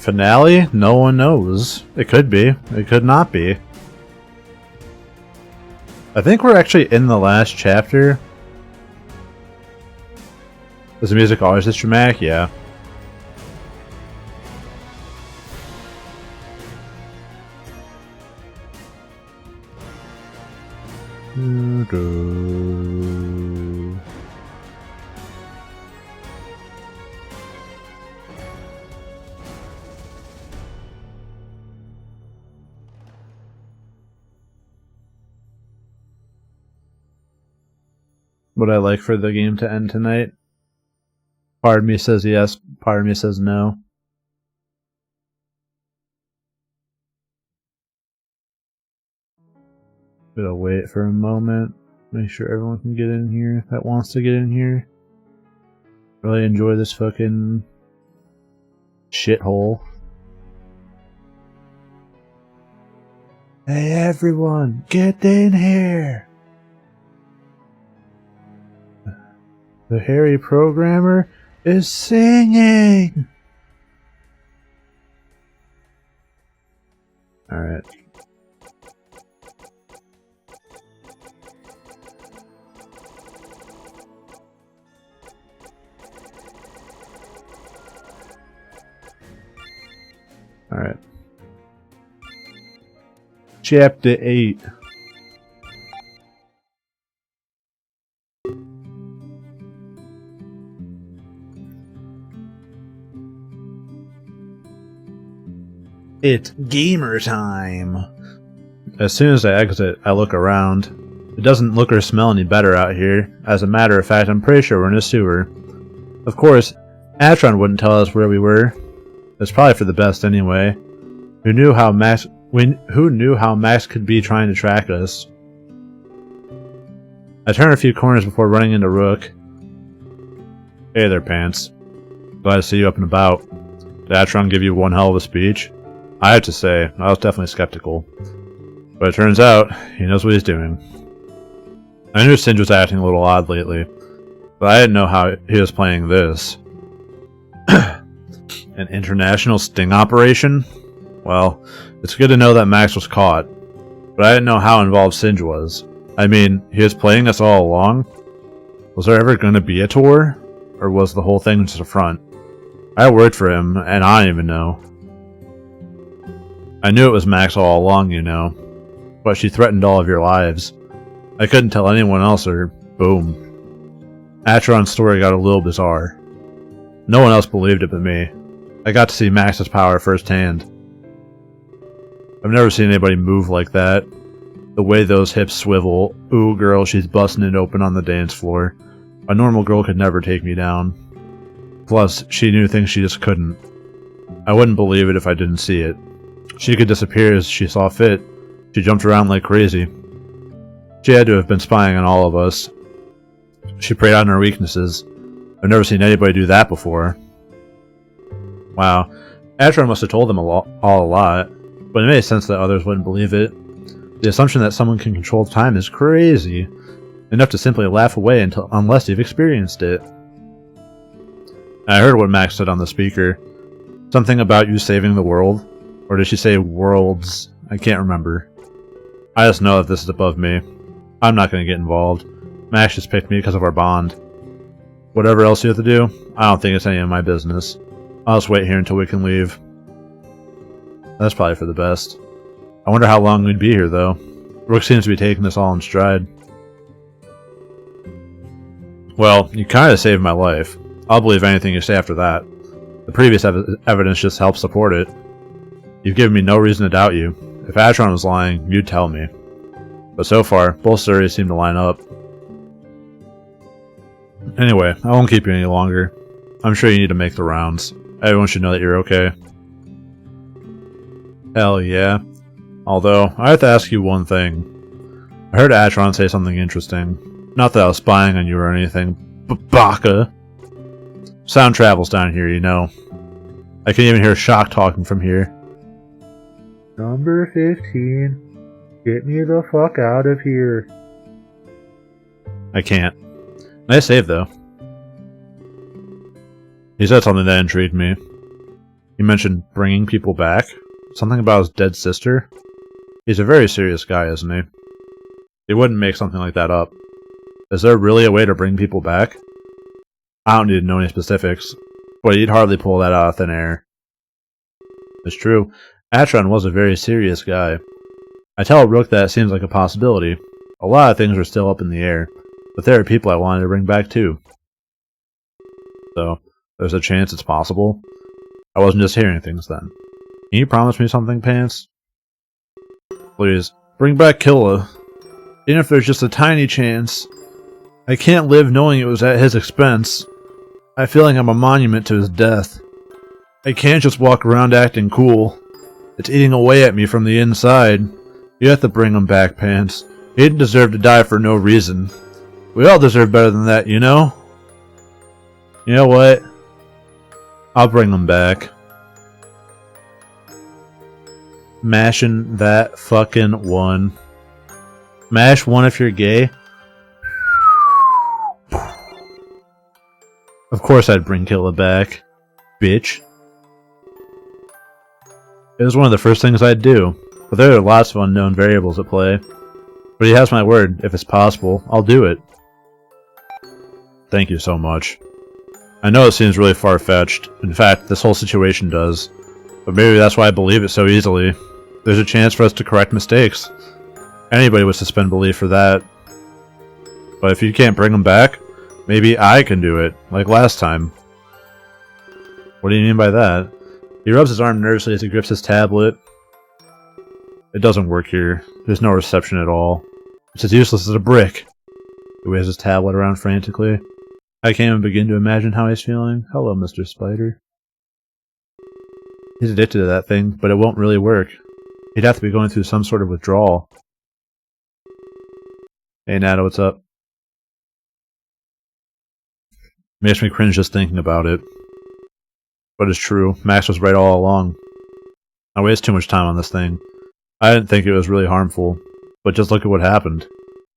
Finale? No one knows. It could be. It could not be. I think we're actually in the last chapter. Is the music always this dramatic? Yeah. Would I like for the game to end tonight? Part of me says yes, part of me says no. Gonna wait for a moment. Make sure everyone can get in here that wants to get in here. Really enjoy this fucking shithole. Hey everyone, get in here! The hairy programmer is singing! Alright. Alright. Chapter 8. It's gamer time! As soon as I exit, I look around. It doesn't look or smell any better out here. As a matter of fact, I'm pretty sure we're in a sewer. Of course, Atron wouldn't tell us where we were. It's probably for the best anyway. Who knew how Max could be trying to track us? I turn a few corners before running into Rook. Hey there, Pants. Glad to see you up and about. Did Atron give you one hell of a speech? I have to say, I was definitely skeptical. But it turns out, he knows what he's doing. I knew Singe was acting a little odd lately, but I didn't know how he was playing this. An international sting operation? Well, it's good to know that Max was caught, but I didn't know how involved Singe was. I mean, he was playing us all along? Was there ever going to be a tour? Or was the whole thing just a front? I worked for him, and I don't even know. I knew it was Max all along, you know, but she threatened all of your lives. I couldn't tell anyone else or boom. Atron's story got a little bizarre. No one else believed it but me. I got to see Max's power firsthand. I've never seen anybody move like that. The way those hips swivel. Ooh girl, she's busting it open on the dance floor. A normal girl could never take me down. Plus, she knew things she just couldn't. I wouldn't believe it if I didn't see it. She could disappear as she saw fit. She jumped around like crazy. She had to have been spying on all of us. She preyed on our weaknesses. I've never seen anybody do that before. Wow. Atron must have told them all a lot, but it made sense that others wouldn't believe it. The assumption that someone can control time is crazy. Enough to simply laugh away unless you've experienced it. I heard what Max said on the speaker. Something about you saving the world. Or did she say worlds? I can't remember. I just know that this is above me. I'm not going to get involved. Max just picked me because of our bond. Whatever else you have to do, I don't think it's any of my business. I'll just wait here until we can leave. That's probably for the best. I wonder how long we'd be here, though. Rook seems to be taking this all in stride. Well, you kind of saved my life. I'll believe anything you say after that. The previous evidence just helps support it. You've given me no reason to doubt you. If Atron was lying, you'd tell me. But so far, both stories seem to line up. Anyway, I won't keep you any longer. I'm sure you need to make the rounds. Everyone should know that you're okay. Hell yeah. Although, I have to ask you one thing. I heard Atron say something interesting. Not that I was spying on you or anything. Baka! Sound travels down here, you know. I can even hear Shock talking from here. Number 15. Get me the fuck out of here. I can't. Nice save, though. He said something that intrigued me. He mentioned bringing people back? Something about his dead sister? He's a very serious guy, isn't he? He wouldn't make something like that up. Is there really a way to bring people back? I don't need to know any specifics, but he'd hardly pull that out of thin air. It's true. Atron was a very serious guy. I tell Rook that it seems like a possibility. A lot of things are still up in the air, but there are people I wanted to bring back too. So, there's a chance it's possible? I wasn't just hearing things then. Can you promise me something, Pants? Please, bring back Killa. Even if there's just a tiny chance. I can't live knowing it was at his expense. I feel like I'm a monument to his death. I can't just walk around acting cool. It's eating away at me from the inside. You have to bring him back, Pants. He didn't deserve to die for no reason. We all deserve better than that, you know? You know what? I'll bring him back. Mashing that fucking one. Mash one if you're gay. Of course I'd bring Killa back. Bitch. It was one of the first things I'd do, but there are lots of unknown variables at play. But he has my word, if it's possible, I'll do it. Thank you so much. I know it seems really far-fetched. In fact, this whole situation does. But maybe that's why I believe it so easily. There's a chance for us to correct mistakes. Anybody would suspend belief for that. But if you can't bring him back, maybe I can do it, like last time. What do you mean by that? He rubs his arm nervously as he grips his tablet. It doesn't work here. There's no reception at all. It's as useless as a brick. He waves his tablet around frantically. I can't even begin to imagine how he's feeling. Hello, Mr. Spider. He's addicted to that thing, but it won't really work. He'd have to be going through some sort of withdrawal. Hey, Nada, what's up? Makes me cringe just thinking about it. But it's true. Max was right all along. I waste too much time on this thing. I didn't think it was really harmful, but just look at what happened.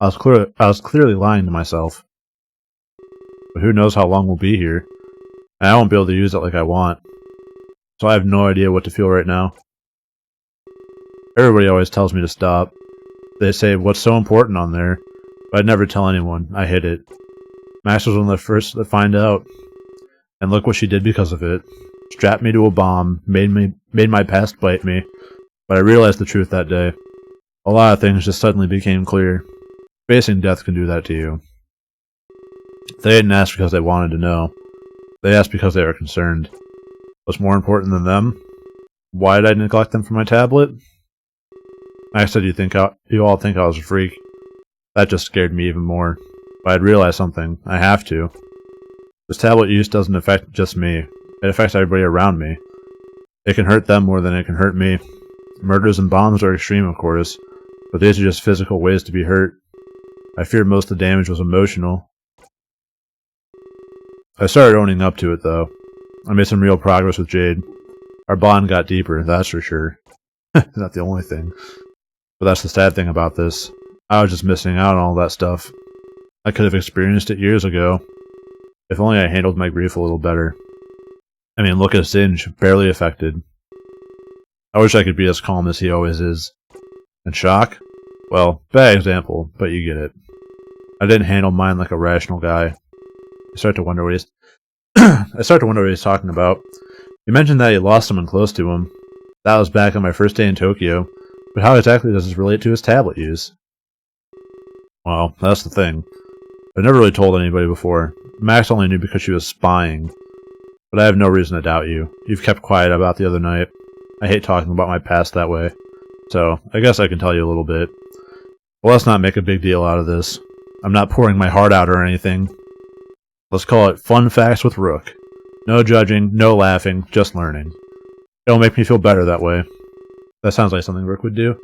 I was clearly lying to myself. But who knows how long we'll be here. And I won't be able to use it like I want. So I have no idea what to feel right now. Everybody always tells me to stop. They say, what's so important on there? But I'd never tell anyone. I hid it. Max was one of the first to find out. And look what she did because of it. Strapped me to a bomb, made my past bite me. But I realized the truth that day. A lot of things just suddenly became clear. Facing death can do that to you. They didn't ask because they wanted to know. They asked because they were concerned. What's more important than them? Why did I neglect them for my tablet? Max said you all think I was a freak. That just scared me even more. But I'd realized something. I have to. This tablet use doesn't affect just me. It affects everybody around me. It can hurt them more than it can hurt me. Murders and bombs are extreme, of course, but these are just physical ways to be hurt. I fear most of the damage was emotional. I started owning up to it, though. I made some real progress with Jade. Our bond got deeper, that's for sure. Not the only thing. But that's the sad thing about this. I was just missing out on all that stuff. I could have experienced it years ago. If only I handled my grief a little better. I mean, look at Singe, barely affected. I wish I could be as calm as he always is. And Shock? Well, bad example, but you get it. I didn't handle mine like a rational guy. I start to wonder what he's talking about. You mentioned that he lost someone close to him. That was back on my first day in Tokyo. But how exactly does this relate to his tablet use? Well, that's the thing. I've never really told anybody before. Max only knew because she was spying. But I have no reason to doubt you. You've kept quiet about the other night. I hate talking about my past that way. So, I guess I can tell you a little bit. But let's not make a big deal out of this. I'm not pouring my heart out or anything. Let's call it Fun Facts with Rook. No judging, no laughing, just learning. It'll make me feel better that way. That sounds like something Rook would do.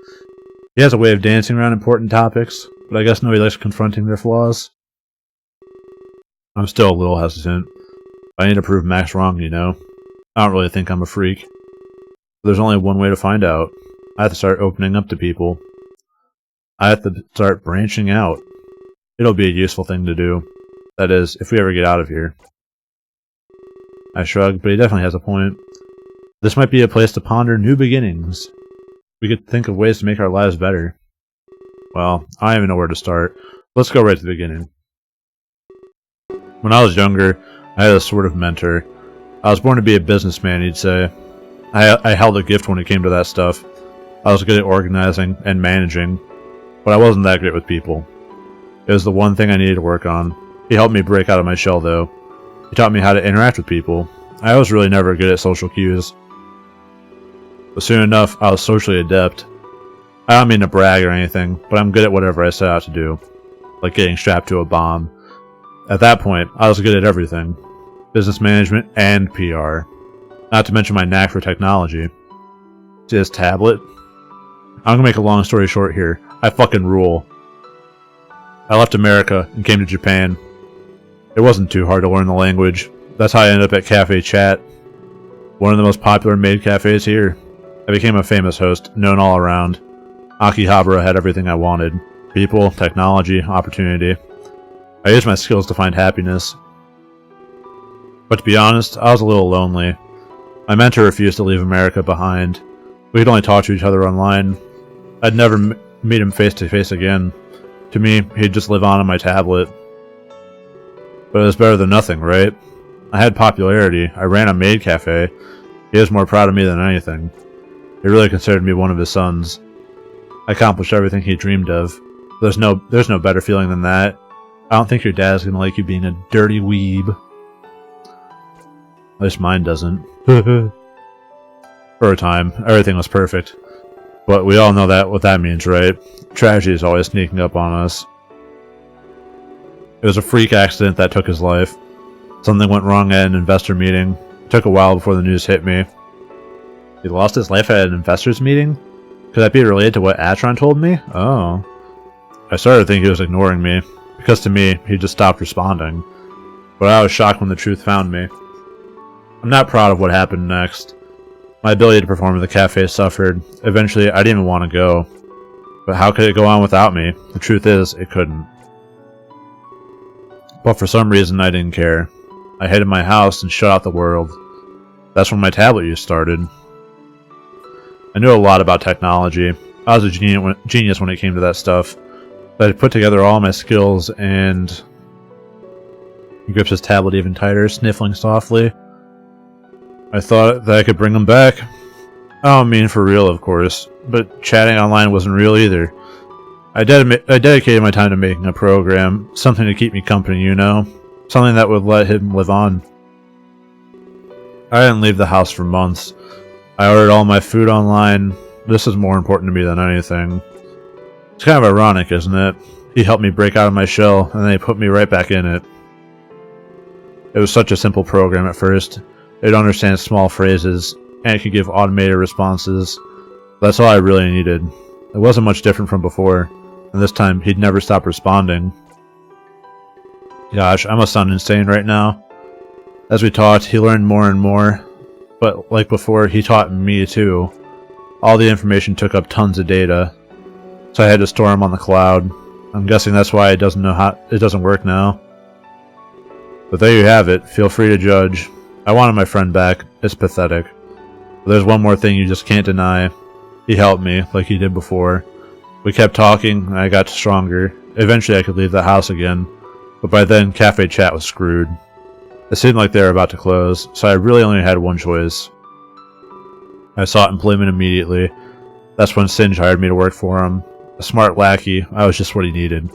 He has a way of dancing around important topics, but I guess nobody likes confronting their flaws. I'm still a little hesitant. I need to prove Max wrong, you know. I don't really think I'm a freak. But there's only one way to find out. I have to start opening up to people. I have to start branching out. It'll be a useful thing to do. That is, if we ever get out of here. I shrug, but he definitely has a point. This might be a place to ponder new beginnings. We could think of ways to make our lives better. Well, I don't even know where to start. Let's go right to the beginning. When I was younger, I had a sort of mentor. I was born to be a businessman, you'd say. I held a gift when it came to that stuff. I was good at organizing and managing, but I wasn't that great with people. It was the one thing I needed to work on. He helped me break out of my shell, though. He taught me how to interact with people. I was really never good at social cues. But soon enough, I was socially adept. I don't mean to brag or anything, but I'm good at whatever I set out to do. Like getting strapped to a bomb. At that point, I was good at everything. Business management and PR. Not to mention my knack for technology. See this tablet? I'm gonna make a long story short here. I fucking rule. I left America and came to Japan. It wasn't too hard to learn the language. That's how I ended up at Cafe Chat. One of the most popular maid cafes here. I became a famous host, known all around. Akihabara had everything I wanted. People, technology, opportunity. I used my skills to find happiness. But to be honest, I was a little lonely. My mentor refused to leave America behind. We could only talk to each other online. I'd never meet him face to face again. To me, he'd just live on my tablet. But it was better than nothing, right? I had popularity. I ran a maid cafe. He was more proud of me than anything. He really considered me one of his sons. I accomplished everything he dreamed of. There's no better feeling than that. I don't think your dad's gonna like you being a dirty weeb. At least mine doesn't. For a time, everything was perfect. But we all know what that means, right? Tragedy is always sneaking up on us. It was a freak accident that took his life. Something went wrong at an investor meeting. It took a while before the news hit me. He lost his life at an investors meeting? Could that be related to what Atron told me? Oh. I started to think he was ignoring me, because to me, he just stopped responding. But I was shocked when the truth found me. I'm not proud of what happened next. My ability to perform at the cafe suffered. Eventually, I didn't even want to go. But how could it go on without me? The truth is, it couldn't. But for some reason, I didn't care. I hid in my house and shut out the world. That's when my tablet use started. I knew a lot about technology. I was a genius when it came to that stuff. But I put together all my skills and... He grips his tablet even tighter, sniffling softly. I thought that I could bring him back. I don't mean for real, of course, but chatting online wasn't real either. I dedicated my time to making a program, something to keep me company, you know? Something that would let him live on. I didn't leave the house for months. I ordered all my food online. This is more important to me than anything. It's kind of ironic, isn't it? He helped me break out of my shell, and then he put me right back in it. It was such a simple program at first. It understands small phrases, and it could give automated responses. That's all I really needed. It wasn't much different from before, and this time he'd never stop responding. Gosh, I must sound insane right now. As we talked, he learned more and more, but like before, he taught me too. All the information took up tons of data, so I had to store him on the cloud. I'm guessing that's why it doesn't work now. But there you have it. Feel free to judge. I wanted my friend back. It's pathetic. But there's one more thing you just can't deny. He helped me, like he did before. We kept talking, and I got stronger. Eventually I could leave the house again. But by then, Cafe Chat was screwed. It seemed like they were about to close, so I really only had one choice. I sought employment immediately. That's when Singe hired me to work for him. A smart lackey, I was just what he needed.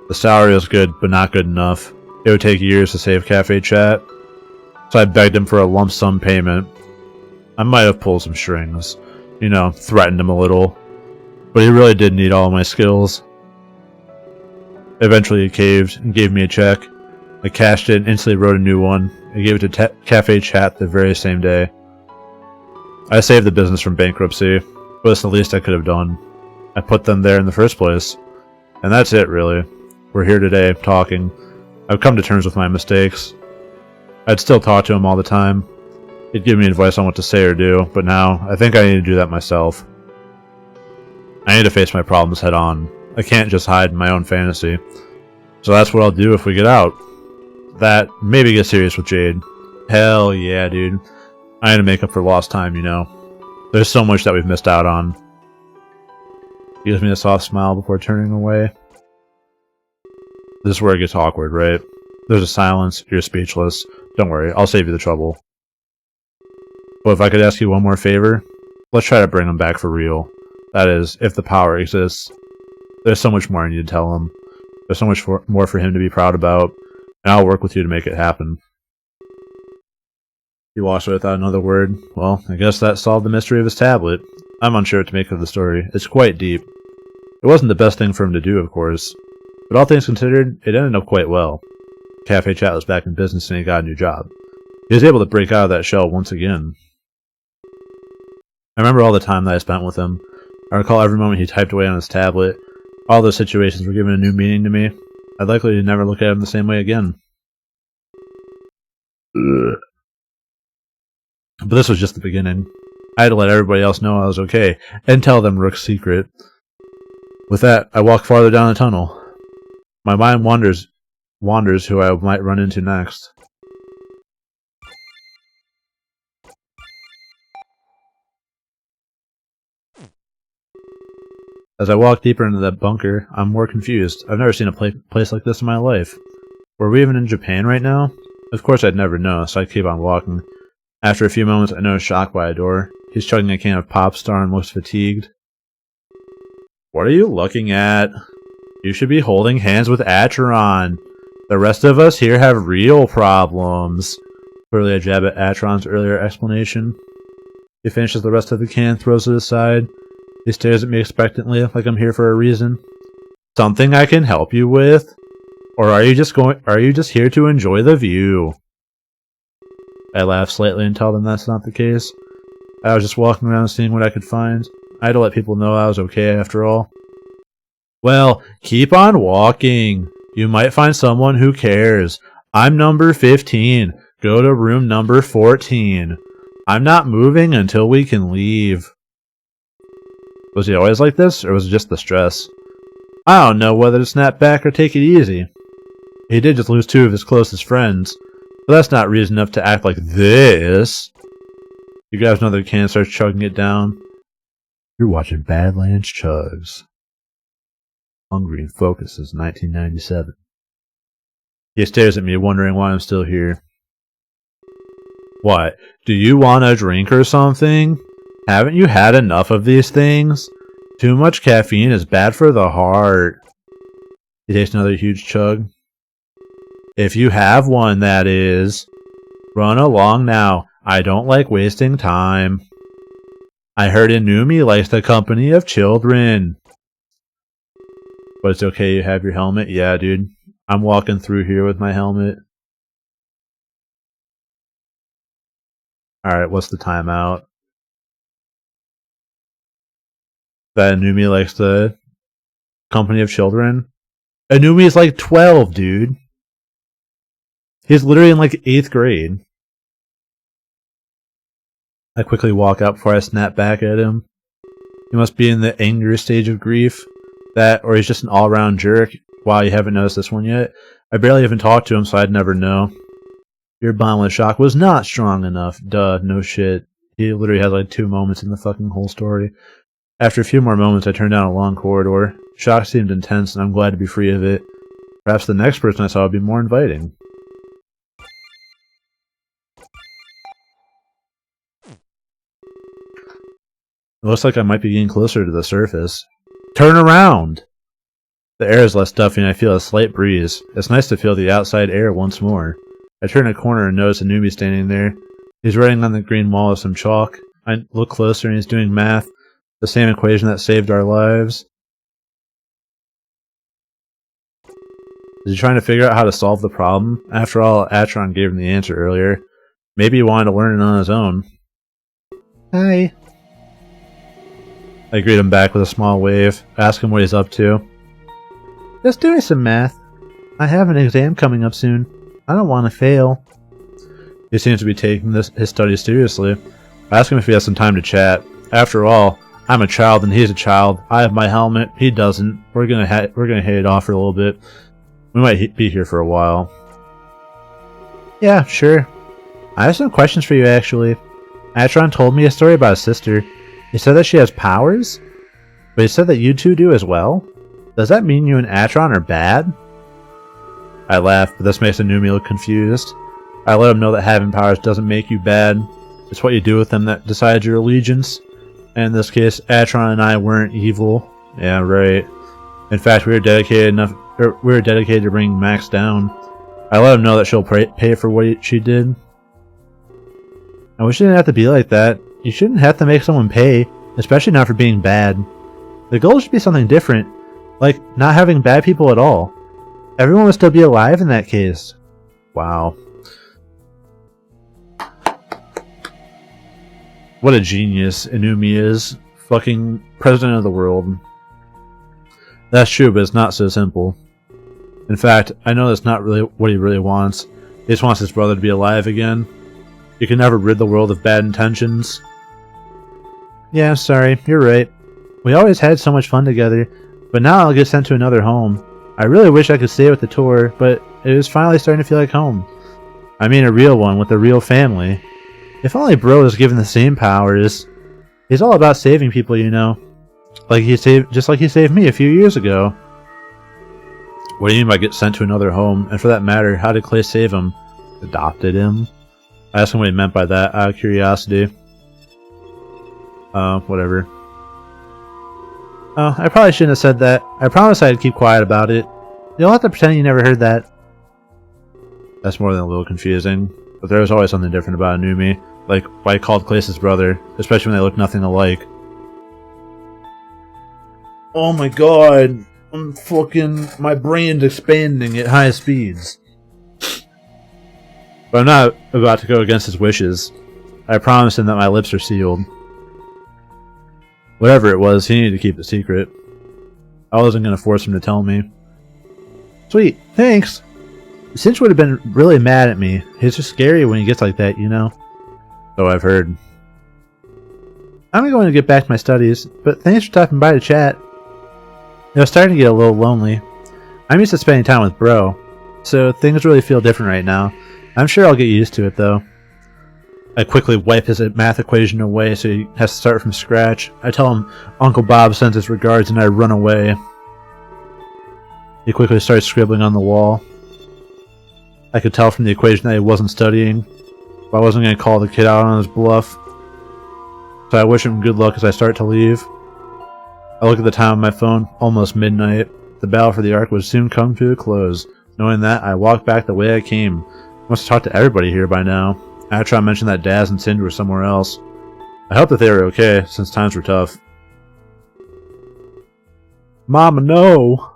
The salary was good, but not good enough. It would take years to save Cafe Chat. So I begged him for a lump sum payment. I might have pulled some strings. You know, threatened him a little. But he really did need all my skills. Eventually he caved and gave me a check. I cashed it and instantly wrote a new one. I gave it to Cafe Chat the very same day. I saved the business from bankruptcy, but it's the least I could have done. I put them there in the first place. And that's it, really. We're here today, talking. I've come to terms with my mistakes. I'd still talk to him all the time. He'd give me advice on what to say or do, but now, I think I need to do that myself. I need to face my problems head on. I can't just hide in my own fantasy. So that's what I'll do if we get out. That, maybe get serious with Jade. Hell yeah, dude. I had to make up for lost time, you know. There's so much that we've missed out on. He gives me a soft smile before turning away. This is where it gets awkward, right? There's a silence, you're speechless. Don't worry, I'll save you the trouble. But if I could ask you one more favor, let's try to bring him back for real. That is, if the power exists. There's so much more I need to tell him. There's so much more for him to be proud about, and I'll work with you to make it happen. He walks away without another word. Well, I guess that solved the mystery of his tablet. I'm unsure what to make of the story. It's quite deep. It wasn't the best thing for him to do, of course. But all things considered, it ended up quite well. Cafe Chat was back in business and he got a new job. He was able to break out of that shell once again. I remember all the time that I spent with him. I recall every moment he typed away on his tablet. All those situations were given a new meaning to me. I'd likely never look at him the same way again. Ugh. But this was just the beginning. I had to let everybody else know I was okay, and tell them Rook's secret. With that, I walk farther down the tunnel. My mind wanders who I might run into next. As I walk deeper into that bunker, I'm more confused. I've never seen a place like this in my life. Were we even in Japan right now? Of course I'd never know, so I keep on walking. After a few moments, I notice Shock by a door. He's chugging a can of Pop Star and looks fatigued. What are you looking at? You should be holding hands with Acheron. The rest of us here have real problems. Clearly a jab at Acheron's earlier explanation. He finishes the rest of the can, throws it aside. He stares at me expectantly, like I'm here for a reason. Something I can help you with? Or are you just here to enjoy the view? I laugh slightly and tell them that's not the case. I was just walking around seeing what I could find. I had to let people know I was okay after all. Well, keep on walking. You might find someone who cares. I'm number 15. Go to room number 14. I'm not moving until we can leave. Was he always like this, or was it just the stress? I don't know whether to snap back or take it easy. He did just lose 2 of his closest friends, but that's not reason enough to act like this. He grabs another can and starts chugging it down. You're watching Badlands Chugs. Hungry and Focused since 1997. He stares at me, wondering why I'm still here. What? Do you want a drink or something? Haven't you had enough of these things? Too much caffeine is bad for the heart. He takes another huge chug. If you have one, that is. Run along now. I don't like wasting time. I heard Inumi likes the company of children. But it's okay, you have your helmet? Yeah, dude. I'm walking through here with my helmet. Alright, what's the timeout? That Inumi likes the company of children? Inumi is like 12, dude. He's literally in like 8th grade. I quickly walk out before I snap back at him. He must be in the angrier stage of grief. That, or he's just an all-around jerk. Wow, you haven't noticed this one yet? I barely even talked to him, so I'd never know. Your bond with Shock was not strong enough. Duh, no shit. He literally has like 2 moments in the fucking whole story. After a few more moments, I turned down a long corridor. Shock seemed intense, and I'm glad to be free of it. Perhaps the next person I saw would be more inviting. It looks like I might be getting closer to the surface. Turn around! The air is less stuffy and I feel a slight breeze. It's nice to feel the outside air once more. I turn a corner and notice Inumi standing there. He's writing on the green wall with some chalk. I look closer and he's doing math. The same equation that saved our lives. Is he trying to figure out how to solve the problem? After all, Acheron gave him the answer earlier. Maybe he wanted to learn it on his own. Hi. I greet him back with a small wave, ask him what he's up to. Just doing some math. I have an exam coming up soon. I don't want to fail. He seems to be taking his studies seriously. I ask him if he has some time to chat. After all, I'm a child and he's a child. I have my helmet, he doesn't. We're gonna hit it off for a little bit. We might be here for a while. Yeah, sure. I have some questions for you, actually. Atron told me a story about his sister. He said that she has powers? But he said that you two do as well? Does that mean you and Atron are bad? I laughed, but this makes Anumi look confused. I let him know that having powers doesn't make you bad. It's what you do with them that decides your allegiance. And in this case, Atron and I weren't evil. Yeah, right. In fact, we were dedicated to bringing Max down. I let him know that she'll pay for what she did. I wish it didn't have to be like that. You shouldn't have to make someone pay, especially not for being bad. The goal should be something different, like not having bad people at all. Everyone would still be alive in that case. Wow. What a genius Inumi is. Fucking president of the world. That's true, but it's not so simple. In fact, I know that's not really what he really wants. He just wants his brother to be alive again. You can never rid the world of bad intentions. Yeah, sorry, you're right. We always had so much fun together, but now I'll get sent to another home. I really wish I could stay with the tour, but it is finally starting to feel like home. I mean a real one with a real family. If only Bro was given the same powers. He's all about saving people, you know. Just like he saved me a few years ago. What do you mean by get sent to another home? And for that matter, how did Clay save him? Adopted him? I asked him what he meant by that, out of curiosity. Whatever. Oh, I probably shouldn't have said that. I promised I'd keep quiet about it. You'll have to pretend you never heard that. That's more than a little confusing. But there was always something different about Inumi. Like why he called Clay his brother, especially when they look nothing alike. Oh my god. My brain's expanding at high speeds. But I'm not about to go against his wishes. I promised him that my lips are sealed. Whatever it was, he needed to keep it secret. I wasn't going to force him to tell me. Sweet, thanks! Cinch would have been really mad at me. He's just scary when he gets like that, you know? So I've heard. I'm going to get back to my studies, but thanks for stopping by to chat. It was starting to get a little lonely. I'm used to spending time with Bro, so things really feel different right now. I'm sure I'll get used to it, though. I quickly wipe his math equation away so he has to start from scratch. I tell him Uncle Bob sends his regards and I run away. He quickly starts scribbling on the wall. I could tell from the equation that he wasn't studying, but I wasn't going to call the kid out on his bluff. So I wish him good luck as I start to leave. I look at the time on my phone, almost midnight. The battle for the Ark would soon come to a close. Knowing that, I walk back the way I came. I must have talked to everybody here by now. Atron mentioned that Daz and Sind were somewhere else. I hope that they were okay, since times were tough. Mama, no!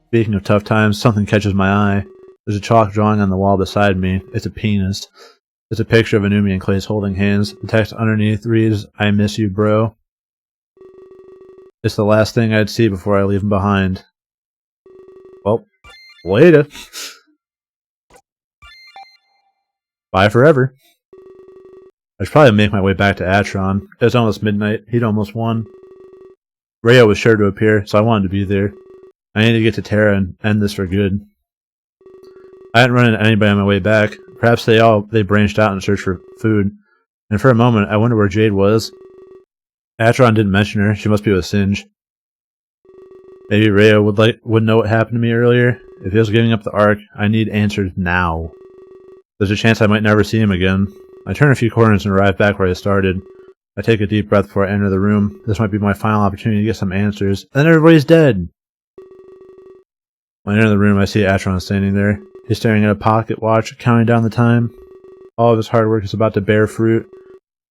Speaking of tough times, something catches my eye. There's a chalk drawing on the wall beside me. It's a penis. It's a picture of Inumi and Clay holding hands. The text underneath reads, I miss you, bro. It's the last thing I'd see before I leave him behind. Well, later. Bye forever. I should probably make my way back to Atron. It was almost midnight. He'd almost won. Rayo was sure to appear, so I wanted to be there. I needed to get to Terra and end this for good. I hadn't run into anybody on my way back. Perhaps they branched out in search for food. And for a moment, I wondered where Jade was. Atron didn't mention her. She must be with Singe. Maybe Rayo would know what happened to me earlier. If he was giving up the Ark, I need answers now. There's a chance I might never see him again. I turn a few corners and arrive back where I started. I take a deep breath before I enter the room. This might be my final opportunity to get some answers. And then everybody's dead! When I enter the room, I see Atron standing there. He's staring at a pocket watch, counting down the time. All of his hard work is about to bear fruit.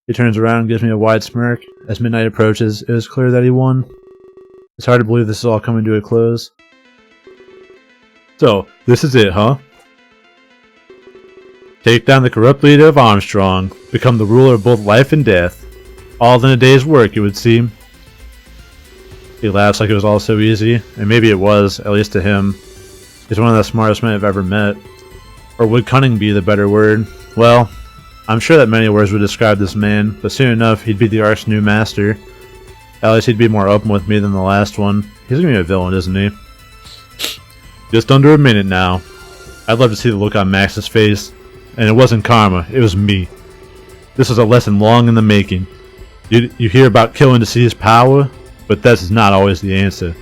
He turns around and gives me a wide smirk. As midnight approaches, it is clear that he won. It's hard to believe this is all coming to a close. So, this is it, huh? Take down the corrupt leader of Armstrong. Become the ruler of both life and death. All in a day's work, it would seem. He laughs like it was all so easy, and maybe it was, at least to him. He's one of the smartest men I've ever met. Or would cunning be the better word? Well, I'm sure that many words would describe this man, but soon enough he'd be the Ark's new master. At least he'd be more open with me than the last one. He's gonna be a villain, isn't he? Just under a minute now. I'd love to see the look on Max's face. And it wasn't karma, it was me. This is a lesson long in the making. You hear about killing to seize power, but this is not always the answer.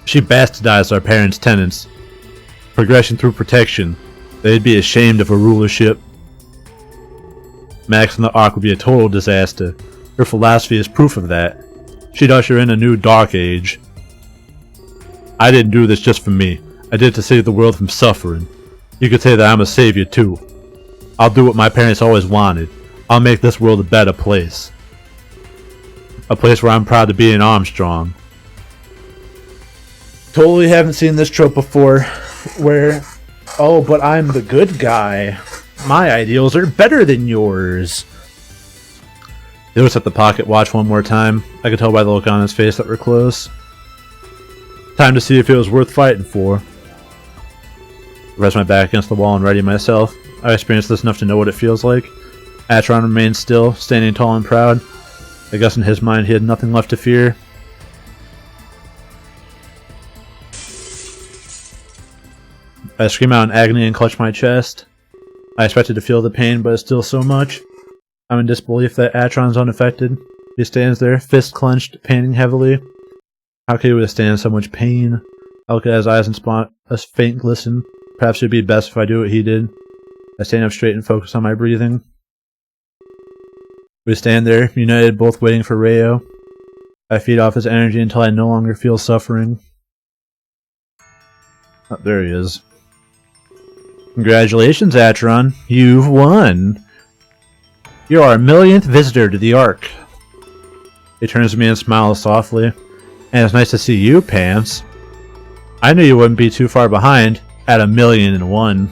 She bastardized our parents' tenets. Progression through protection. They'd be ashamed of her rulership. Max and the Ark would be a total disaster. Her philosophy is proof of that. She'd usher in a new dark age. I didn't do this just for me. I did it to save the world from suffering. You could say that I'm a savior too. I'll do what my parents always wanted. I'll make this world a better place. A place where I'm proud to be an Armstrong. Totally haven't seen this trope before, where, oh, but I'm the good guy. My ideals are better than yours. He looks at the pocket watch one more time. I could tell by the look on his face that we're close. Time to see if it was worth fighting for. Rest my back against the wall and ready myself. I experienced this enough to know what it feels like. Atron remained still, standing tall and proud. I guess in his mind he had nothing left to fear. I scream out in agony and clutch my chest. I expected to feel the pain, but it's still so much. I'm in disbelief that Atron's unaffected. He stands there, fist clenched, panting heavily. How could he withstand so much pain? I look at his eyes and spot a faint glisten. Perhaps it would be best if I do what he did. I stand up straight and focus on my breathing. We stand there, united, both waiting for Rayo. I feed off his energy until I no longer feel suffering. Oh, there he is. Congratulations, Atron. You've won. You are our millionth visitor to the Ark. He turns to me and smiles softly. And it's nice to see you, Pants. I knew you wouldn't be too far behind at 1,000,001.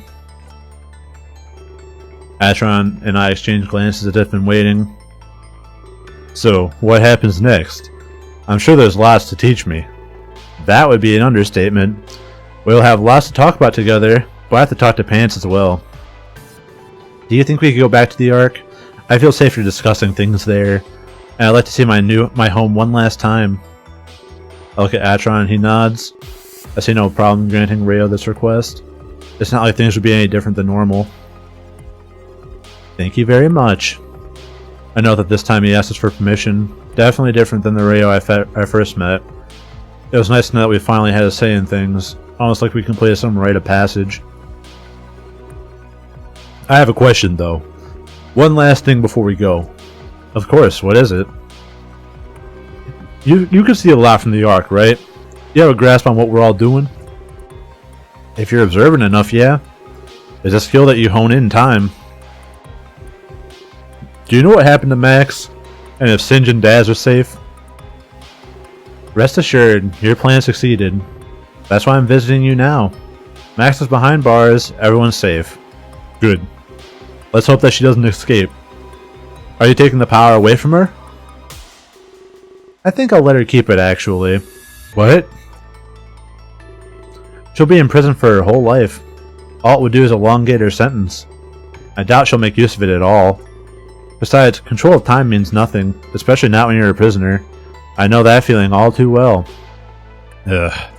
Atron and I exchange glances as if been waiting. So, what happens next? I'm sure there's lots to teach me. That would be an understatement. We'll have lots to talk about together, but I have to talk to Pants as well. Do you think we could go back to the Ark? I feel safer discussing things there, and I'd like to see my home one last time. I look at Atron and he nods. I see no problem granting Rayo this request. It's not like things would be any different than normal. Thank you very much. I know that this time he asked us for permission. Definitely different than the Rayo I first met. It was nice to know that we finally had a say in things, almost like we completed some rite of passage. I have a question though. One last thing before we go. Of course, what is it? You can see a lot from the Ark, right? You have a grasp on what we're all doing? If you're observant enough, yeah. It's a skill that you hone in time. Do you know what happened to Max? And if Singe and Daz are safe? Rest assured, your plan succeeded. That's why I'm visiting you now. Max is behind bars, everyone's safe. Good. Let's hope that she doesn't escape. Are you taking the power away from her? I think I'll let her keep it, actually. What? She'll be in prison for her whole life. All it would do is elongate her sentence. I doubt she'll make use of it at all. Besides, control of time means nothing, especially not when you're a prisoner. I know that feeling all too well. Ugh.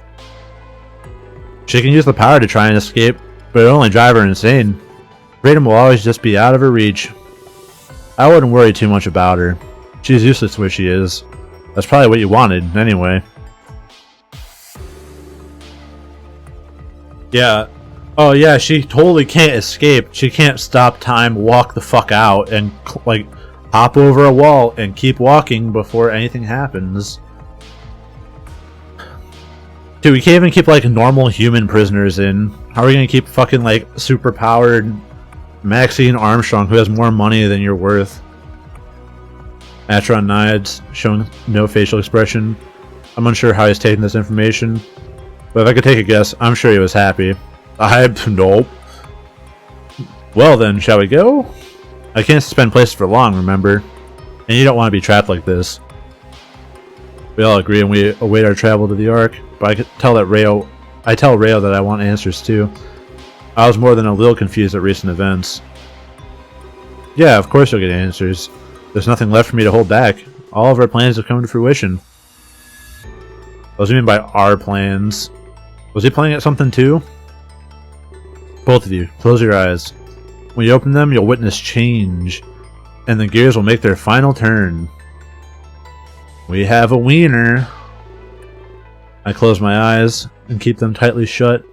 She can use the power to try and escape, but it'll only drive her insane. Freedom will always just be out of her reach. I wouldn't worry too much about her. She's useless where she is. That's probably what you wanted, anyway. Yeah. Oh yeah, she totally can't escape. She can't stop time, walk the fuck out, and like hop over a wall and keep walking before anything happens. Dude, we can't even keep like normal human prisoners in. How are we gonna keep fucking like super powered Maxine Armstrong who has more money than you're worth? Atron nods, showing no facial expression. I'm unsure how he's taking this information, but if I could take a guess, I'm sure he was happy. Nope. Well then, shall we go? I can't suspend places for long, remember? And you don't want to be trapped like this. We all agree and we await our travel to the Ark, but I could tell that I tell Rayo that I want answers too. I was more than a little confused at recent events. Yeah, of course you'll get answers. There's nothing left for me to hold back. All of our plans have come to fruition. What do you mean by our plans? Was he playing at something too? Both of you, close your eyes. When you open them, you'll witness change. and the gears will make their final turn. We have a wiener. I close my eyes and keep them tightly shut.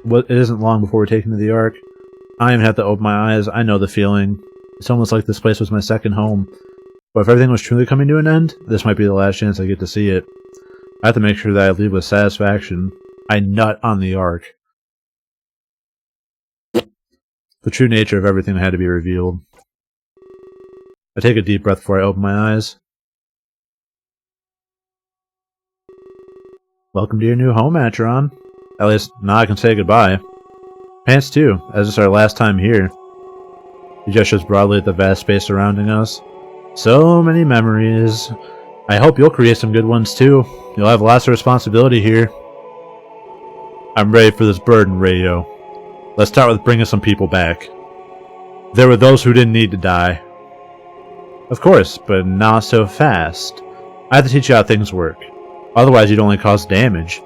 It isn't long before we're taken to the Ark. I don't even have to open my eyes. I know the feeling. It's almost like this place was my second home. But if everything was truly coming to an end, this might be the last chance I get to see it. I have to make sure that I leave with satisfaction. I nut on the Ark. The true nature of everything had to be revealed. I take a deep breath before I open my eyes. Welcome to your new home, Atron. At least, now I can say goodbye. Pants too, as it's our last time here. He gestures broadly at the vast space surrounding us. So many memories. I hope you'll create some good ones too. You'll have lots of responsibility here. I'm ready for this burden, Rayo. Let's start with bringing some people back. There were those who didn't need to die. Of course, but not so fast. I have to teach you how things work. Otherwise, you'd only cause damage.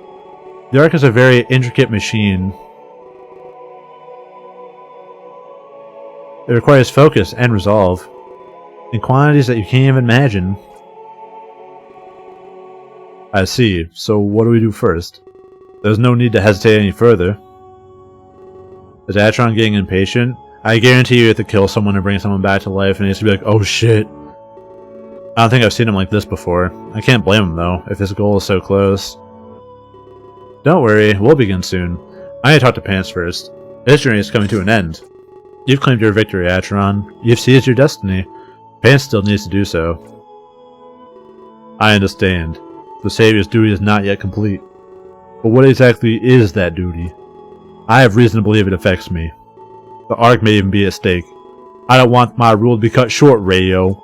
The Ark is a very intricate machine. It requires focus and resolve, in quantities that you can't even imagine. I see. So what do we do first? There's no need to hesitate any further. Is Atron getting impatient? I guarantee you have to kill someone to bring someone back to life, and he's gonna be like, oh shit. I don't think I've seen him like this before. I can't blame him though, if his goal is so close. Don't worry, we'll begin soon. I need to talk to Pants first. His journey is coming to an end. You've claimed your victory, Atron. You've seized your destiny. Pants still needs to do so. I understand. The Savior's duty is not yet complete. But what exactly is that duty? I have reason to believe it affects me. The Ark may even be at stake. I don't want my rule to be cut short, Rayo.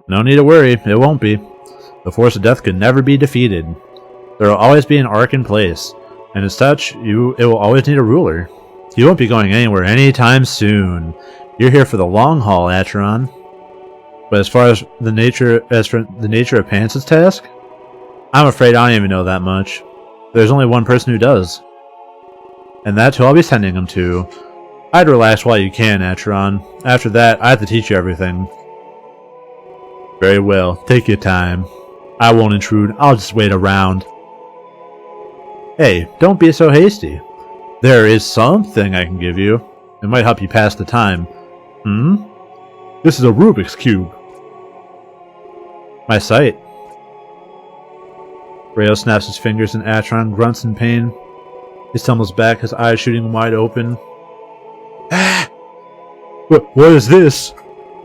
No need to worry, it won't be. The Force of Death can never be defeated. There will always be an Ark in place, and as such, it will always need a ruler. You won't be going anywhere anytime soon. You're here for the long haul, Atron. But as far as the nature of Pants' task, I'm afraid I don't even know that much. There's only one person who does. And that's who I'll be sending him to. I'd relax while you can, Atron. After that, I have to teach you everything. Very well, take your time. I won't intrude, I'll just wait around. Hey, don't be so hasty. There is something I can give you. It might help you pass the time. This is a Rubik's Cube. My sight. Rayo snaps his fingers and Atron grunts in pain. He stumbles back, his eyes shooting wide open. Ah! What is this?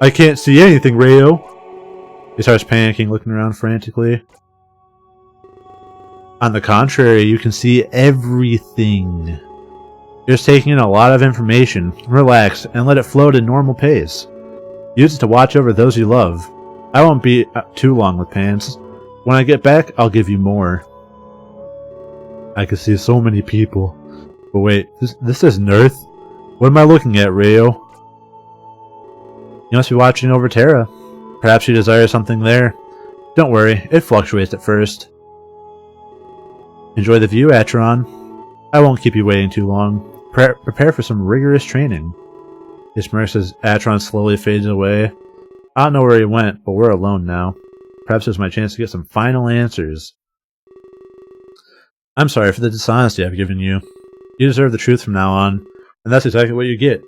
I can't see anything, Rayo. He starts panicking, looking around frantically. On the contrary, you can see everything. You're just taking in a lot of information. Relax and let it flow at a normal pace. Use it to watch over those you love. I won't be too long with Pants. When I get back, I'll give you more. I can see so many people. But wait, this isn't Earth. What am I looking at, Rayo? You must be watching over Terra. Perhaps you desire something there. Don't worry, it fluctuates at first. Enjoy the view, Atron. I won't keep you waiting too long. Prepare for some rigorous training. He smirks as Atron slowly fades away. I don't know where he went, but we're alone now. Perhaps it's my chance to get some final answers. I'm sorry for the dishonesty I've given you. You deserve the truth from now on, and that's exactly what you get.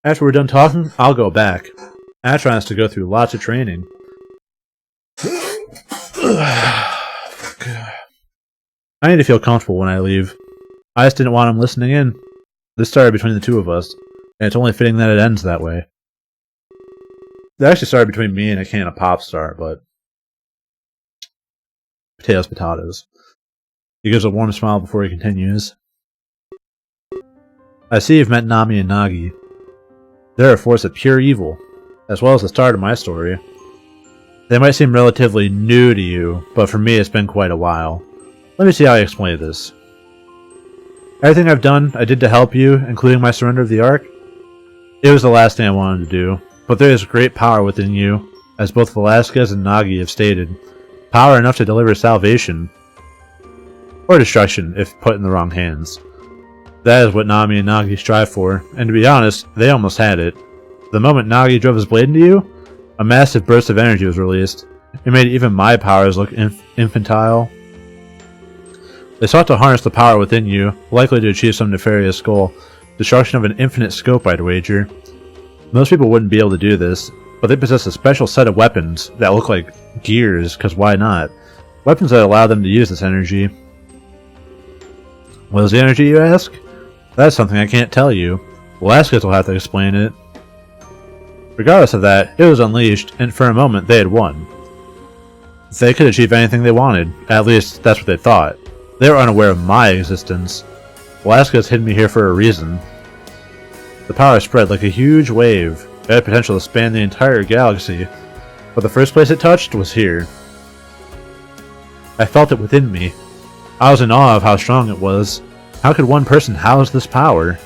After we're done talking, I'll go back. Atron has to go through lots of training. I need to feel comfortable when I leave. I just didn't want him listening in. This started between the two of us, and it's only fitting that it ends that way. It actually started between me and a can of Pop Star, but potatoes, potatoes. He gives a warm smile before he continues. I see you've met Nami and Nagi. They're a force of pure evil, as well as the start of my story. They might seem relatively new to you, but for me it's been quite a while. Let me see how I explain this. Everything I've done, I did to help you, including my surrender of the Ark. It was the last thing I wanted to do, but there is great power within you, as both Velasquez and Nagi have stated. Power enough to deliver salvation. Or destruction, if put in the wrong hands. That is what Nami and Nagi strive for, and to be honest, they almost had it. The moment Nagi drove his blade into you, a massive burst of energy was released. It made even my powers look infantile. They sought to harness the power within you, likely to achieve some nefarious goal. Destruction of an infinite scope, I'd wager. Most people wouldn't be able to do this, but they possess a special set of weapons that look like gears, because why not? Weapons that allow them to use this energy. What is the energy, you ask? That's something I can't tell you. Velasquez will have to explain it. Regardless of that, it was unleashed, and for a moment they had won. They could achieve anything they wanted, at least that's what they thought. They were unaware of my existence. Velasquez hid me here for a reason. The power spread like a huge wave. It had potential to span the entire galaxy, but the first place it touched was here. I felt it within me. I was in awe of how strong it was. How could one person house this power?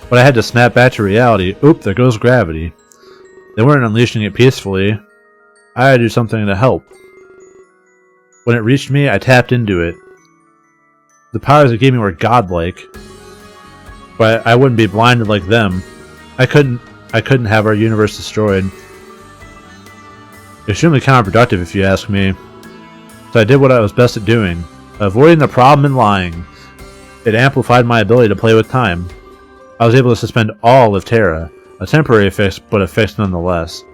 But I had to snap back to reality. Oop, there goes gravity. They weren't unleashing it peacefully. I had to do something to help. When it reached me, I tapped into it. The powers it gave me were godlike. But I wouldn't be blinded like them. I couldn't have our universe destroyed. Extremely counterproductive if you ask me. So I did what I was best at doing. Avoiding the problem and lying. It amplified my ability to play with time. I was able to suspend all of Terra. A temporary fix, but a fix nonetheless.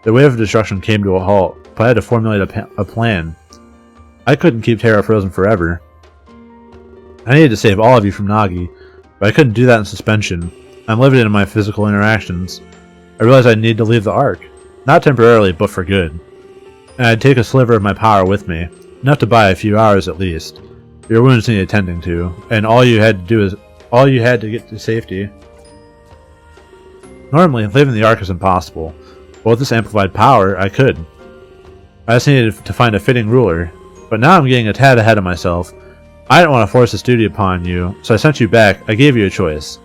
The wave of destruction came to a halt, but I had to formulate a plan. I couldn't keep Terra frozen forever. I needed to save all of you from Nagi, but I couldn't do that in suspension. I'm limited in my physical interactions. I realized I needed to leave the Ark. Not temporarily, but for good. And I'd take a sliver of my power with me, enough to buy a few hours at least. Your wounds needed tending to, and all you had to get to safety. Normally, leaving the Ark is impossible, but with this amplified power, I could. I just needed to find a fitting ruler, but now I'm getting a tad ahead of myself. I didn't want to force this duty upon you, so I sent you back. I gave you a choice.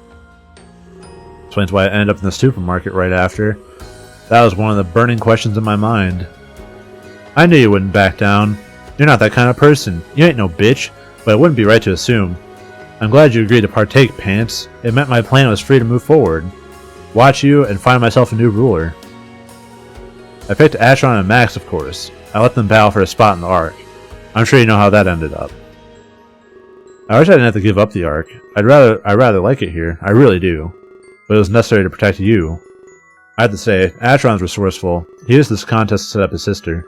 Explains why I ended up in the supermarket right after. That was one of the burning questions in my mind. I knew you wouldn't back down. You're not that kind of person. You ain't no bitch, but it wouldn't be right to assume. I'm glad you agreed to partake, Pants. It meant my plan was free to move forward. Watch you and find myself a new ruler. I picked Atron and Max, of course. I let them battle for a spot in the Ark. I'm sure you know how that ended up. I wish I didn't have to give up the Ark. I rather like it here. I really do. But it was necessary to protect you. I have to say, Atron's resourceful. He used this contest to set up his sister.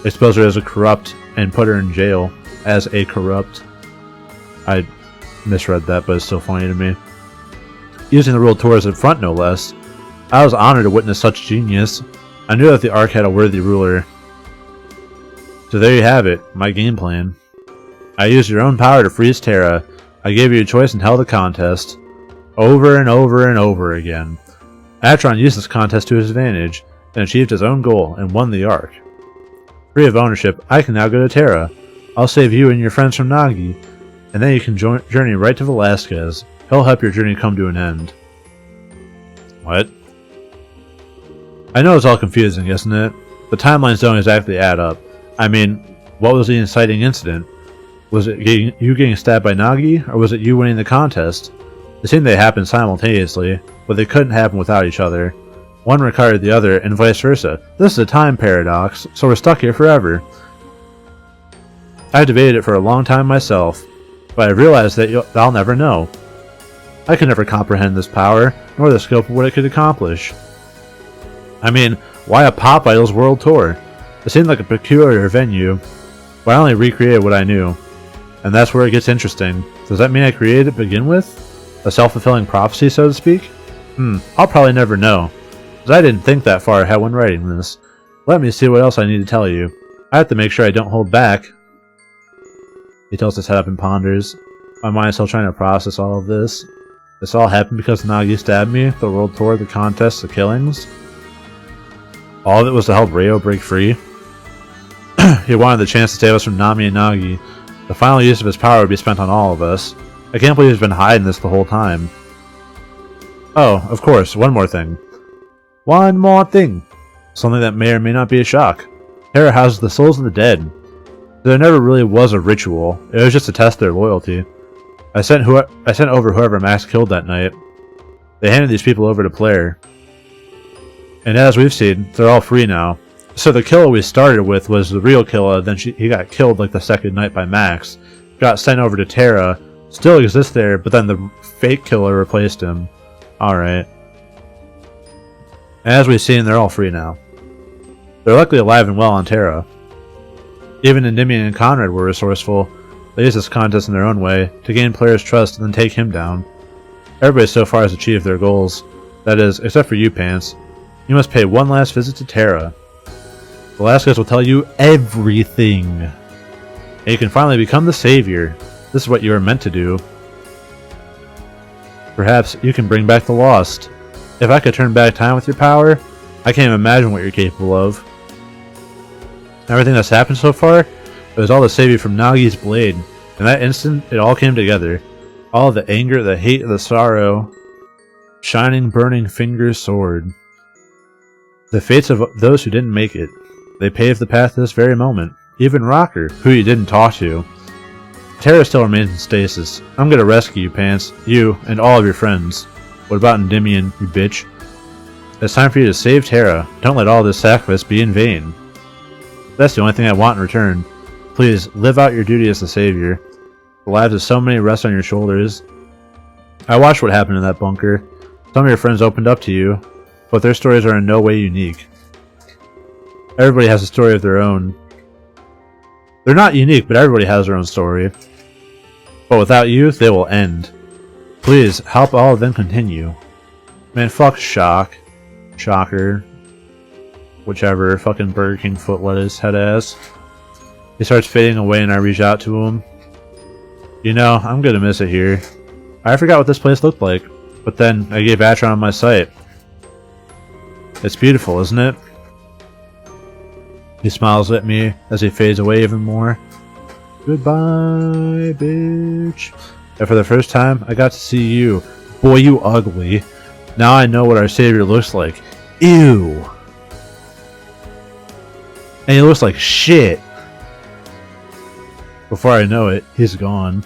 Exposed her as a corrupt and put her in jail as a corrupt. I misread that, but it's still funny to me. Using the World Tour as a front, no less. I was honored to witness such genius. I knew that the Ark had a worthy ruler. So there you have it, my game plan. I used your own power to freeze Terra. I gave you a choice and held a contest. Over and over and over again. Atron used this contest to his advantage, and achieved his own goal, and won the Ark. Free of ownership, I can now go to Terra. I'll save you and your friends from Nagi, and then you can journey right to Velasquez. He'll help your journey come to an end. What? I know it's all confusing, isn't it? The timelines don't exactly add up. I mean, what was the inciting incident? Was it you getting stabbed by Nagi, or was it you winning the contest? It seemed they happened simultaneously, but they couldn't happen without each other. One required the other, and vice versa. This is a time paradox, so we're stuck here forever. I've debated it for a long time myself, but I've realized that I'll never know. I could never comprehend this power, nor the scope of what it could accomplish. I mean, why a Pop Idols World Tour? It seemed like a peculiar venue, but I only recreated what I knew. And that's where it gets interesting. Does that mean I created it to begin with? A self-fulfilling prophecy, so to speak? I'll probably never know, because I didn't think that far ahead when writing this. Let me see what else I need to tell you. I have to make sure I don't hold back. He tilts his head up and ponders. My mind's still trying to process all of this. This all happened because Nagi stabbed me, the world tour, the contest, the killings. All of it was to help Ryo break free. He wanted the chance to save us from Nami and Nagi. The final use of his power would be spent on all of us. I can't believe he's been hiding this the whole time. Oh, of course, one more thing. One more thing! Something that may or may not be a shock. Terra houses the souls of the dead. There never really was a ritual. It was just to test their loyalty. I sent over whoever Max killed that night. They handed these people over to Player. And as we've seen, they're all free now. So the killer we started with was the real killer, then he got killed like the second night by Max. Got sent over to Tara, still exists there, but then the fake killer replaced him. Alright. As we've seen, they're all free now. They're luckily alive and well on Tara. Even Endymion and Conrad were resourceful. They used this contest in their own way, to gain Player's trust and then take him down. Everybody so far has achieved their goals. That is, except for you, Pants. You must pay one last visit to Tara. Velasquez will tell you everything. And you can finally become the savior. This is what you are meant to do. Perhaps you can bring back the lost. If I could turn back time with your power, I can't even imagine what you're capable of. Everything that's happened so far, it was all to save you from Nagi's blade. In that instant, it all came together. All of the anger, the hate, the sorrow. Shining, burning finger's sword. The fates of those who didn't make it. They paved the path to this very moment. Even Rocker, who you didn't talk to. Tara still remains in stasis. I'm gonna rescue you, Pants. You, and all of your friends. What about Endymion, you bitch? It's time for you to save Tara. Don't let all this sacrifice be in vain. That's the only thing I want in return. Please, live out your duty as the savior. The lives of so many rest on your shoulders. I watched what happened in that bunker. Some of your friends opened up to you, but their stories are in no way unique. Everybody has a story of their own. They're not unique, but everybody has their own story. But without you, they will end. Please, help all of them continue. Man, fuck Shock. Shocker. Whichever fucking Burger King foot lettuce head ass. He starts fading away and I reach out to him. You know, I'm gonna miss it here. I forgot what this place looked like, but then I gave Atron my sight. It's beautiful, isn't it? He smiles at me as he fades away even more. Goodbye, bitch. And for the first time, I got to see you. Boy, you ugly. Now I know what our savior looks like. Ew. And he looks like shit. Before I know it, he's gone.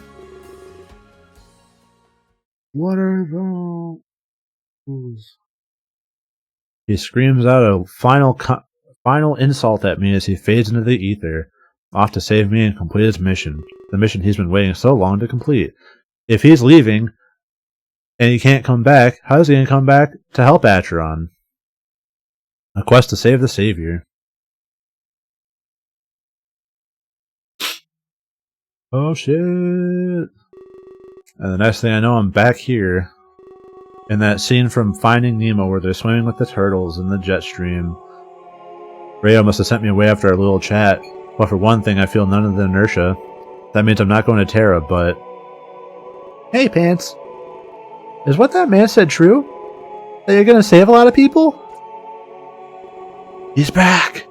What are those? He screams out a final insult at me as he fades into the ether, off to save me and complete his mission. The mission he's been waiting so long to complete. If he's leaving, and he can't come back, how is he going to come back to help Acheron? A quest to save the Savior. Oh shit! And the next thing I know, I'm back here. In that scene from Finding Nemo where they're swimming with the turtles in the jet stream. Rayo must have sent me away after our little chat. But for one thing, I feel none of the inertia. That means I'm not going to Tara, but... Hey, Pants. Is what that man said true? That you're going to save a lot of people? He's back!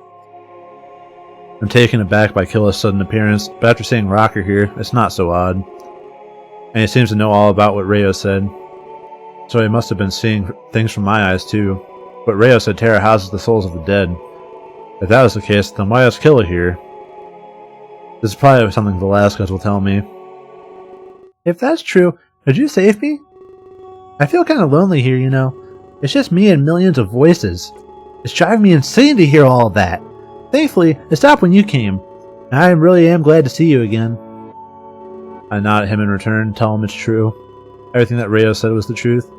I'm taken aback by Killa's sudden appearance, but after seeing Rocker here, it's not so odd. And he seems to know all about what Rayo said. So he must have been seeing things from my eyes too. But Rayo said Tara houses the souls of the dead. If that was the case, then why is Killa here? This is probably something Velasquez will tell me. If that's true, could you save me? I feel kind of lonely here, you know. It's just me and millions of voices. It's driving me insane to hear all of that. Thankfully, it stopped when you came. And I really am glad to see you again. I nod at him in return, tell him it's true. Everything that Rayo said was the truth.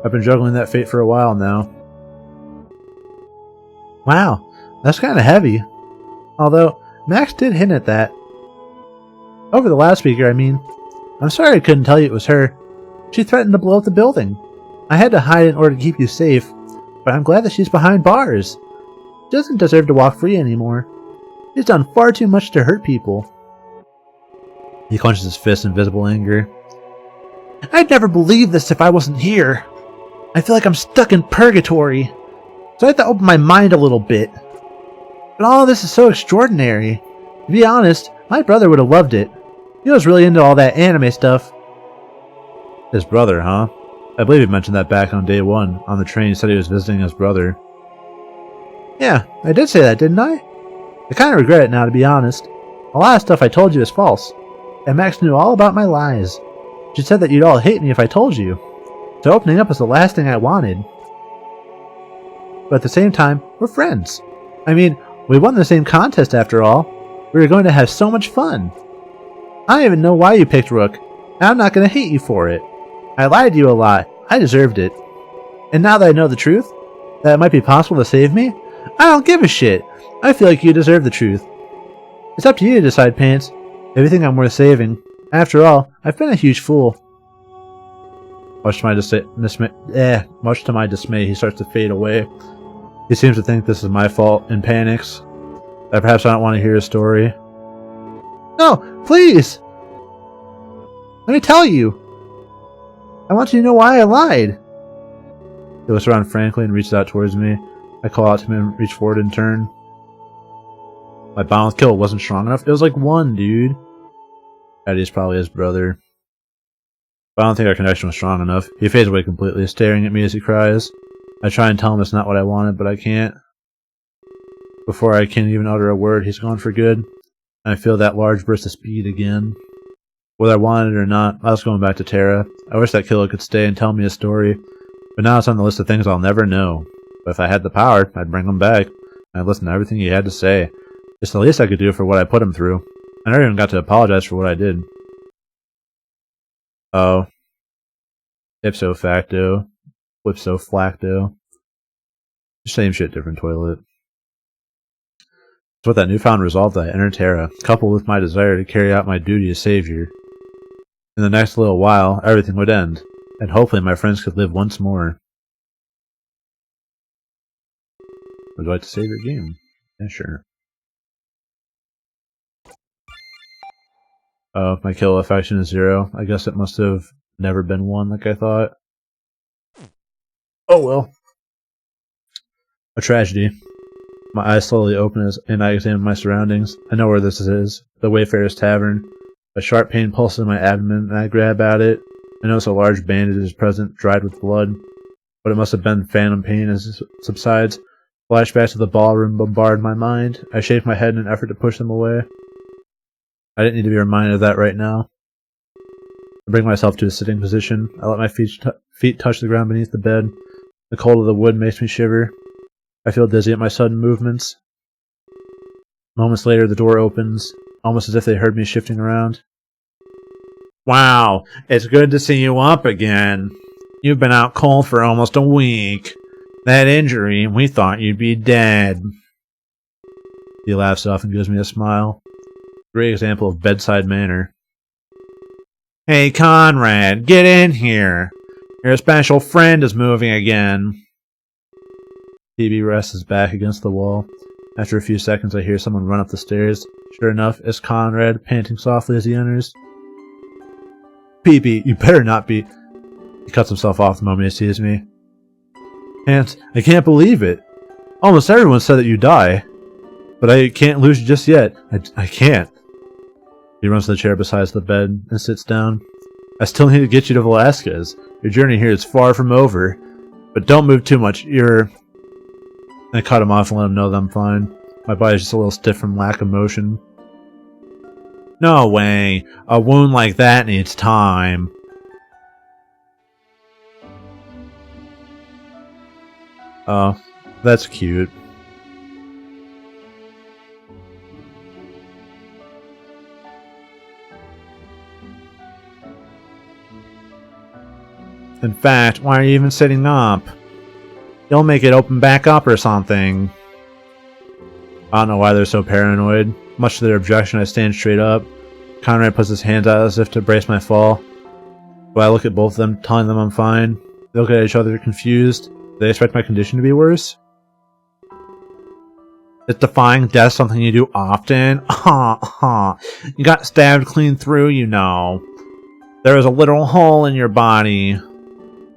I've been juggling that fate for a while now. Wow, that's kind of heavy. Although, Max did hint at that. Over the loudspeaker, I mean. I'm sorry I couldn't tell you it was her. She threatened to blow up the building. I had to hide in order to keep you safe, but I'm glad that she's behind bars. She doesn't deserve to walk free anymore. She's done far too much to hurt people. He clenches his fist in visible anger. I'd never believe this if I wasn't here. I feel like I'm stuck in purgatory. So I have to open my mind a little bit. But all of this is so extraordinary. To be honest, my brother would have loved it. He was really into all that anime stuff. His brother, huh? I believe he mentioned that back on day one. On the train, he said he was visiting his brother. Yeah, I did say that, didn't I? I kind of regret it now, to be honest. A lot of stuff I told you is false. And Max knew all about my lies. She said that you'd all hate me if I told you. So opening up is the last thing I wanted. But at the same time, we're friends. I mean, we won the same contest after all. We were going to have so much fun. I don't even know why you picked Rook, and I'm not going to hate you for it. I lied to you a lot. I deserved it. And now that I know the truth, that it might be possible to save me, I don't give a shit. I feel like you deserve the truth. It's up to you to decide, Pants, if you think I'm worth saving. After all, I've been a huge fool. Much to my dismay, he starts to fade away. He seems to think this is my fault and panics. That perhaps I don't want to hear his story. No, please! Let me tell you! I want you to know why I lied! He looks around frankly and reaches out towards me. I call out to him and reach forward in turn. My bond with Kill wasn't strong enough. It was like 1, dude. Eddie's probably his brother. But I don't think our connection was strong enough. He fades away completely, staring at me as he cries. I try and tell him it's not what I wanted, but I can't. Before I can even utter a word, he's gone for good. And I feel that large burst of speed again. Whether I wanted it or not, I was going back to Terra. I wish that killer could stay and tell me a story. But now it's on the list of things I'll never know. But if I had the power, I'd bring him back. And I'd listen to everything he had to say. It's the least I could do for what I put him through. I never even got to apologize for what I did. Oh. Ipso facto. Whipso flacto. Same shit, different toilet. It's with that newfound resolve that I enter Terra, coupled with my desire to carry out my duty as savior. In the next little while, everything would end, and hopefully my friends could live once more. Would you like to save your game? Yeah, sure. Oh, my kill affection is 0. I guess it must have never been 1 like I thought. Oh well. A tragedy. My eyes slowly open and I examine my surroundings. I know where this is. The Wayfarer's Tavern. A sharp pain pulses in my abdomen, and I grab at it. I notice a large bandage is present, dried with blood. But it must have been phantom pain as it subsides. Flashbacks to the ballroom bombard my mind. I shake my head in an effort to push them away. I didn't need to be reminded of that right now. I bring myself to a sitting position. I let my feet touch the ground beneath the bed. The cold of the wood makes me shiver. I feel dizzy at my sudden movements. Moments later, the door opens, almost as if they heard me shifting around. Wow, it's good to see you up again. You've been out cold for almost a week. That injury, we thought you'd be dead. He laughs off and gives me a smile. Great example of bedside manner. Hey, Conrad, get in here. Your special friend is moving again. PB rests his back against the wall. After a few seconds, I hear someone run up the stairs. Sure enough, it's Conrad, panting softly as he enters. PB, you better not be... He cuts himself off the moment he sees me. Aunt, I can't believe it. Almost everyone said that you die. But I can't lose you just yet. I can't. He runs to the chair beside the bed and sits down. I still need to get you to Velasquez. Your journey here is far from over. But don't move too much. I cut him off and let him know that I'm fine. My body's just a little stiff from lack of motion. No way. A wound like that needs time. Oh, that's cute. In fact, why are you even sitting up? You'll make it open back up or something. I don't know why they're so paranoid. Much to their objection, I stand straight up. Conrad puts his hands out as if to brace my fall. But I look at both of them, telling them I'm fine. They look at each other confused. Do they expect my condition to be worse? Is defying death something you do often? You got stabbed clean through, you know. There is a literal hole in your body.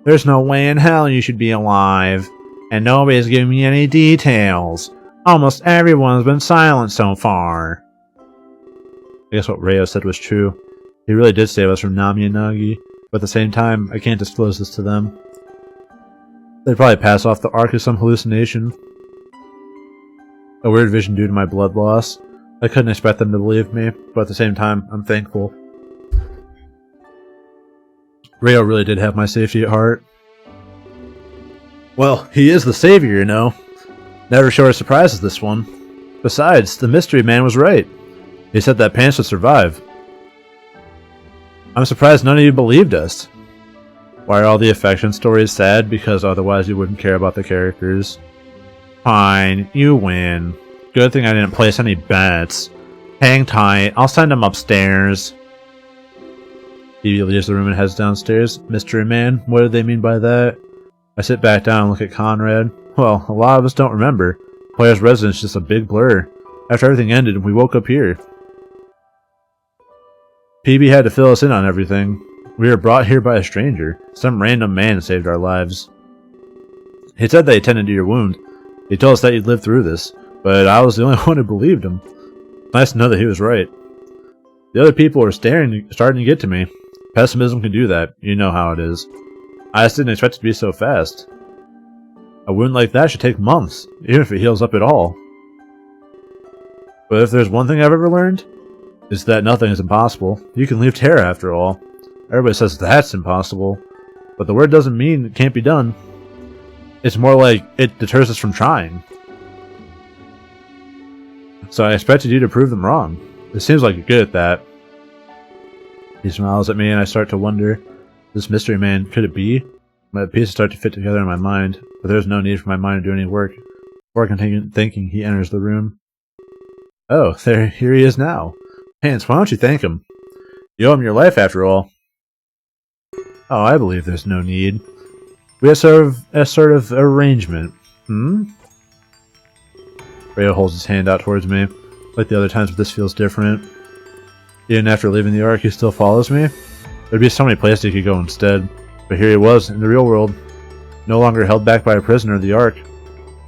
There's no way in hell you should be alive. And nobody's giving me any details. Almost everyone's been silent so far. I guess what Ryo said was true. He really did save us from Nami and Nagi. But at the same time, I can't disclose this to them. They'd probably pass off the arc as some hallucination. A weird vision due to my blood loss. I couldn't expect them to believe me, but at the same time, I'm thankful. Ryo really did have my safety at heart. Well, he is the savior, you know. Never short of surprises, this one. Besides, the mystery man was right. He said that Pants would survive. I'm surprised none of you believed us. Why are all the affection stories sad? Because otherwise you wouldn't care about the characters. Fine, you win. Good thing I didn't place any bets. Hang tight, I'll send him upstairs. Phoebe leaves the room and heads downstairs. Mystery man, what do they mean by that? I sit back down and look at Conrad. Well, a lot of us don't remember. Player's residence is just a big blur. After everything ended, we woke up here. PB had to fill us in on everything. We were brought here by a stranger. Some random man saved our lives. He said that he tended to your wound. He told us that you'd live through this, but I was the only one who believed him. Nice to know that he was right. The other people were starting to get to me. Pessimism can do that. You know how it is. I just didn't expect it to be so fast. A wound like that should take months, even if it heals up at all. But if there's one thing I've ever learned, it's that nothing is impossible. You can leave Terra after all. Everybody says that's impossible, but the word doesn't mean it can't be done. It's more like it deters us from trying. So I expected you to prove them wrong. It seems like you're good at that. He smiles at me and I start to wonder, this mystery man, could it be? My pieces start to fit together in my mind, but there's no need for my mind to do any work. Before I continue thinking, he enters the room. Oh, here he is now. Pants, why don't you thank him? You owe him your life after all. Oh, I believe there's no need. We have a sort of arrangement. Rayo holds his hand out towards me. Like the other times, but this feels different. Even after leaving the Ark, he still follows me? There'd be so many places he could go instead. But here he was, in the real world. No longer held back by a prisoner of the Ark.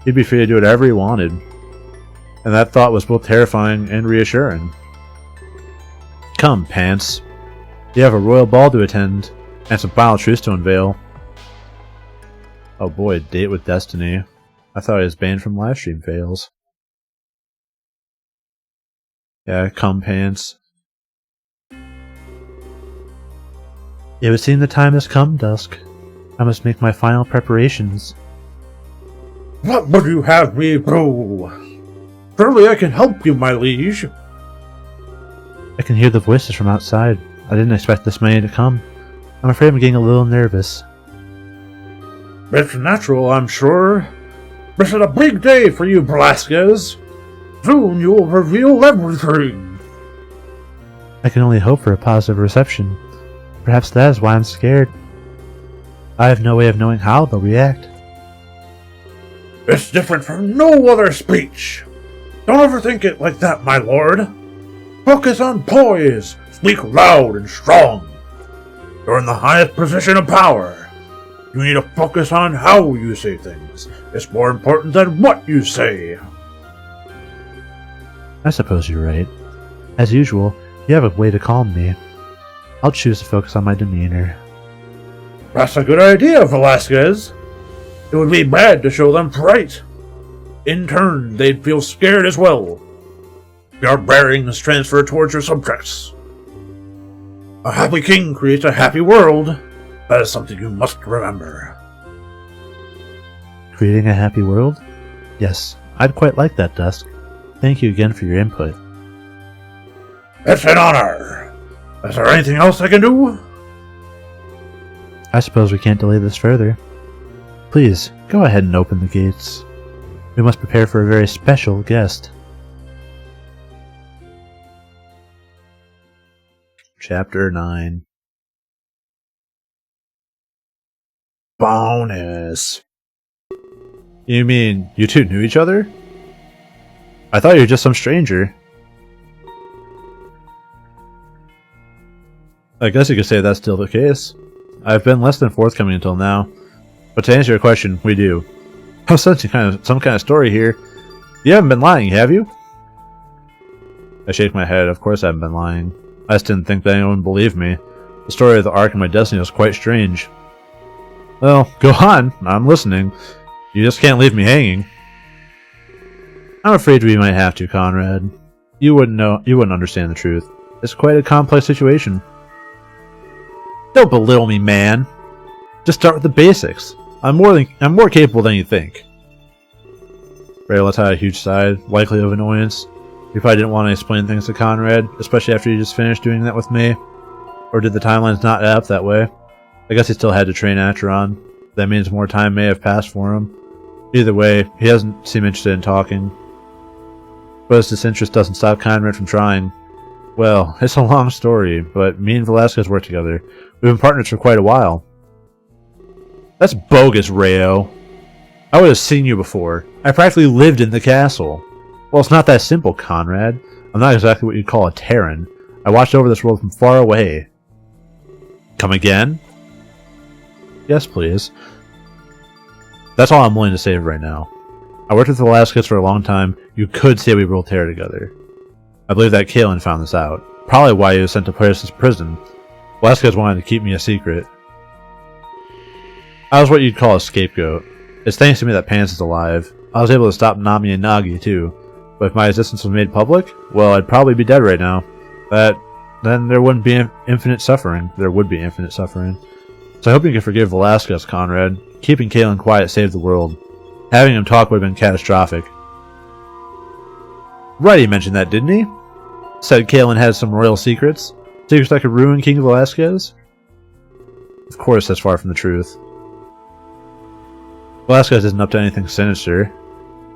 He'd be free to do whatever he wanted. And that thought was both terrifying and reassuring. Come, Pants. You have a royal ball to attend, and some final truths to unveil. Oh boy, date with Destiny. I thought he was banned from livestream fails. Yeah, come, Pants. It would seem the time has come, Dusk. I must make my final preparations. What would you have me do? Surely I can help you, my liege. I can hear the voices from outside. I didn't expect this many to come. I'm afraid I'm getting a little nervous. It's natural, I'm sure. This is a big day for you, Velasquez. Soon you will reveal everything. I can only hope for a positive reception. Perhaps that is why I'm scared. I have no way of knowing how they'll react. It's different from no other speech. Don't overthink it like that, my lord. Focus on poise. Speak loud and strong. You're in the highest position of power. You need to focus on how you say things. It's more important than what you say. I suppose you're right. As usual, you have a way to calm me. I'll choose to focus on my demeanor. That's a good idea, Velasquez. It would be bad to show them fright. In turn, they'd feel scared as well. Your bearing is transferred towards your subjects. A happy king creates a happy world. That is something you must remember. Creating a happy world? Yes, I'd quite like that, Dusk. Thank you again for your input. It's an honor. Is there anything else I can do? I suppose we can't delay this further. Please, go ahead and open the gates. We must prepare for a very special guest. Chapter 9. Bonus. You mean you two knew each other? I thought you were just some stranger. I guess you could say that's still the case. I've been less than forthcoming until now. But to answer your question, we do. I'm sensing some kind of story here. You haven't been lying, have you? I shake my head. Of course I haven't been lying. I just didn't think that anyone would believe me. The story of the Ark and my destiny was quite strange. Well, go on. I'm listening. You just can't leave me hanging. I'm afraid we might have to, Conrad. You wouldn't understand the truth. It's quite a complex situation. Don't belittle me, man. Just start with the basics. I'm more capable than you think. Ray lets out a huge sigh, likely of annoyance. He probably didn't want to explain things to Conrad, especially after he just finished doing that with me. Or did the timelines not add up that way? I guess he still had to train Acheron. That means more time may have passed for him. Either way, he doesn't seem interested in talking. But his disinterest doesn't stop Conrad from trying. Well, it's a long story, but me and Velasquez work together. We've been partners for quite a while. That's bogus, Rayo. I would have seen you before. I practically lived in the castle. Well, it's not that simple, Conrad. I'm not exactly what you'd call a Terran. I watched over this world from far away. Come again? Yes, please. That's all I'm willing to say right now. I worked with Velasquez for a long time. You could say we ruled terror together. I believe that Kalen found this out. Probably why he was sent to Paris' prison. Velasquez wanted to keep me a secret. I was what you'd call a scapegoat. It's thanks to me that Pants is alive. I was able to stop Nami and Nagi too. But if my existence was made public, well, I'd probably be dead right now. Then there wouldn't be infinite suffering. There would be infinite suffering. So I hope you can forgive Velasquez, Conrad. Keeping Kalen quiet saved the world. Having him talk would have been catastrophic. Right, he mentioned that, didn't he? Said Kalen had some royal secrets. Secrets that could ruin King Velasquez? Of course, that's far from the truth. Velasquez isn't up to anything sinister.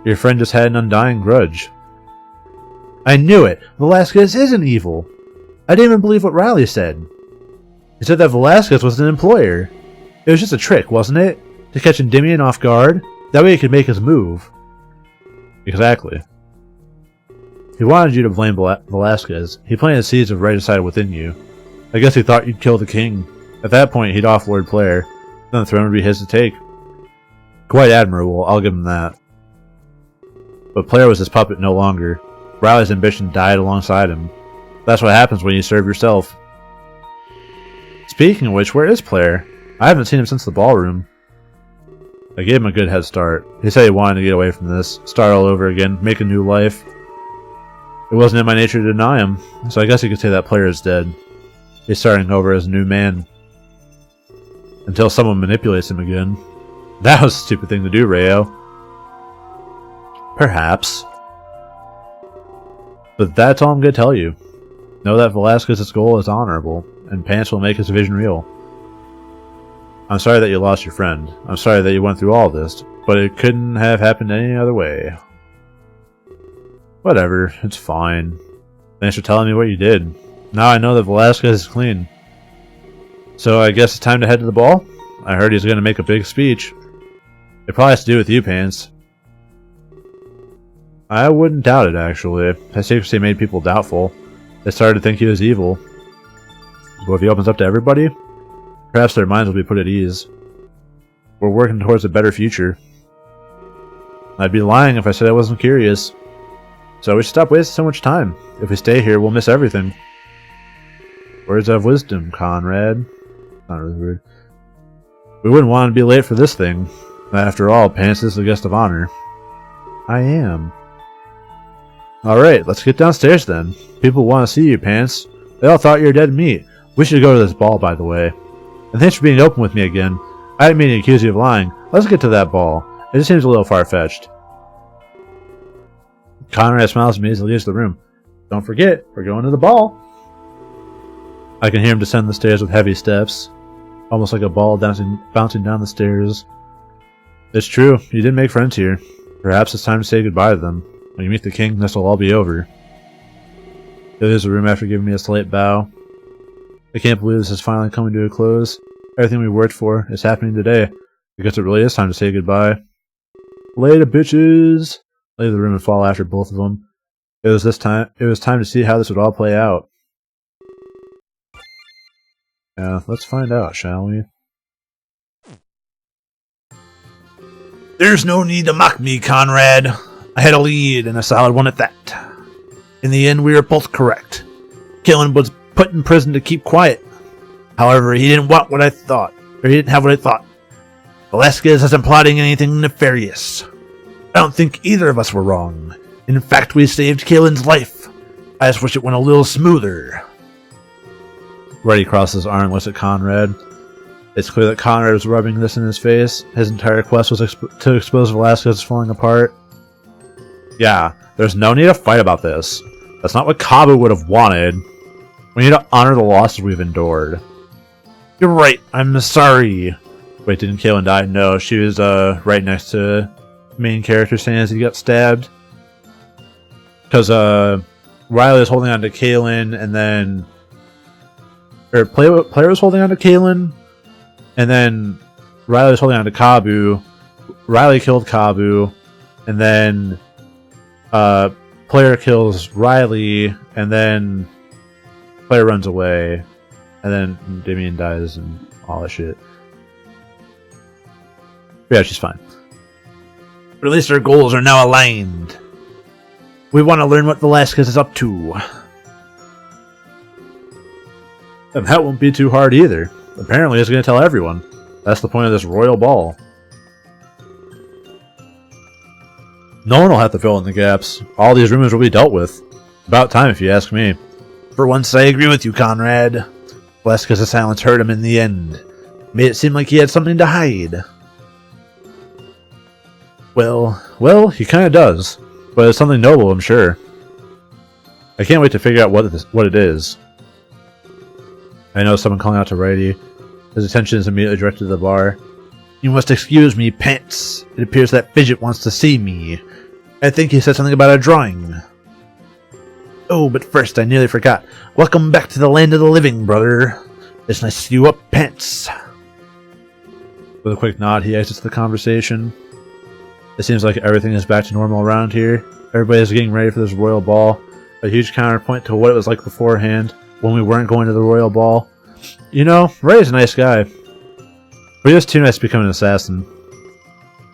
Your friend just had an undying grudge. I knew it! Velasquez isn't evil! I didn't even believe what Riley said. He said that Velasquez was an employer. It was just a trick, wasn't it? To catch Endymion off guard? That way he could make his move. Exactly. He wanted you to blame Velasquez. He planted seeds of regicide within you. I guess he thought you'd kill the king. At that point, he'd offload Player. Then the throne would be his to take. Quite admirable, I'll give him that. But Player was his puppet no longer. Riley's ambition died alongside him. That's what happens when you serve yourself. Speaking of which, where is Player? I haven't seen him since the ballroom. I gave him a good head start. He said he wanted to get away from this, start all over again, make a new life. It wasn't in my nature to deny him, so I guess you could say that Player is dead. He's starting over as a new man. Until someone manipulates him again. That was a stupid thing to do, Rayo. Perhaps. But that's all I'm going to tell you. Know that Velasquez's goal is honorable, and Pants will make his vision real. I'm sorry that you lost your friend. I'm sorry that you went through all this, but it couldn't have happened any other way. Whatever, it's fine. Thanks for telling me what you did. Now I know that Velasquez is clean. So I guess it's time to head to the ball? I heard he's going to make a big speech. It probably has to do with you, Pants. I wouldn't doubt it, actually. His secrecy made people doubtful. They started to think he was evil. But if he opens up to everybody, perhaps their minds will be put at ease. We're working towards a better future. I'd be lying if I said I wasn't curious. So we should stop wasting so much time. If we stay here, we'll miss everything. Words of wisdom, Conrad. Not really rude. We wouldn't want to be late for this thing. After all, Pants is the guest of honor. I am. Alright, let's get downstairs then. People want to see you, Pants. They all thought you were dead meat. We should go to this ball, by the way. And thanks for being open with me again. I didn't mean to accuse you of lying. Let's get to that ball. It just seems a little far-fetched. Conrad smiles at me as he leaves the room. Don't forget, we're going to the ball. I can hear him descend the stairs with heavy steps, almost like a ball bouncing down the stairs. It's true, you did make friends here. Perhaps it's time to say goodbye to them. When you meet the king, this will all be over. He leaves the room after giving me a slight bow. I can't believe this is finally coming to a close. Everything we worked for is happening today. I guess it really is time to say goodbye. Later, bitches! I leave the room and fall after both of them. It was time to see how this would all play out. Yeah, let's find out, shall we? There's no need to mock me, Conrad. I had a lead, and a solid one at that. In the end, we were both correct. Kalen was put in prison to keep quiet. However, he didn't want what I thought, or he didn't have what I thought. Velasquez isn't plotting anything nefarious. I don't think either of us were wrong. In fact, we saved Kalen's life. I just wish it went a little smoother. Reddy crosses his arm and looks at Conrad. It's clear that Conrad was rubbing this in his face. His entire quest was to expose Velasquez falling apart. Yeah, there's no need to fight about this. That's not what Kabu would have wanted. We need to honor the losses we've endured. You're right, I'm sorry. Wait, didn't Kaylin die? No, she was right next to main character saying as he got stabbed. Because Riley was holding on to Kaylin, and then... Or player was holding on to Kaylin, and then Riley was holding on to Kabu. Riley killed Kabu, and then player kills Riley, and then player runs away, and then Damien dies and all that shit. But yeah, she's fine. But at least our goals are now aligned. We want to learn what Velasquez is up to. And that won't be too hard either. Apparently he's going to tell everyone. That's the point of this royal ball. No one will have to fill in the gaps. All these rumors will be dealt with. About time if you ask me. For once I agree with you, Conrad. Velasquez's silence hurt him in the end. Made it seem like he had something to hide. Well, he kinda does. But it's something noble, I'm sure. I can't wait to figure out what it is. I know someone calling out to Righty. His attention is immediately directed to the bar. You must excuse me, Pence. It appears that Fidget wants to see me. I think he said something about a drawing. Oh, but first, I nearly forgot. Welcome back to the land of the living, brother. It's nice to see you up, Pence. With a quick nod, he exits the conversation. It seems like everything is back to normal around here. Everybody is getting ready for this royal ball. A huge counterpoint to what it was like beforehand, when we weren't going to the royal ball. You know, Ray's a nice guy. But he was too nice to become an assassin.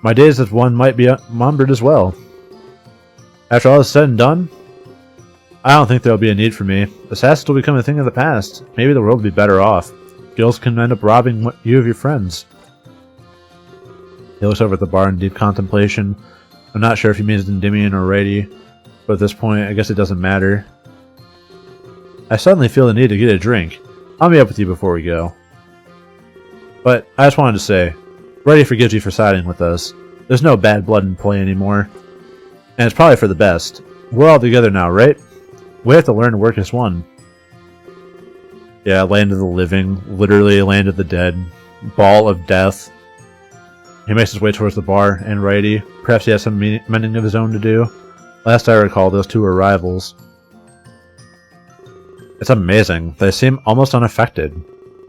My days as one might be numbered as well. After all is said and done, I don't think there will be a need for me. Assassins will become a thing of the past. Maybe the world will be better off. Guilds can end up robbing you of your friends. He looks over at the bar in deep contemplation. I'm not sure if he means Endymion or Rady, but at this point, I guess it doesn't matter. I suddenly feel the need to get a drink. I'll meet up with you before we go. But I just wanted to say, Rady forgives you for siding with us. There's no bad blood in play anymore. And it's probably for the best. We're all together now, right? We have to learn to work as one. Yeah, land of the living. Literally land of the dead. Ball of death. He makes his way towards the bar and Righty. Perhaps he has some mending of his own to do. Last I recall, those two were rivals. It's amazing. They seem almost unaffected.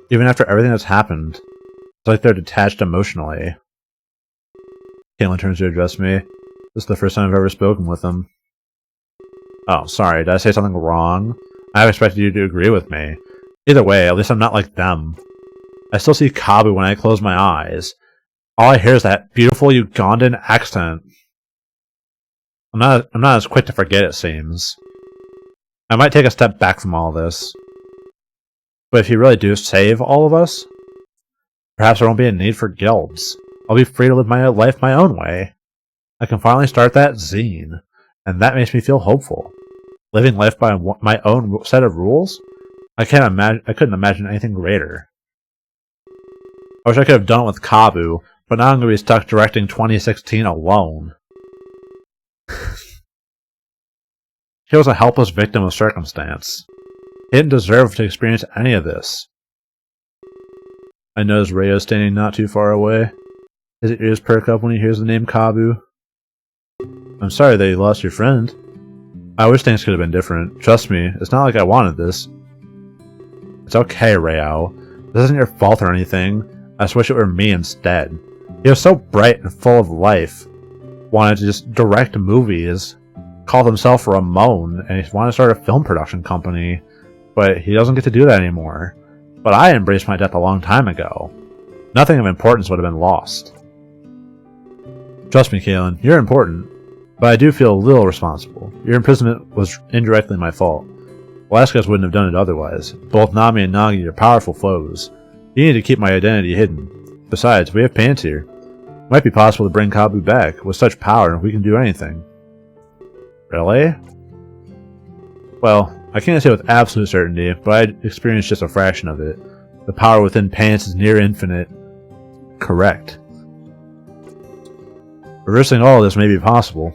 Even after everything that's happened. It's like they're detached emotionally. Caitlin turns to address me. This is the first time I've ever spoken with them. Oh, sorry. Did I say something wrong? I expected you to agree with me. Either way, at least I'm not like them. I still see Kabu when I close my eyes. All I hear is that beautiful Ugandan accent. I'm not as quick to forget, it seems. I might take a step back from all this. But if you really do save all of us, perhaps there won't be a need for guilds. I'll be free to live my life my own way. I can finally start that zine, and that makes me feel hopeful. Living life by my own set of rules? I couldn't imagine anything greater. I wish I could have done it with Kabu, but now I'm going to be stuck directing 2016 alone. He was a helpless victim of circumstance. He didn't deserve to experience any of this. I notice Rayo standing not too far away. His ears perk up when he hears the name Kabu. I'm sorry that you lost your friend. I wish things could have been different. Trust me, it's not like I wanted this. It's okay, Rayo. This isn't your fault or anything. I just wish it were me instead. He was so bright and full of life. Wanted to just direct movies. Called himself Ramon, and he wanted to start a film production company. But he doesn't get to do that anymore. But I embraced my death a long time ago. Nothing of importance would have been lost. Trust me, Kaylin, you're important. But I do feel a little responsible. Your imprisonment was indirectly my fault. Velasquez wouldn't have done it otherwise. Both Nami and Nagi are powerful foes. You need to keep my identity hidden. Besides, we have Pants here. It might be possible to bring Kabu back. With such power, we can do anything. Really? Well, I can't say with absolute certainty, but I experienced just a fraction of it. The power within Pants is near infinite. Correct. Reversing all of this may be possible.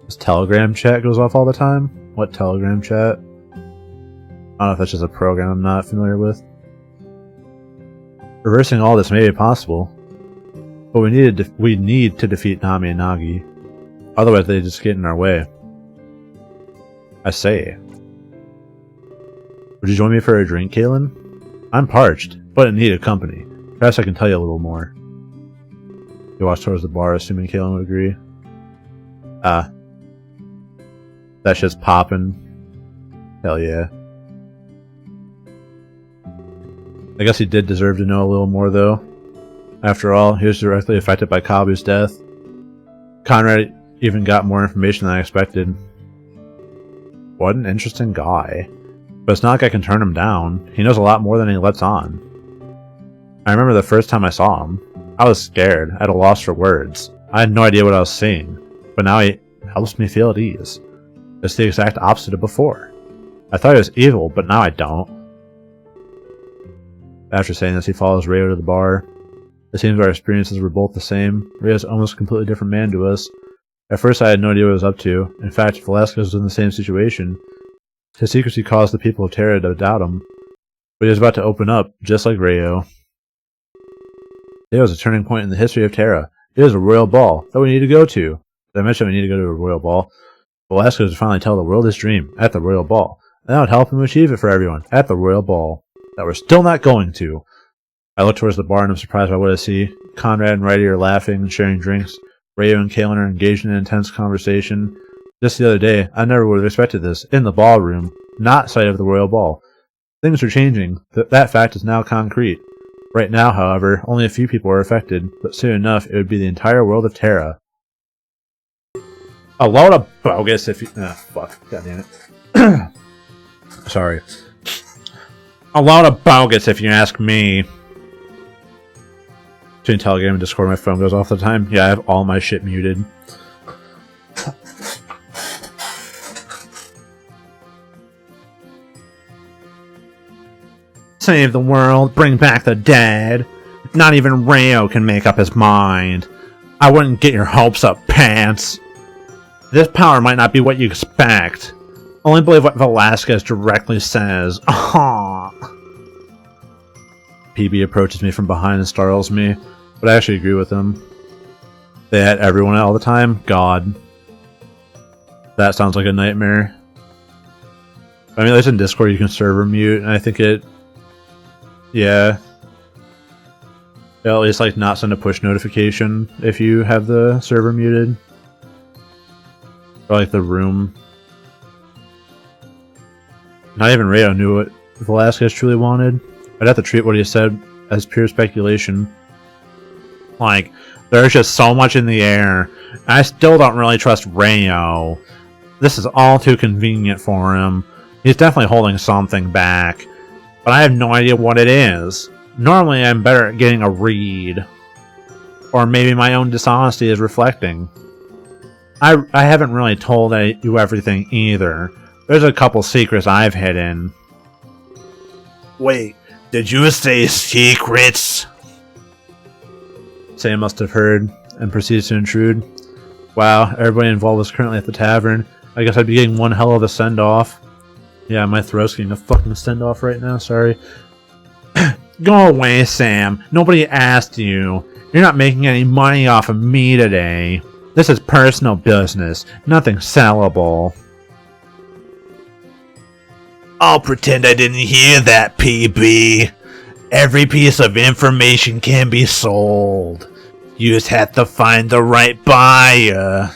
This Telegram chat goes off all the time? What Telegram chat? I don't know if that's just a program I'm not familiar with. Reversing all this may be possible, but we need to defeat Nami and Nagi. Otherwise they just get in our way. I say. Would you join me for a drink, Kalen? I'm parched, but in need of company. Perhaps I can tell you a little more. You walk towards the bar, assuming Kalen would agree. That shit's poppin'. Hell yeah. I guess he did deserve to know a little more, though. After all, he was directly affected by Kabu's death. Conrad even got more information than I expected. What an interesting guy. But it's not like I can turn him down. He knows a lot more than he lets on. I remember the first time I saw him. I was scared, at a loss for words. I had no idea what I was seeing. But now he helps me feel at ease. It's the exact opposite of before. I thought he was evil, but now I don't. After saying this, he follows Rayo to the bar. It seems our experiences were both the same. Rayo's almost a completely different man to us. At first I had no idea what he was up to. In fact, Velasquez was in the same situation. His secrecy caused the people of Terra to doubt him. But he was about to open up, just like Rayo. It was a turning point in the history of Terra. It is a royal ball that we need to go to. Did I mention we need to go to a royal ball? Velasquez would finally tell the world his dream at the royal ball. And that would help him achieve it for everyone at the royal ball. That we're still not going to. I look towards the bar and I'm surprised by what I see. Conrad and Righty are laughing and sharing drinks. Rayo and Kalen are engaged in an intense conversation. Just the other day, I never would have expected this. In the ballroom, not site of the royal ball. Things are changing. That fact is now concrete. Right now, however, only a few people are affected, but soon enough, it would be the entire world of Terra. A load of bogus if you... fuck. God damn it. Sorry. A lot of bogus, if you ask me. Between Telegram and Discord, my phone goes off the time. Yeah, I have all my shit muted. Save the world, bring back the dead. Not even Rayo can make up his mind. I wouldn't get your hopes up, Pants. This power might not be what you expect. Only believe what Velasquez directly says. Ahh. PB approaches me from behind and startles me, but I actually agree with him. They had everyone all the time? God. That sounds like a nightmare. I mean, at least in Discord you can server mute, and I think it... Yeah. It'll at least, like, not send a push notification if you have the server muted. Or, like, the room... Not even Rayo knew what Velasquez truly wanted. I'd have to treat what he said as pure speculation. Like, there's just so much in the air. I still don't really trust Rayo. This is all too convenient for him. He's definitely holding something back. But I have no idea what it is. Normally I'm better at getting a read. Or maybe my own dishonesty is reflecting. I haven't really told you everything either. There's a couple secrets I've hidden. Wait, did you say secrets? Sam must have heard, and proceeds to intrude. Wow, everybody involved is currently at the tavern. I guess I'd be getting one hell of a send-off. Yeah, my throat's getting a fucking send-off right now, sorry. Go away, Sam. Nobody asked you. You're not making any money off of me today. This is personal business, nothing sellable. I'll pretend I didn't hear that, PB. Every piece of information can be sold. You just have to find the right buyer.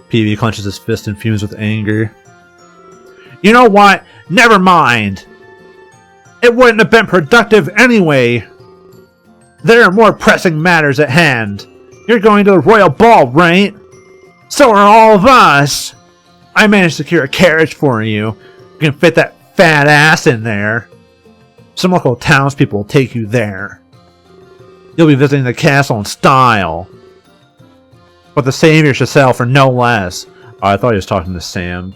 PB clenches his fist and fumes with anger. You know what? Never mind. It wouldn't have been productive anyway. There are more pressing matters at hand. You're going to the Royal Ball, right? So are all of us. I managed to secure a carriage for you. You can fit that fat ass in there. Some local townspeople will take you there. You'll be visiting the castle in style. But the Savior should sell for no less. Oh, I thought he was talking to Sam.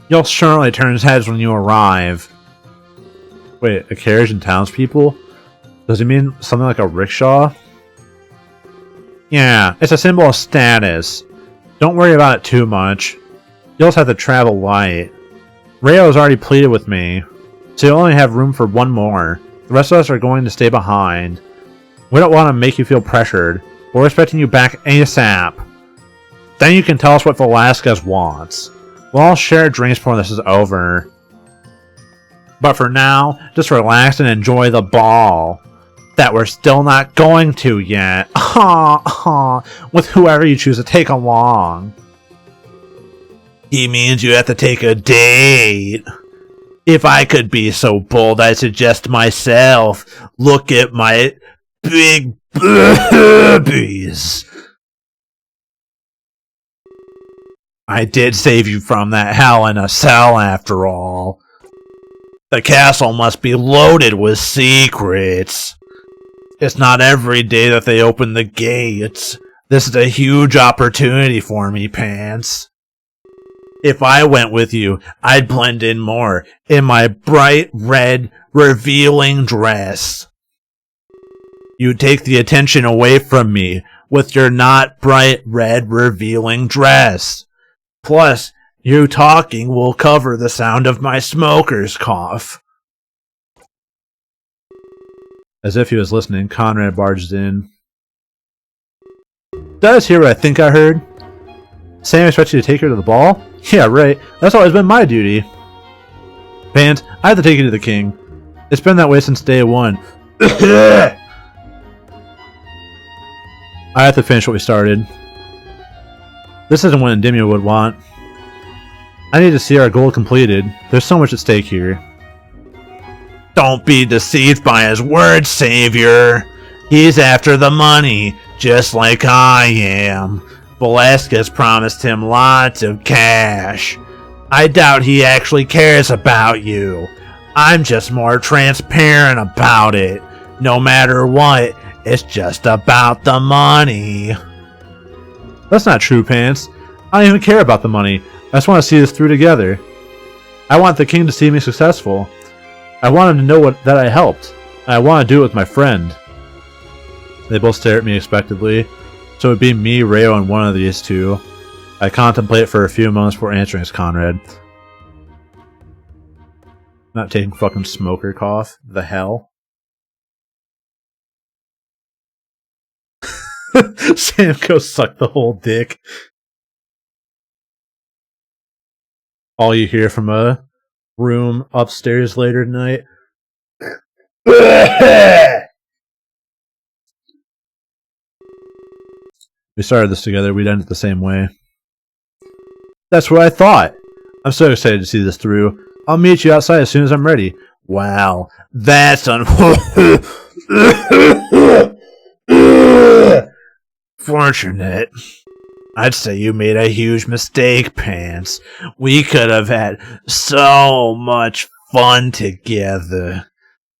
You'll surely turn heads when you arrive. Wait, a carriage and townspeople? Does he mean something like a rickshaw? Yeah, it's a symbol of status. Don't worry about it too much. You'll just have to travel light. Rayo has already pleaded with me, so you'll only have room for one more. The rest of us are going to stay behind. We don't want to make you feel pressured. We're expecting you back ASAP. Then you can tell us what Velasquez wants. We'll all share drinks before this is over. But for now, just relax and enjoy the ball. That we're still not going to yet. With whoever you choose to take along. He means you have to take a date. If I could be so bold, I'd suggest myself. Look at my big boobies. I did save you from that hell in a cell after all. The castle must be loaded with secrets. It's not every day that they open the gates. This is a huge opportunity for me, Pants. If I went with you, I'd blend in more in my bright red, revealing dress. You take the attention away from me with your not bright red, revealing dress. Plus, you talking will cover the sound of my smoker's cough. As if he was listening, Conrad barged in. Did I just hear what I think I heard? Sam expects you to take her to the ball? Yeah, right. That's always been my duty. Pants, I have to take you to the king. It's been that way since day one. I have to finish what we started. This isn't what Endymion would want. I need to see our goal completed. There's so much at stake here. Don't be deceived by his words, Savior. He's after the money, just like I am. Velasquez promised him lots of cash. I doubt he actually cares about you. I'm just more transparent about it. No matter what, it's just about the money. That's not true, Pants. I don't even care about the money. I just want to see this through together. I want the king to see me successful. I want him to know that I helped. And I want to do it with my friend. They both stare at me expectantly. So it would be me, Rayo, and one of these two. I contemplate for a few moments before answering as Conrad. Not taking fucking smoker cough. The hell? Sam goes suck the whole dick. All you hear from a room upstairs later tonight. We started this together, we'd end it the same way. That's what I thought! I'm so excited to see this through. I'll meet you outside as soon as I'm ready. Wow, that's unfortunate. I'd say you made a huge mistake, Pants. We could have had so much fun together.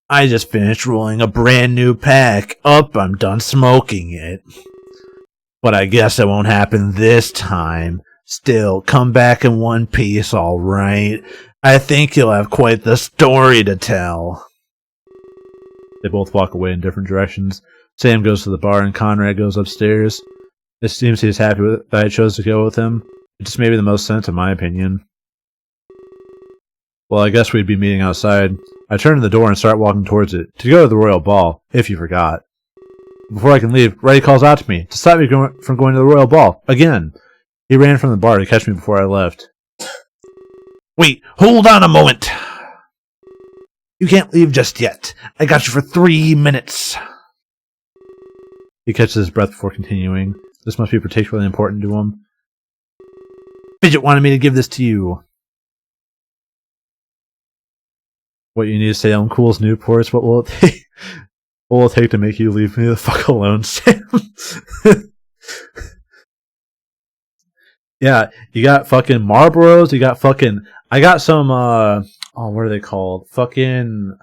I just finished rolling a brand new pack. I'm done smoking it. But I guess it won't happen this time. Still, come back in one piece, alright? I think you'll have quite the story to tell. They both walk away in different directions. Sam goes to the bar and Conrad goes upstairs. It seems he's happy that I chose to go with him. It just made the most sense in my opinion. Well, I guess we'd be meeting outside. I turn to the door and start walking towards it, to go to the royal ball, if you forgot. Before I can leave, Reddy calls out to me, to stop me from going to the royal ball, again. He ran from the bar to catch me before I left. Wait, hold on a moment! You can't leave just yet. I got you for 3 minutes. He catches his breath before continuing. This must be particularly important to him. Fidget wanted me to give this to you. What you need to say on Cool's Newports? What will it take? What will it take to make you leave me the fuck alone, Sam? Yeah, you got fucking Marlboros, you got fucking... I got some, what are they called? Fucking...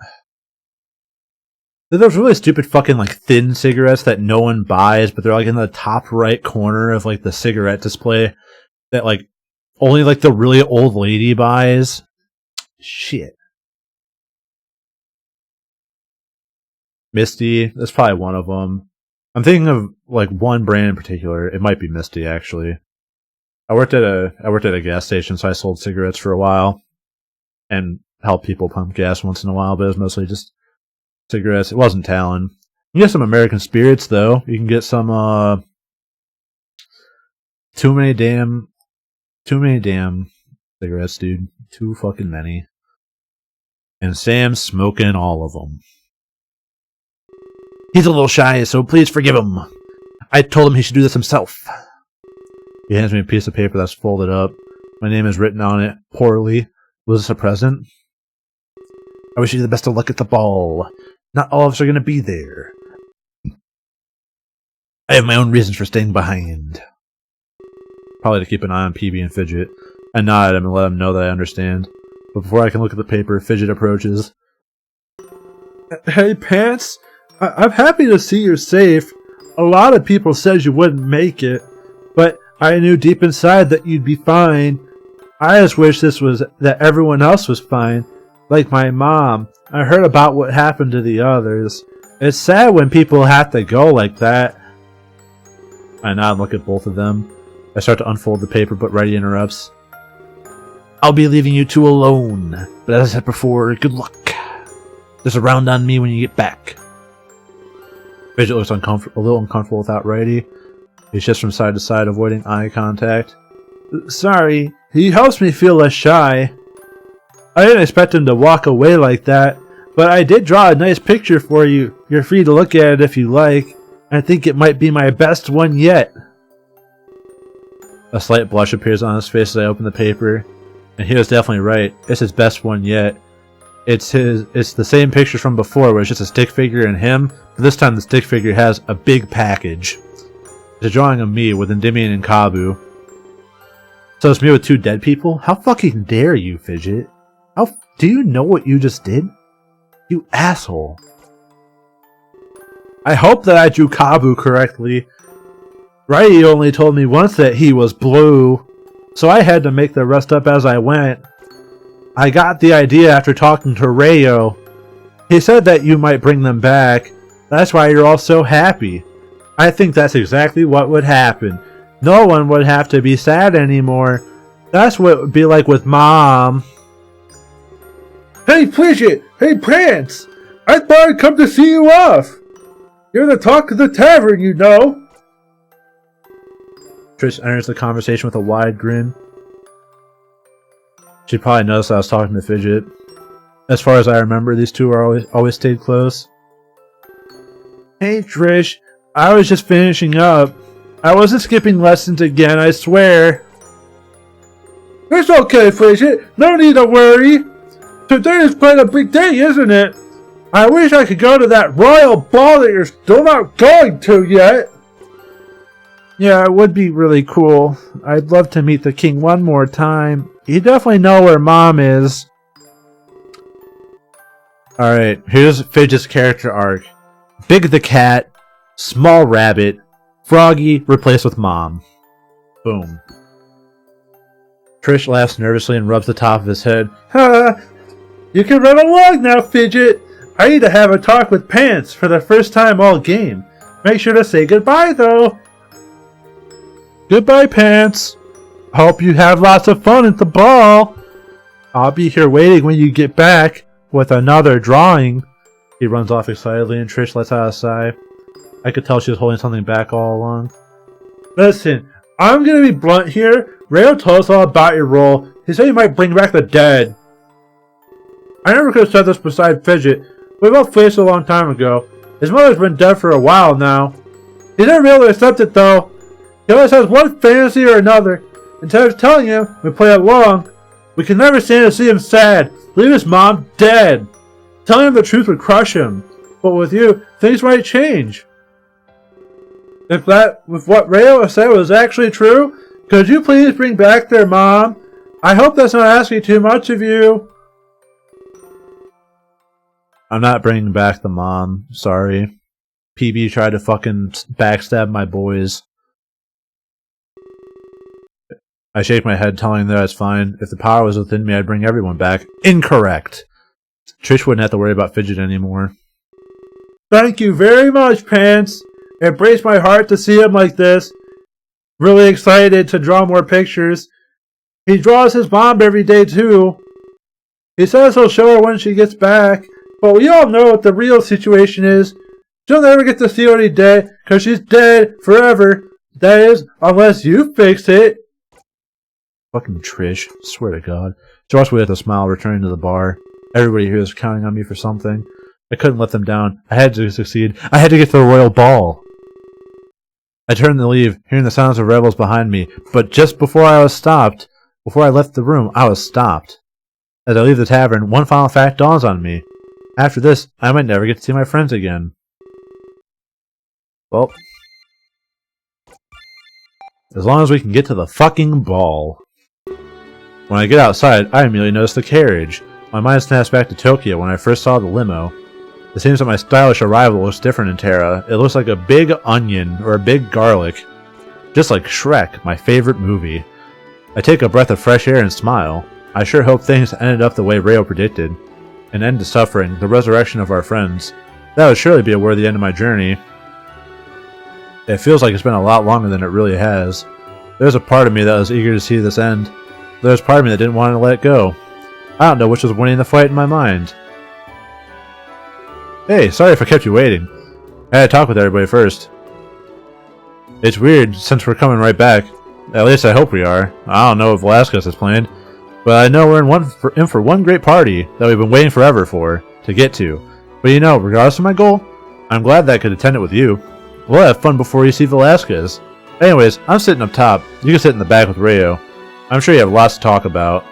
They're those really stupid fucking, like, thin cigarettes that no one buys, but they're, like, in the top right corner of, like, the cigarette display that, like, only like the really old lady buys. Shit. Misty, that's probably one of them. I'm thinking of like one brand in particular. It might be Misty actually. I worked at a gas station, so I sold cigarettes for a while and helped people pump gas once in a while, but it was mostly just cigarettes. It wasn't Talon. You can get some American Spirits though. You can get some too many damn cigarettes, dude. Too fucking many. And Sam's smoking all of them. He's a little shy, so please forgive him. I told him he should do this himself. He hands me a piece of paper that's folded up. My name is written on it, poorly. Was this a present? I wish you the best of luck at the ball. Not all of us are going to be there. I have my own reasons for staying behind. Probably to keep an eye on PB and Fidget. I nod at him and let him know that I understand. But before I can look at the paper, Fidget approaches. Hey, Pants. I'm happy to see you're safe. A lot of people said you wouldn't make it, but I knew deep inside that you'd be fine. I just wish that everyone else was fine, like my mom. I heard about what happened to the others. It's sad when people have to go like that. I nod and look at both of them. I start to unfold the paper, but Reddy interrupts. I'll be leaving you two alone, but as I said before, good luck. There's a round on me when you get back. Fidget looks a little uncomfortable without Reddy. He shifts from side to side, avoiding eye contact. Sorry, he helps me feel less shy. I didn't expect him to walk away like that, but I did draw a nice picture for you. You're free to look at it if you like. I think it might be my best one yet. A slight blush appears on his face as I open the paper, and he was definitely right. It's his best one yet. It's the same picture from before, where it's just a stick figure and him, but this time the stick figure has a big package. It's a drawing of me with Endymion and Kabu. So it's me with two dead people? How fucking dare you, Fidget? Do you know what you just did? You asshole. I hope that I drew Kabu correctly. Rai only told me once that he was blue, so I had to make the rest up as I went. I got the idea after talking to Rayo. He said that you might bring them back. That's why you're all so happy. I think that's exactly what would happen. No one would have to be sad anymore. That's what it would be like with Mom. Hey, Fidget! Hey, Prance! I thought I'd come to see you off! You're the talk of the tavern, you know! Trish enters the conversation with a wide grin. She probably noticed I was talking to Fidget. As far as I remember, these two are always stayed close. Hey, Trish. I was just finishing up. I wasn't skipping lessons again, I swear. It's okay, Fidget. No need to worry. Today is quite a big day, isn't it? I wish I could go to that royal ball that you're still not going to yet. Yeah, it would be really cool. I'd love to meet the king one more time. You definitely know where Mom is. Alright, here's Fidget's character arc. Big the cat, small rabbit, Froggy replaced with Mom. Boom. Trish laughs nervously and rubs the top of his head. Ha! You can run along now, Fidget. I need to have a talk with Pants for the first time all game. Make sure to say goodbye, though. Goodbye, Pants. Hope you have lots of fun at the ball. I'll be here waiting when you get back with another drawing. He runs off excitedly and Trish lets out a sigh. I could tell she was holding something back all along. Listen, I'm gonna be blunt here. Rayo told us all about your role. He said you might bring back the dead. I never could have said this beside Fidget. We both faced a long time ago. His mother's been dead for a while now. He never really accepted it though. He always has one fantasy or another. Instead of telling him, we play along. We can never stand to see him sad. Leave his mom dead. Telling him the truth would crush him. But with you, things might change. If what Rayo said was actually true, could you please bring back their mom? I hope that's not asking too much of you. I'm not bringing back the mom. Sorry. PB tried to fucking backstab my boys. I shake my head, telling them that's fine. If the power was within me, I'd bring everyone back. Incorrect! Trish wouldn't have to worry about Fidget anymore. Thank you very much, Pants. It breaks my heart to see him like this. Really excited to draw more pictures. He draws his mom every day, too. He says he'll show her when she gets back. But we all know what the real situation is. She'll never get to see what he did, because she's dead forever. That is, unless you fix it. Fucking Trish. Swear to God. She walks away with a smile, returning to the bar. Everybody here is counting on me for something. I couldn't let them down. I had to succeed. I had to get to the royal ball. I turned to leave, hearing the sounds of rebels behind me, but just before I left the room, I was stopped. As I leave the tavern, one final fact dawns on me. After this, I might never get to see my friends again. Well, as long as we can get to the fucking ball. When I get outside, I immediately notice the carriage. My mind snaps back to Tokyo when I first saw the limo. It seems that my stylish arrival looks different in Terra. It looks like a big onion or a big garlic. Just like Shrek, my favorite movie. I take a breath of fresh air and smile. I sure hope things ended up the way Reo predicted. An end to suffering, the resurrection of our friends. That would surely be a worthy end of my journey. It feels like it's been a lot longer than it really has. There's a part of me that was eager to see this end. There's part of me that didn't want to let it go. I don't know which was winning the fight in my mind. Hey, sorry if I kept you waiting. I had to talk with everybody first. It's weird, since we're coming right back. At least I hope we are. I don't know if Velasquez is planned, but I know we're in for one great party that we've been waiting forever to get to. But you know, regardless of my goal, I'm glad that I could attend it with you. We'll have fun before you see Velasquez. Anyways, I'm sitting up top. You can sit in the back with Reo. I'm sure you have lots to talk about.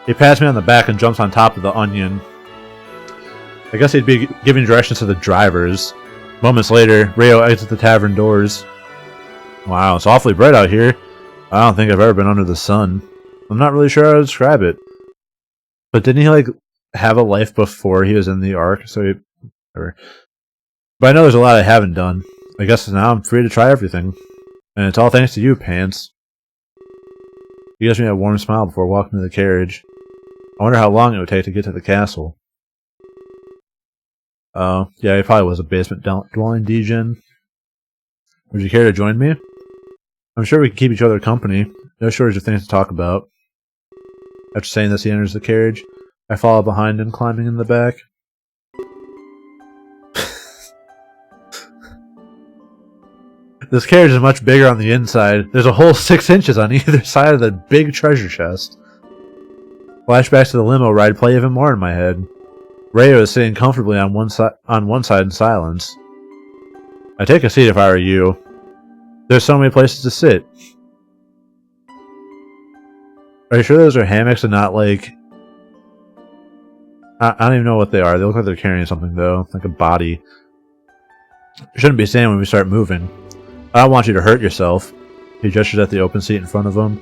He pats me on the back and jumps on top of the onion. I guess he'd be giving directions to the drivers. Moments later, Reo exits the tavern doors. Wow, it's awfully bright out here. I don't think I've ever been under the sun. I'm not really sure how to describe it. But didn't he, have a life before he was in the Ark? But I know there's a lot I haven't done. I guess now I'm free to try everything. And it's all thanks to you, Pants. He gives me a warm smile before walking to the carriage. I wonder how long it would take to get to the castle. Oh, yeah, he probably was a basement dwelling degen. Would you care to join me? I'm sure we can keep each other company. No shortage of things to talk about. After saying this, he enters the carriage. I follow behind him, climbing in the back. This carriage is much bigger on the inside. There's a whole 6 inches on either side of the big treasure chest. Flashbacks to the limo ride play even more in my head. Reo is sitting comfortably on one side in silence. I'd take a seat if I were you. There's so many places to sit. Are you sure those are hammocks and not I don't even know what they are. They look like they're carrying something though, like a body. Shouldn't be saying when we start moving. I don't want you to hurt yourself. He gestures at the open seat in front of him.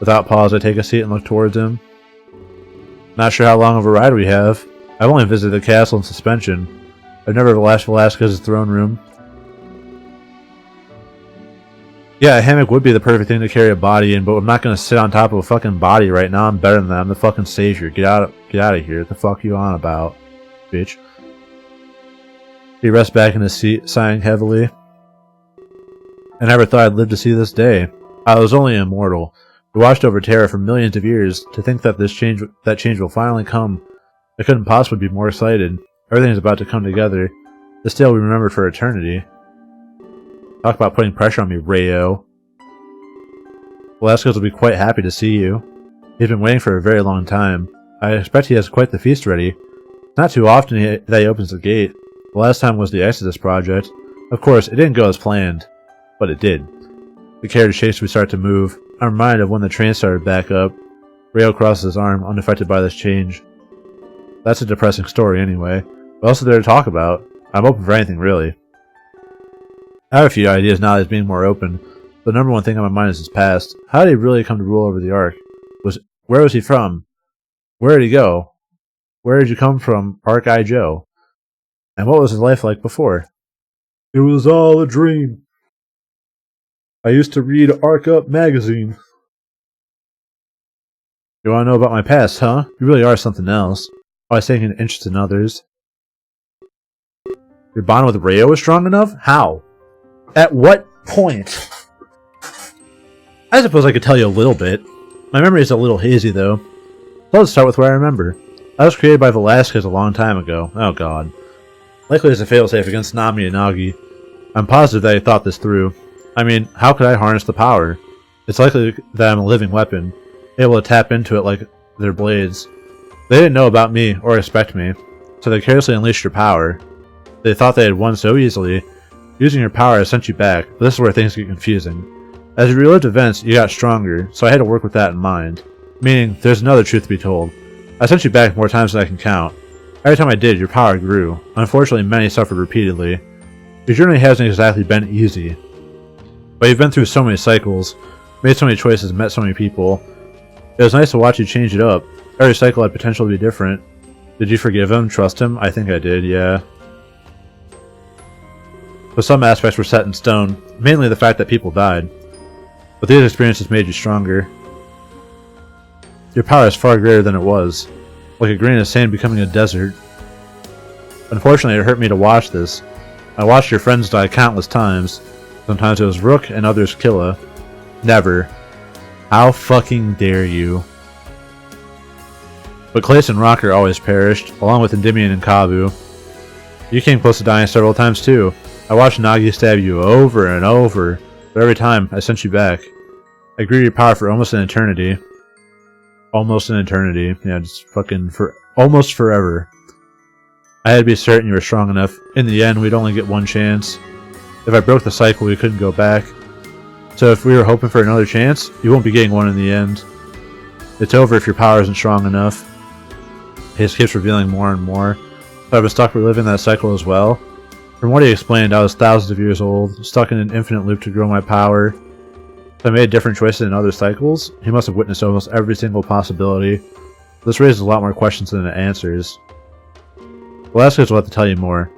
Without pause, I take a seat and look towards him. Not sure how long of a ride we have. I've only visited the castle in suspension. I've never left Velasquez's throne room. Yeah, a hammock would be the perfect thing to carry a body in, but I'm not gonna sit on top of a fucking body right now. I'm better than that. I'm the fucking savior. Get out of here. What the fuck are you on about, bitch? He rests back in his seat, sighing heavily. I never thought I'd live to see this day. I was only immortal. We watched over Terra for millions of years. To think that that change will finally come, I couldn't possibly be more excited. Everything's about to come together. This day will be remembered for eternity. Talk about putting pressure on me, Reo. Velasquez will be quite happy to see you. He's been waiting for a very long time. I expect he has quite the feast ready. Not too often that he opens the gate. The last time was the Exodus project. Of course, it didn't go as planned. But it did. The carriage shakes as we start to move. I'm reminded of when the train started back up. Reo crosses his arm, unaffected by this change. That's a depressing story anyway. What else is there to talk about? I'm open for anything, really. I have a few ideas now that he's being more open. The number one thing on my mind is his past. How did he really come to rule over the Ark? Where was he from? Where did he go? Where did you come from, Ark Eye Joe? And what was his life like before? It was all a dream. I used to read Arc Up magazine. You want to know about my past, huh? You really are something else. Always taking an interest in others. Your bond with Ryo is strong enough? How? At what point? I suppose I could tell you a little bit. My memory is a little hazy, though. So let's start with what I remember. I was created by Velasquez a long time ago. Oh god. Likely as a failsafe against Nami and Nagi. I'm positive that he thought this through. I mean, how could I harness the power? It's likely that I'm a living weapon, able to tap into it like their blades. They didn't know about me or expect me, so they carelessly unleashed your power. They thought they had won so easily. Using your power has sent you back, but this is where things get confusing. As you relived events, you got stronger, so I had to work with that in mind. Meaning, there's another truth to be told. I sent you back more times than I can count. Every time I did, your power grew. Unfortunately, many suffered repeatedly. Your journey hasn't exactly been easy. But you've been through so many cycles, made so many choices, met so many people. It was nice to watch you change it up. Every cycle had potential to be different. Did you forgive him? Trust him? I think I did, yeah. But some aspects were set in stone, mainly the fact that people died. But these experiences made you stronger. Your power is far greater than it was, like a grain of sand becoming a desert. Unfortunately, it hurt me to watch this. I watched your friends die countless times. Sometimes it was Rook and others Killa. Never. How fucking dare you? But Clace and Rocker always perished, along with Endymion and Kabu. You came close to dying several times too. I watched Nagi stab you over and over, but every time I sent you back. I grew your power for almost an eternity. Almost an eternity. Yeah, just fucking for almost forever. I had to be certain you were strong enough. In the end, we'd only get one chance. If I broke the cycle, we couldn't go back. So if we were hoping for another chance, you won't be getting one in the end. It's over if your power isn't strong enough. His keeps revealing more and more. So I've been stuck reliving that cycle as well. From what he explained, I was thousands of years old, stuck in an infinite loop to grow my power. If I made different choices in other cycles, he must have witnessed almost every single possibility. This raises a lot more questions than it answers. Velasquez will have to tell you more,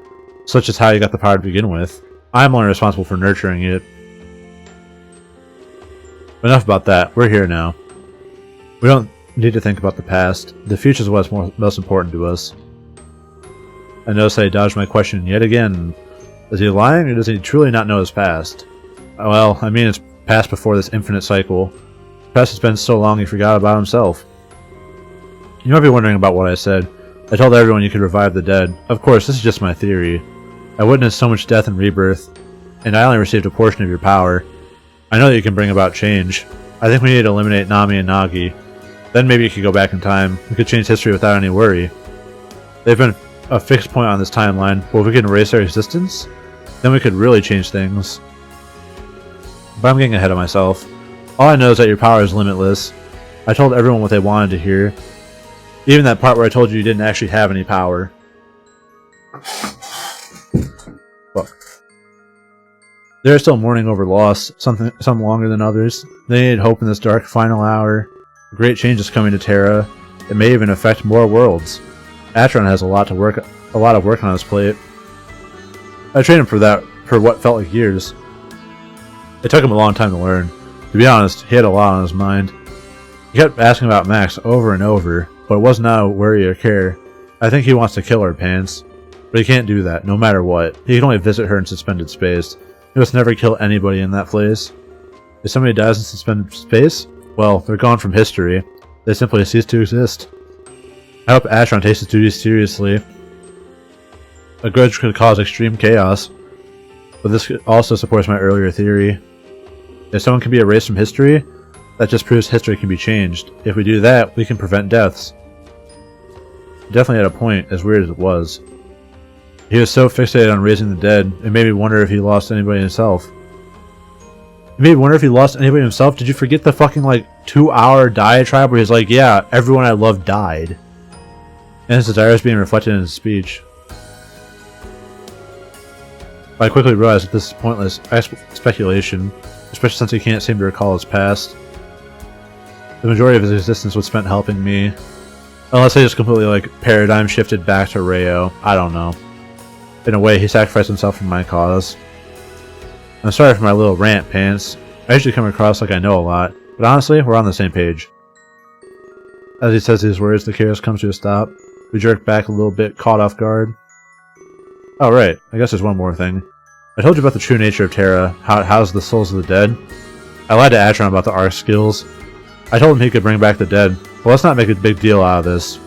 such as how you got the power to begin with. I'm only responsible for nurturing it. But enough about that, we're here now. We don't need to think about the past. The future is what's most important to us. I notice that he dodged my question yet again. Is he lying, or does he truly not know his past? Well, I mean it's past before this infinite cycle. Past has been so long he forgot about himself. You might be wondering about what I said. I told everyone you could revive the dead. Of course, this is just my theory. I witnessed so much death and rebirth, and I only received a portion of your power. I know that you can bring about change. I think we need to eliminate Nami and Nagi. Then maybe you could go back in time. We could change history without any worry. They've been a fixed point on this timeline, but if we can erase their existence, then we could really change things. But I'm getting ahead of myself. All I know is that your power is limitless. I told everyone what they wanted to hear. Even that part where I told you didn't actually have any power. Fuck. They're still mourning over loss, some longer than others. They need hope in this dark final hour. A great change is coming to Terra. It may even affect more worlds. Atron has a lot of work on his plate. I trained him for that for what felt like years. It took him a long time to learn. To be honest, he had a lot on his mind. He kept asking about Max over and over, but it was not a worry or care. I think he wants to kill her, Pants. But he can't do that, no matter what. He can only visit her in suspended space. He must never kill anybody in that place. If somebody dies in suspended space, well, they're gone from history. They simply cease to exist. I hope Atron takes his duties seriously. A grudge could cause extreme chaos, but this also supports my earlier theory. If someone can be erased from history, that just proves history can be changed. If we do that, we can prevent deaths. He definitely had a point, as weird as it was. He was so fixated on raising the dead, it made me wonder if he lost anybody himself. It made me wonder if he lost anybody himself. Did you forget the fucking, 2-hour diatribe where he's like, yeah, everyone I love died? And his desire is being reflected in his speech. But I quickly realized that this is pointless speculation, especially since he can't seem to recall his past. The majority of his existence was spent helping me. Unless he just completely, paradigm shifted back to Ryo. I don't know. In a way, he sacrificed himself for my cause. I'm sorry for my little rant, Pants. I usually come across like I know a lot, but honestly, we're on the same page. As he says these words, the carriage comes to a stop. We jerk back a little bit, caught off guard. Oh right, I guess there's one more thing. I told you about the true nature of Terra, how it houses the souls of the dead. I lied to Atron about the Arc skills. I told him he could bring back the dead, but let's not make a big deal out of this.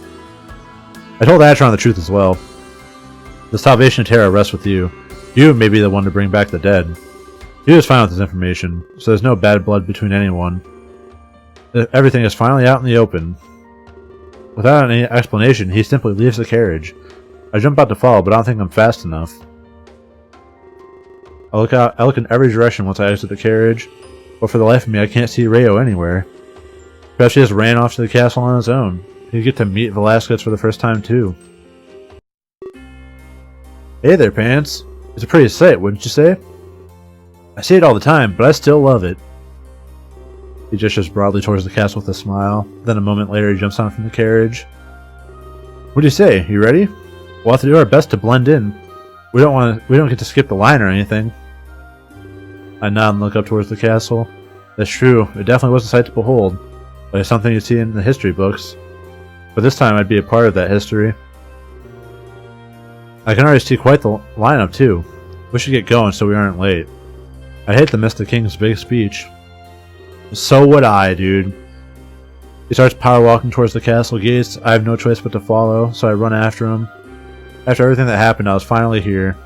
I told Atron the truth as well. The salvation of Terra rests with you. You may be the one to bring back the dead. He was fine with this information, so there's no bad blood between anyone. Everything is finally out in the open. Without any explanation, he simply leaves the carriage. I jump out to follow, but I don't think I'm fast enough. I look in every direction once I exit the carriage, but for the life of me I can't see Rayo anywhere. Perhaps he just ran off to the castle on his own. You get to meet Velasquez for the first time too. Hey there, Pants. It's a pretty sight, wouldn't you say? I see it all the time, but I still love it. He gestures broadly towards the castle with a smile. Then a moment later he jumps on from the carriage. What do you say? You ready? We'll have to do our best to blend in. We don't get to skip the line or anything. I nod and look up towards the castle. That's true, it definitely was a sight to behold. Like something you see in the history books. But this time I'd be a part of that history. I can already see quite the lineup too. We should get going so we aren't late. I'd hate to miss the king's big speech. So would I, dude. He starts power walking towards the castle gates. I have no choice but to follow, so I run after him. After everything that happened, I was finally here.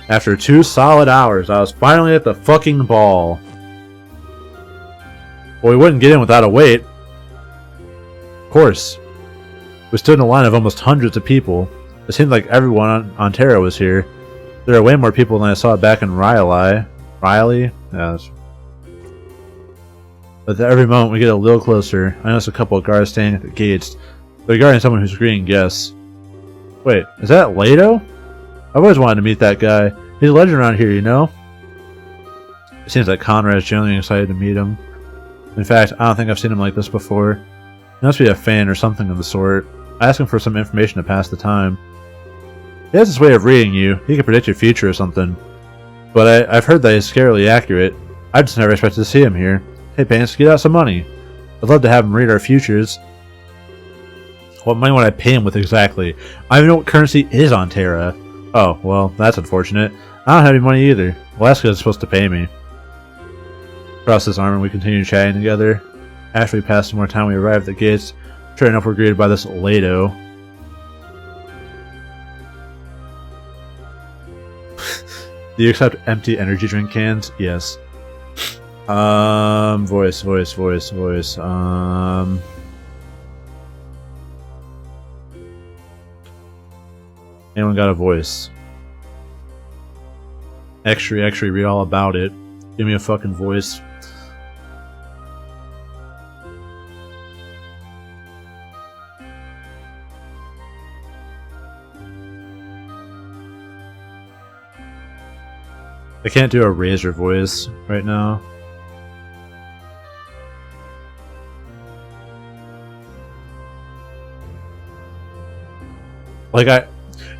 After 2 solid hours, I was finally at the fucking ball. Well, we wouldn't get in without a wait. Of course. We stood in a line of almost hundreds of people. It seemed like everyone on Terra was here. There are way more people than I saw back in Riley? Yeah, but at every moment we get a little closer. I notice a couple of guards standing at the gates. They're guarding someone who's greeting guests. Wait, is that Leto? I've always wanted to meet that guy. He's a legend around here, you know? It seems like Conrad's genuinely excited to meet him. In fact, I don't think I've seen him like this before. He must be a fan or something of the sort. I asked him for some information to pass the time. He has this way of reading you. He can predict your future or something. But I've heard that he's scarily accurate. I just never expected to see him here. Hey, Pants, get out some money. I'd love to have him read our futures. What money would I pay him with exactly? I don't even know what currency is on Terra. Oh, well, that's unfortunate. I don't have any money either. Velasquez is supposed to pay me. Across his arm and we continue chatting together. After we pass some more time, we arrive at the gates. Sure enough, we're greeted by this Leto. Do you accept empty energy drink cans? Yes. Voice. Anyone got a voice? Actually, read all about it. Give me a fucking voice. I can't do a Razor voice right now.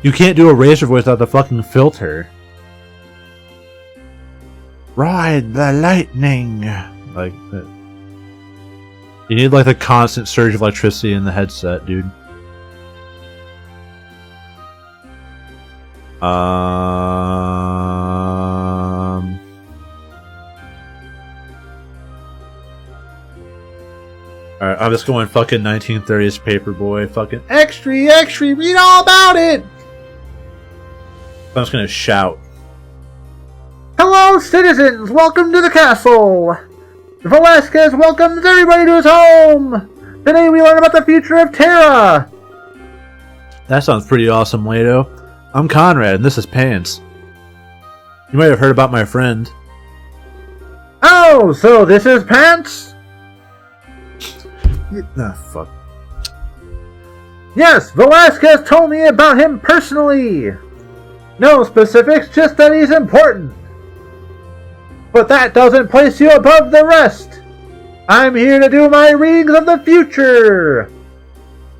You can't do a Razor voice without the fucking filter. Ride the lightning. Like, you need like the constant surge of electricity in the headset, dude. Alright, I'm just going fucking 1930s Paperboy, fucking extra, read all about it! I'm just gonna shout. Hello, citizens! Welcome to the castle! Velasquez welcomes everybody to his home! Today we learn about the future of Terra! That sounds pretty awesome, Leto. I'm Conrad, and this is Pants. You might have heard about my friend. Oh, so this is Pants? Fuck. Yes, Velasquez told me about him personally. No specifics, just that he's important. But that doesn't place you above the rest. I'm here to do my readings of the future.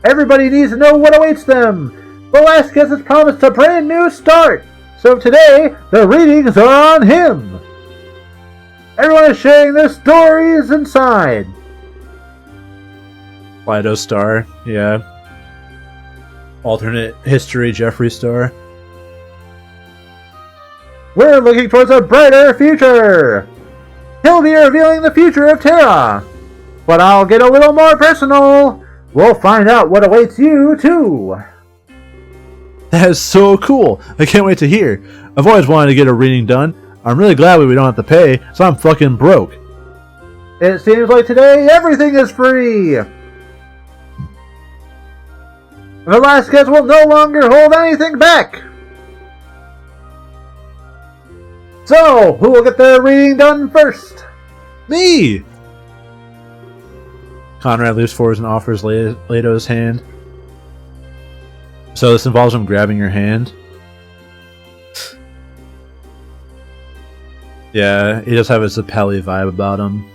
Everybody needs to know what awaits them. Velasquez has promised a brand new start. So today, the readings are on him. Everyone is sharing their stories inside. Lido Star, yeah. Alternate history Jeffree Star. We're looking towards a brighter future. He'll be revealing the future of Terra. But I'll get a little more personal. We'll find out what awaits you, too. That is so cool. I can't wait to hear. I've always wanted to get a reading done. I'm really glad we don't have to pay, so I'm fucking broke. It seems like today everything is free. Velasquez will no longer hold anything back. So, who will get their reading done first? Me! Conrad leaps forward and offers Leto his hand. So this involves him grabbing your hand? Yeah, he does have a Zappelli vibe about him.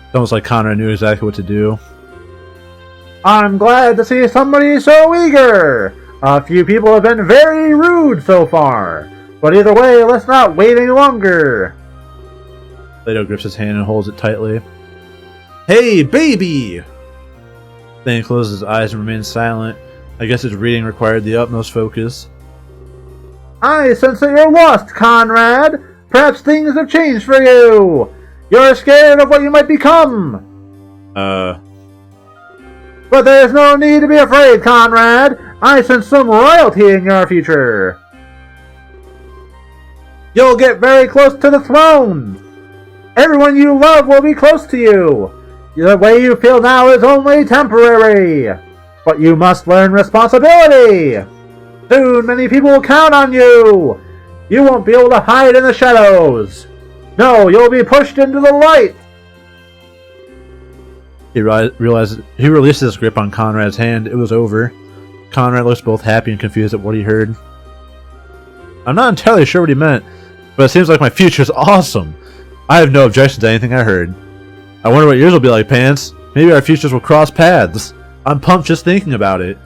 It's almost like Conrad knew exactly what to do. I'm glad to see somebody so eager. A few people have been very rude so far. But either way, let's not wait any longer. Leto grips his hand and holds it tightly. Hey, baby! Then he closes his eyes and remains silent. I guess his reading required the utmost focus. I sense that you're lost, Conrad. Perhaps things have changed for you. You're scared of what you might become. But there's no need to be afraid, Conrad. I sense some royalty in your future. You'll get very close to the throne. Everyone you love will be close to you. The way you feel now is only temporary. But you must learn responsibility. Soon many people will count on you. You won't be able to hide in the shadows. No, you'll be pushed into the light. He releases his grip on Conrad's hand. It was over. Conrad looks both happy and confused at what he heard. I'm not entirely sure what he meant, but it seems like my future's awesome. I have no objection to anything I heard. I wonder what yours will be like, Pants. Maybe our futures will cross paths. I'm pumped just thinking about it.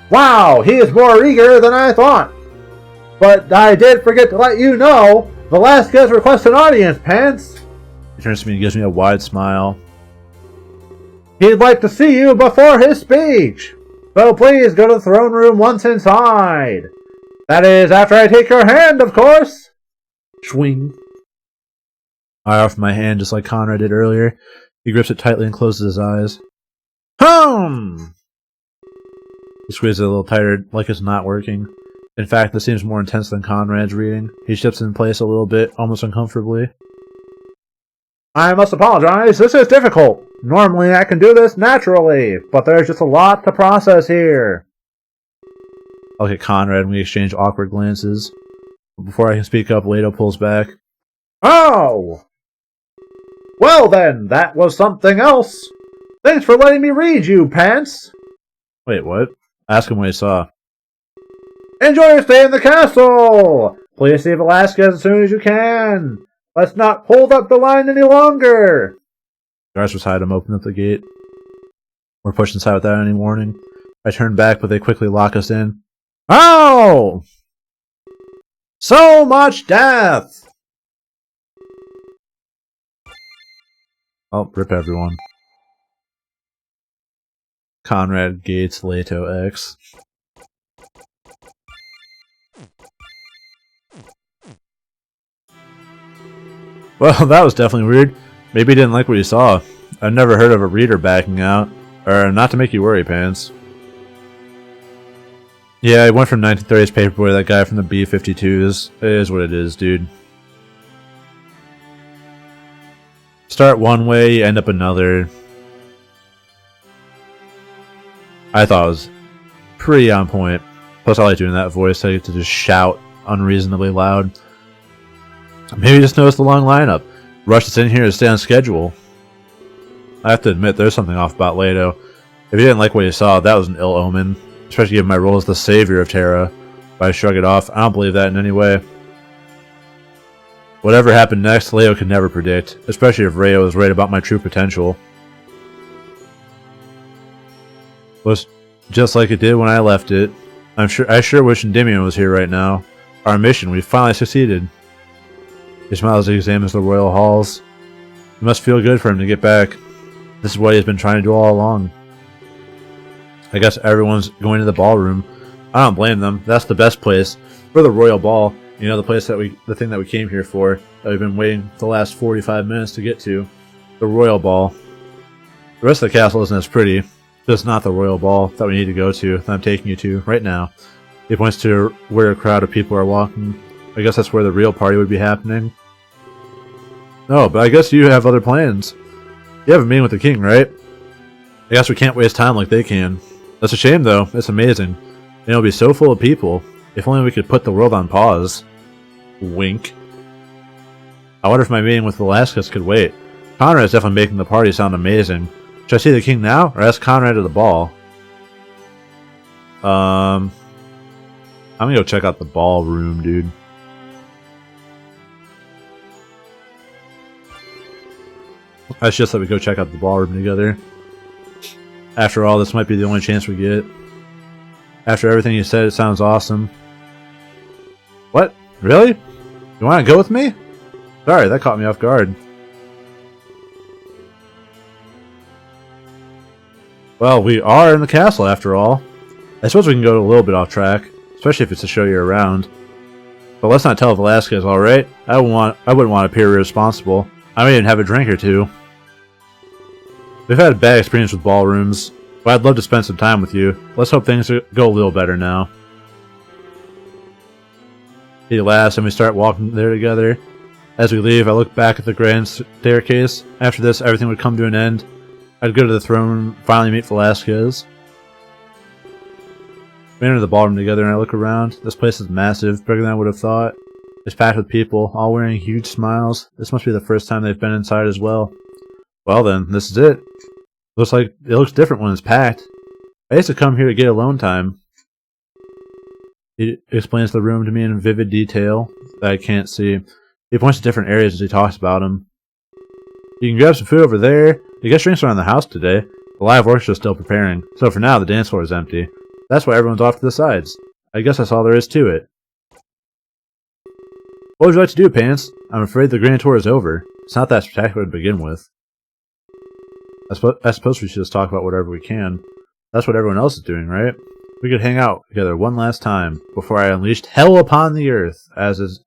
Wow, he is more eager than I thought. But I did forget to let you know, Velasquez requests an audience, Pants. He turns to me and gives me a wide smile. He'd like to see you before his speech. So please go to the throne room once inside. That is, after I take your hand, of course. Swing. I offer my hand just like Conrad did earlier. He grips it tightly and closes his eyes. Hum! He squeezes it a little tighter, like it's not working. In fact, this seems more intense than Conrad's reading. He shifts in place a little bit, almost uncomfortably. I must apologize. This is difficult. Normally I can do this naturally, but there's just a lot to process here. I look at Conrad and we exchange awkward glances. Before I can speak up, Leto pulls back. Oh! Well then, that was something else. Thanks for letting me read you, Pants. Wait, what? Ask him what he saw. Enjoy your stay in the castle! Please see Velasquez as soon as you can. Let's not hold up the line any longer. Guards beside him open up the gate. We're pushed inside without any warning. I turn back, but they quickly lock us in. Oh! So much death! Oh, rip everyone. Conrad Gates Leto X. Well, that was definitely weird. Maybe he didn't like what he saw. I've never heard of a reader backing out. Or, not to make you worry, Pants. Yeah, I went from 1930s Paperboy to that guy from the B-52s. It is what it is, dude. Start one way, you end up another. I thought it was pretty on point. Plus, I like doing that voice. I get to just shout unreasonably loud. Maybe just notice the long lineup. Rushed us in here to stay on schedule. I have to admit, there's something off about Leto. If you didn't like what you saw, that was an ill omen. Especially given my role as the savior of Terra. But I shrug it off. I don't believe that in any way. Whatever happened next, Leo could never predict. Especially if Rayo was right about my true potential. Was just like it did when I left it. I sure wish Endymion was here right now. Our mission, we finally succeeded. He smiles as he examines the royal halls. It must feel good for him to get back. This is what he's been trying to do all along. I guess everyone's going to the ballroom. I don't blame them. That's the best place for the royal ball. You know, the thing that we came here for, that we've been waiting for the last 45 minutes to get to. The royal ball. The rest of the castle isn't as pretty. Just not the royal ball that we need to go to, that I'm taking you to right now. He points to where a crowd of people are walking. I guess that's where the real party would be happening. No, but I guess you have other plans. You have a meeting with the king, right? I guess we can't waste time like they can. That's a shame, though. It's amazing. And it'll be so full of people. If only we could put the world on pause. Wink. I wonder if my meeting with Velasquez could wait. Conrad's definitely making the party sound amazing. Should I see the king now, or ask Conrad at the ball? I'm gonna go check out the ballroom, dude. I suggest that we go check out the ballroom together. After all, this might be the only chance we get. After everything you said, it sounds awesome. What? Really? You want to go with me? Sorry, that caught me off guard. Well, we are in the castle after all. I suppose we can go a little bit off track, especially if it's to show you around. But let's not tell Velasquez, alright? I wouldn't want to appear irresponsible. I may even have a drink or two. We've had a bad experience with ballrooms, but I'd love to spend some time with you. Let's hope things go a little better now. He laughs and we start walking there together. As we leave, I look back at the grand staircase. After this, everything would come to an end. I'd go to the throne room, finally meet Velasquez. We enter the ballroom together and I look around. This place is massive, bigger than I would have thought. It's packed with people, all wearing huge smiles. This must be the first time they've been inside as well. Well then, this is it. It looks different when it's packed. I used to come here to get alone time. He explains the room to me in vivid detail that I can't see. He points to different areas as he talks about them. You can grab some food over there. The guest drinks around the house today. The live orchestra is still preparing, so for now the dance floor is empty. That's why everyone's off to the sides. I guess that's all there is to it. What would you like to do, Pants? I'm afraid the grand tour is over. It's not that spectacular to begin with. I suppose we should just talk about whatever we can. That's what everyone else is doing, right? We could hang out together one last time before I unleashed hell upon the earth, as is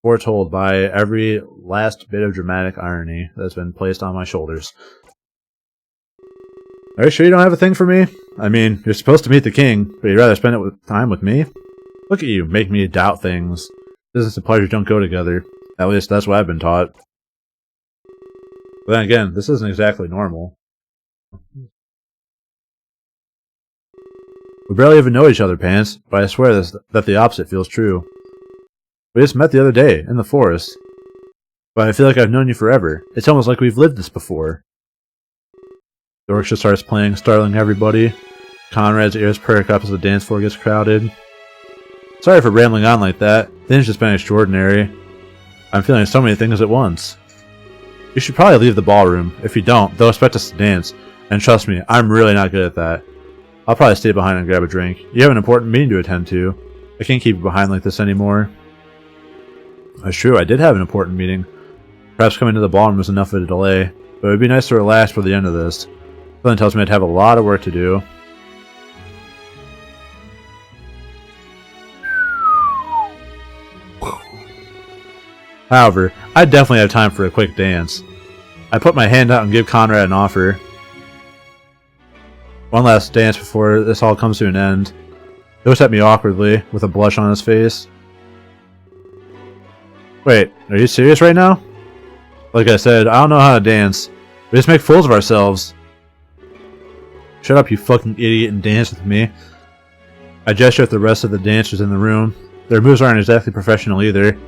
foretold by every last bit of dramatic irony that's been placed on my shoulders. Are you sure you don't have a thing for me? I mean, you're supposed to meet the king, but you'd rather spend time with me? Look at you, make me doubt things. Business and pleasure don't go together. At least that's what I've been taught. But then again, this isn't exactly normal. We barely even know each other, Pants, but I swear that the opposite feels true. We just met the other day, in the forest. But I feel like I've known you forever. It's almost like we've lived this before. The orchestra starts playing, startling everybody. Conrad's ears perk up as the dance floor gets crowded. Sorry for rambling on like that. Things just been extraordinary. I'm feeling so many things at once. You should probably leave the ballroom. If you don't, they'll expect us to dance. And trust me, I'm really not good at that. I'll probably stay behind and grab a drink. You have an important meeting to attend to. I can't keep you behind like this anymore. That's true, I did have an important meeting. Perhaps coming to the ballroom was enough of a delay, but it would be nice to relax for the end of this. Something tells me I'd have a lot of work to do. However, I definitely have time for a quick dance. I put my hand out and give Conrad an offer. One last dance before this all comes to an end. He looks at me awkwardly, with a blush on his face. Wait, are you serious right now? Like I said, I don't know how to dance. We just make fools of ourselves. Shut up, you fucking idiot, and dance with me. I gesture at the rest of the dancers in the room. Their moves aren't exactly professional either.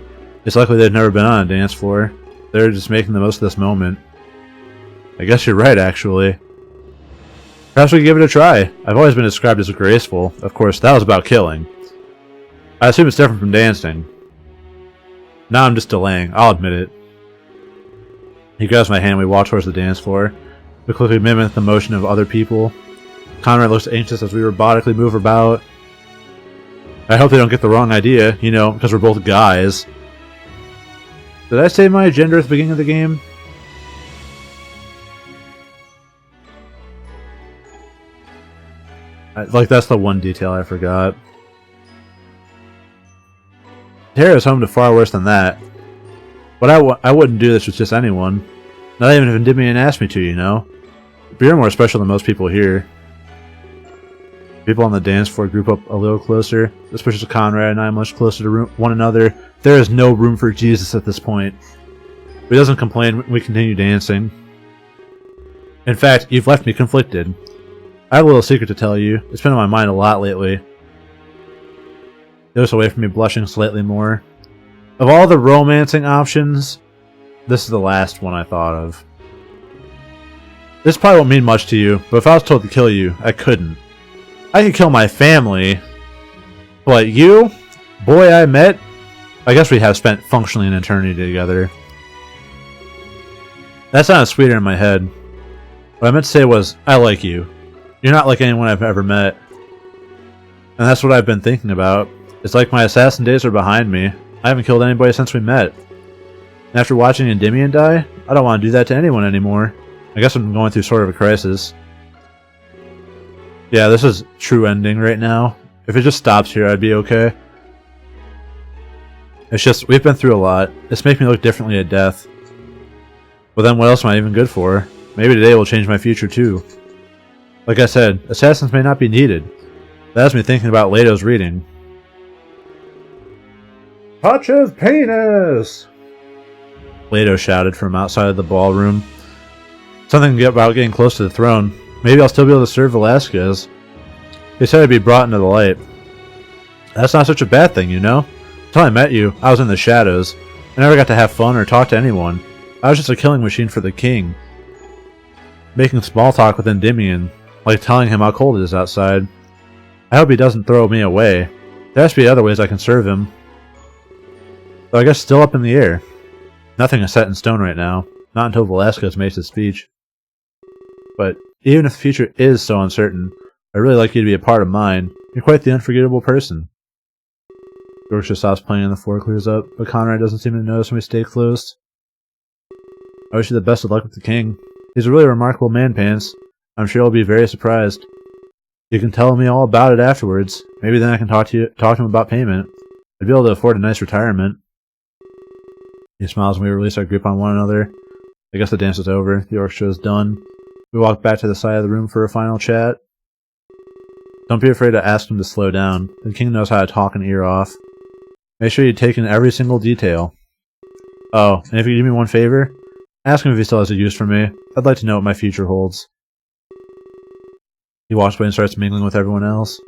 It's likely they've never been on a dance floor. They're just making the most of this moment. I guess you're right, actually. Perhaps we could give it a try. I've always been described as graceful. Of course, that was about killing. I assume it's different from dancing. Now I'm just delaying, I'll admit it. He grabs my hand and we walk towards the dance floor. We quickly mimic the motion of other people. Conrad looks anxious as we robotically move about. I hope they don't get the wrong idea, you know, because we're both guys. Did I say my gender at the beginning of the game? Like, that's the one detail I forgot. Terra is home to far worse than that. But I wouldn't do this with just anyone. Not even if Endymion asked me to, you know? But you're more special than most people here. People on the dance floor group up a little closer. This pushes Conrad and I much closer to one another. There is no room for Jesus at this point. But he doesn't complain. We continue dancing. In fact, you've left me conflicted. I have a little secret to tell you. It's been on my mind a lot lately. He looks away from me, blushing slightly more. Of all the romancing options, this is the last one I thought of. This probably won't mean much to you, but if I was told to kill you, I couldn't. I could kill my family, but you, boy I met, I guess we have spent functionally an eternity together. That sounded sweeter in my head. What I meant to say was, I like you. You're not like anyone I've ever met. And that's what I've been thinking about. It's like my assassin days are behind me. I haven't killed anybody since we met. And after watching Endymion die, I don't want to do that to anyone anymore. I guess I'm going through sort of a crisis. Yeah, this is true ending right now. If it just stops here, I'd be okay. It's just, we've been through a lot. This makes me look differently at death. But then what else am I even good for? Maybe today will change my future too. Like I said, assassins may not be needed. That has me thinking about Leto's reading. Touch of penis! Leto shouted from outside of the ballroom. Something about getting close to the throne. Maybe I'll still be able to serve Velasquez. He said I'd be brought into the light. That's not such a bad thing, you know? Until I met you, I was in the shadows. I never got to have fun or talk to anyone. I was just a killing machine for the king. Making small talk with Endymion, like telling him how cold it is outside. I hope he doesn't throw me away. There has to be other ways I can serve him. Though I guess still up in the air. Nothing is set in stone right now. Not until Velasquez makes his speech. But even if the future is so uncertain, I'd really like you to be a part of mine. You're quite the unforgettable person. George just stops playing and the floor clears up, but Conrad doesn't seem to notice when we stay close. I wish you the best of luck with the king. He's a really remarkable man, Pants. I'm sure he'll be very surprised. You can tell me all about it afterwards. Maybe then I can talk to him about payment. I'd be able to afford a nice retirement. He smiles when we release our grip on one another. I guess the dance is over. The orchestra is done. We walk back to the side of the room for a final chat. Don't be afraid to ask him to slow down. The king knows how to talk an ear off. Make sure you take in every single detail. Oh, and if you do me one favor, ask him if he still has a use for me. I'd like to know what my future holds. He walks away and starts mingling with everyone else.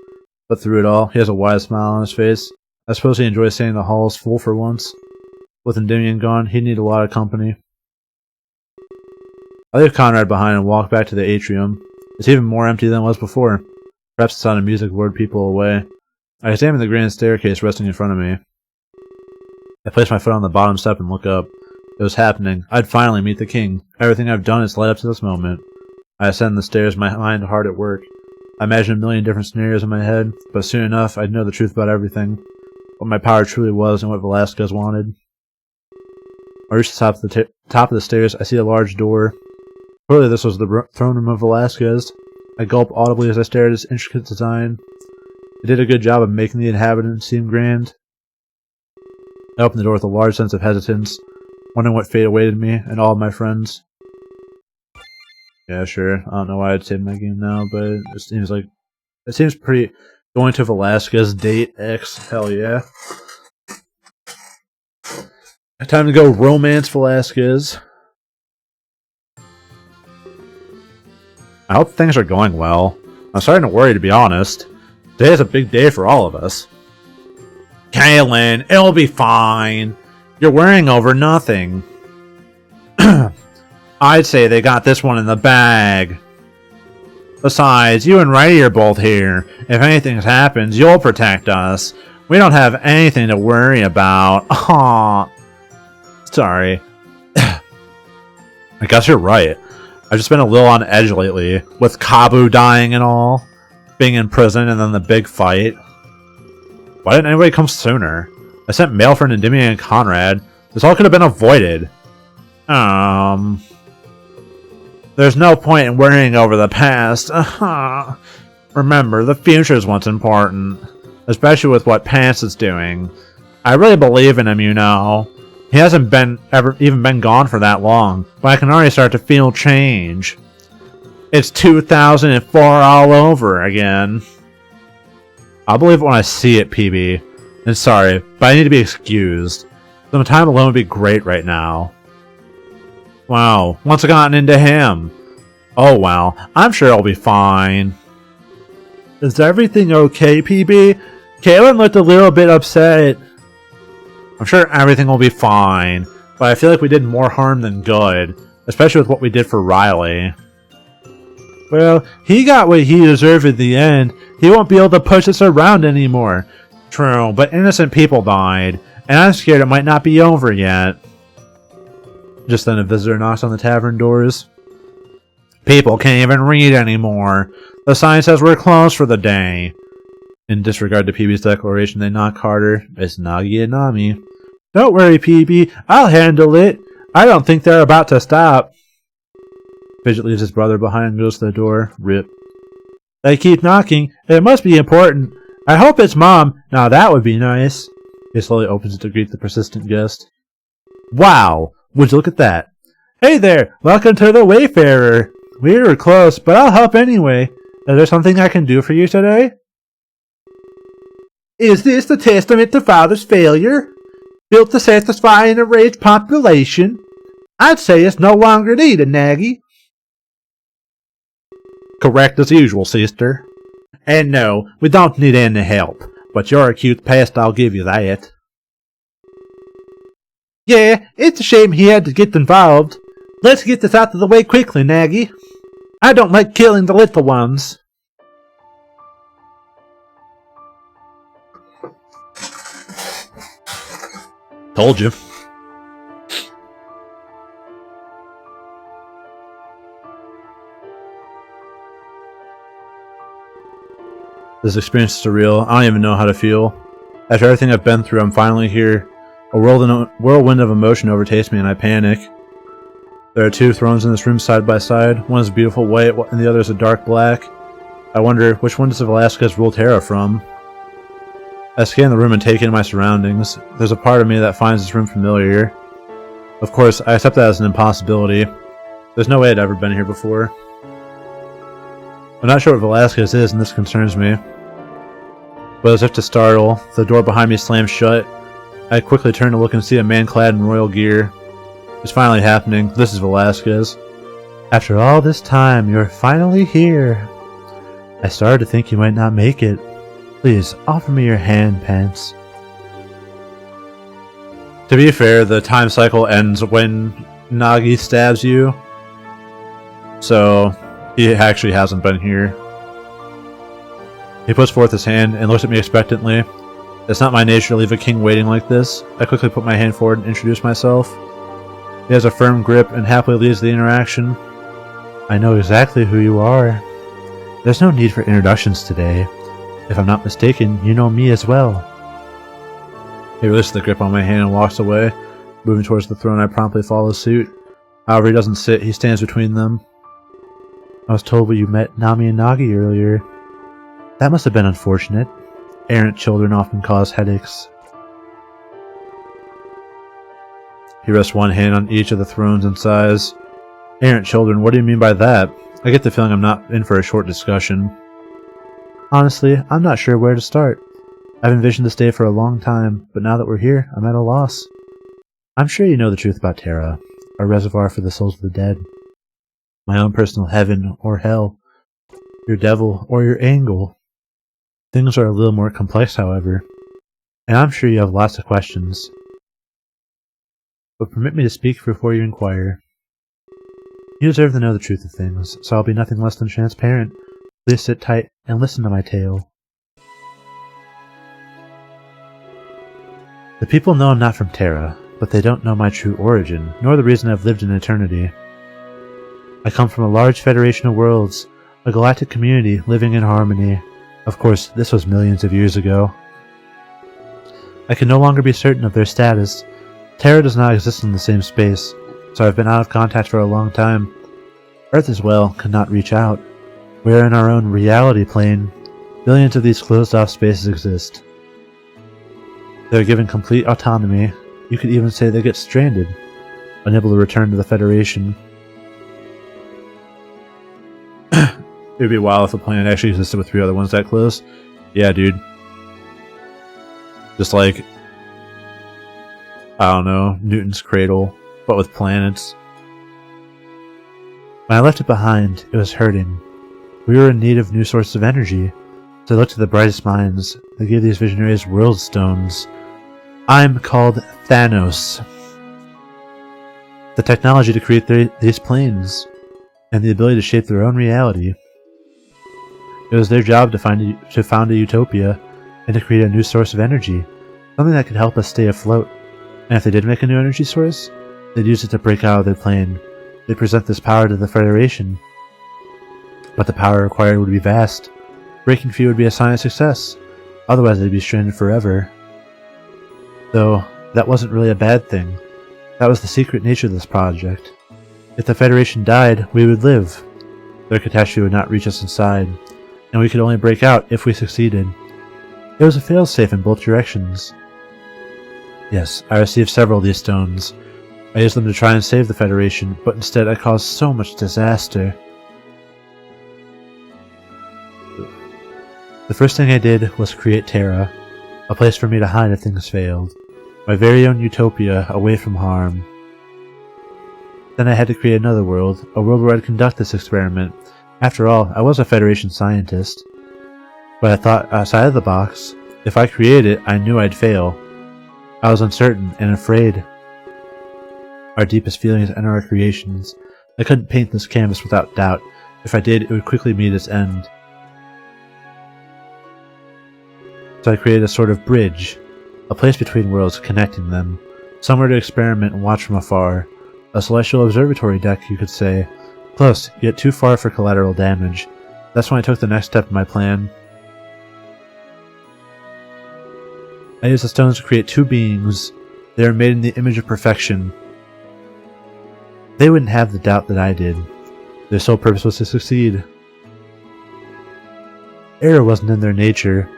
But through it all, he has a wide smile on his face. I suppose he enjoys seeing the halls full for once. With Endymion gone, he'd need a lot of company. I leave Conrad behind and walk back to the atrium. It's even more empty than it was before. Perhaps the sound of music lured people away. I examine the grand staircase resting in front of me. I place my foot on the bottom step and look up. It was happening. I'd finally meet the king. Everything I've done has led up to this moment. I ascend the stairs, my mind hard at work. I imagine a million different scenarios in my head, but soon enough I'd know the truth about everything. What my power truly was and what Velasquez wanted. I reach the top of the stairs. I see a large door. Clearly this was the throne room of Velasquez. I gulp audibly as I stare at its intricate design. It did a good job of making the inhabitants seem grand. I opened the door with a large sense of hesitance, wondering what fate awaited me and all of my friends. Yeah, sure. I don't know why I'd save my game now, but it seems pretty. Going to Velasquez date X. Hell yeah. Time to go romance Velasquez. I hope things are going well. I'm starting to worry, to be honest. Today is a big day for all of us. Kaylin, it'll be fine. You're worrying over nothing. I'd say they got this one in the bag. Besides, you and Righty are both here. If anything happens, you'll protect us. We don't have anything to worry about. Aw. Sorry. I guess you're right. I've just been a little on edge lately, with Kabu dying and all, being in prison and then the big fight. Why didn't anybody come sooner? I sent mail for Endymion and Conrad. This all could have been avoided. There's no point in worrying over the past. Remember, the future is what's important. Especially with what Pants is doing. I really believe in him, you know. He hasn't even been gone for that long, but I can already start to feel change. It's 2004 all over again. I'll believe it when I see it, PB. And sorry, but I need to be excused. Some time alone would be great right now. Wow, what's gotten into him? Oh well, I'm sure I'll be fine. Is everything okay, PB? Kaylin looked a little bit upset. I'm sure everything will be fine, but I feel like we did more harm than good, especially with what we did for Riley. Well, he got what he deserved at the end. He won't be able to push us around anymore. True, but innocent people died, and I'm scared it might not be over yet. Just then a visitor knocks on the tavern doors. People can't even read anymore. The sign says we're closed for the day. In disregard to PB's declaration, they knock harder. It's Nagi and Nami. Don't worry, PB. I'll handle it. I don't think they're about to stop. Fidget leaves his brother behind and goes to the door. Rip. They keep knocking. It must be important. I hope it's Mom. Now that would be nice. He slowly opens it to greet the persistent guest. Wow! Would you look at that? Hey there! Welcome to the Wayfarer. We were close, but I'll help anyway. Is there something I can do for you today? Is this the testament to Father's failure? Built to satisfy an enraged population? I'd say it's no longer needed, Nagi. Correct as usual, sister. And no, we don't need any help, but your acute past, I'll give you that. Yeah, it's a shame he had to get involved. Let's get this out of the way quickly, Nagi. I don't like killing the little ones. Told you. This experience is surreal. I don't even know how to feel. After everything I've been through, I'm finally here. A whirlwind of emotion overtakes me and I panic. There are two thrones in this room side by side. One is beautiful white and the other is a dark black. I wonder, which one does Velasquez rule Terra from? I scan the room and take in my surroundings. There's a part of me that finds this room familiar. Of course, I accept that as an impossibility. There's no way I'd ever been here before. I'm not sure what Velasquez is, and this concerns me. But as if to startle, the door behind me slams shut. I quickly turn to look and see a man clad in royal gear. It's finally happening. This is Velasquez. After all this time, you're finally here. I started to think you might not make it. Please, offer me your hand, Pants. To be fair, the time cycle ends when Nagi stabs you. So, he actually hasn't been here. He puts forth his hand and looks at me expectantly. It's not my nature to leave a king waiting like this. I quickly put my hand forward and introduce myself. He has a firm grip and happily leads the interaction. I know exactly who you are. There's no need for introductions today. If I'm not mistaken, you know me as well. He releases the grip on my hand and walks away. Moving towards the throne, I promptly follow suit. However, he doesn't sit, he stands between them. I was told you met Nami and Nagi earlier. That must have been unfortunate. Errant children often cause headaches. He rests one hand on each of the thrones and sighs. Errant children, what do you mean by that? I get the feeling I'm not in for a short discussion. Honestly, I'm not sure where to start. I've envisioned this day for a long time, but now that we're here, I'm at a loss. I'm sure you know the truth about Terra, a reservoir for the souls of the dead. My own personal heaven or hell, your devil or your angel. Things are a little more complex, however, and I'm sure you have lots of questions. But permit me to speak before you inquire. You deserve to know the truth of things, so I'll be nothing less than transparent. Please sit tight and listen to my tale. The people know I'm not from Terra, but they don't know my true origin, nor the reason I've lived in eternity. I come from a large federation of worlds, a galactic community living in harmony. Of course, this was millions of years ago. I can no longer be certain of their status. Terra does not exist in the same space, so I've been out of contact for a long time. Earth as well cannot reach out. We are in our own reality plane. Billions of these closed-off spaces exist. They are given complete autonomy. You could even say they get stranded, unable to return to the Federation. It would be wild if a planet actually existed with 3 other ones that close. Yeah, dude. Just like, I don't know, Newton's Cradle, but with planets. When I left it behind, it was hurting. We were in need of new sources of energy, so I looked to the brightest minds. They gave these visionaries world stones. I'm called Thanos. The technology to create these planes, and the ability to shape their own reality. It was their job to found a utopia, and to create a new source of energy, something that could help us stay afloat. And if they did make a new energy source, they'd use it to break out of their plane. They'd present this power to the Federation. But the power required would be vast. Breaking free would be a sign of success, otherwise they'd be stranded forever. Though, that wasn't really a bad thing. That was the secret nature of this project. If the Federation died, we would live. Their catastrophe would not reach us inside, and we could only break out if we succeeded. It was a failsafe in both directions. Yes, I received several of these stones. I used them to try and save the Federation, but instead I caused so much disaster. The first thing I did was create Terra, a place for me to hide if things failed. My very own utopia, away from harm. Then I had to create another world, a world where I'd conduct this experiment. After all, I was a Federation scientist. But I thought outside of the box. If I created it, I knew I'd fail. I was uncertain and afraid. Our deepest feelings enter our creations. I couldn't paint this canvas without doubt. If I did, it would quickly meet its end. So I created a sort of bridge, a place between worlds connecting them, somewhere to experiment and watch from afar. A celestial observatory deck, you could say. Close, yet too far for collateral damage. That's when I took the next step in my plan. I used the stones to create 2 beings. They are made in the image of perfection. They wouldn't have the doubt that I did. Their sole purpose was to succeed. Error wasn't in their nature.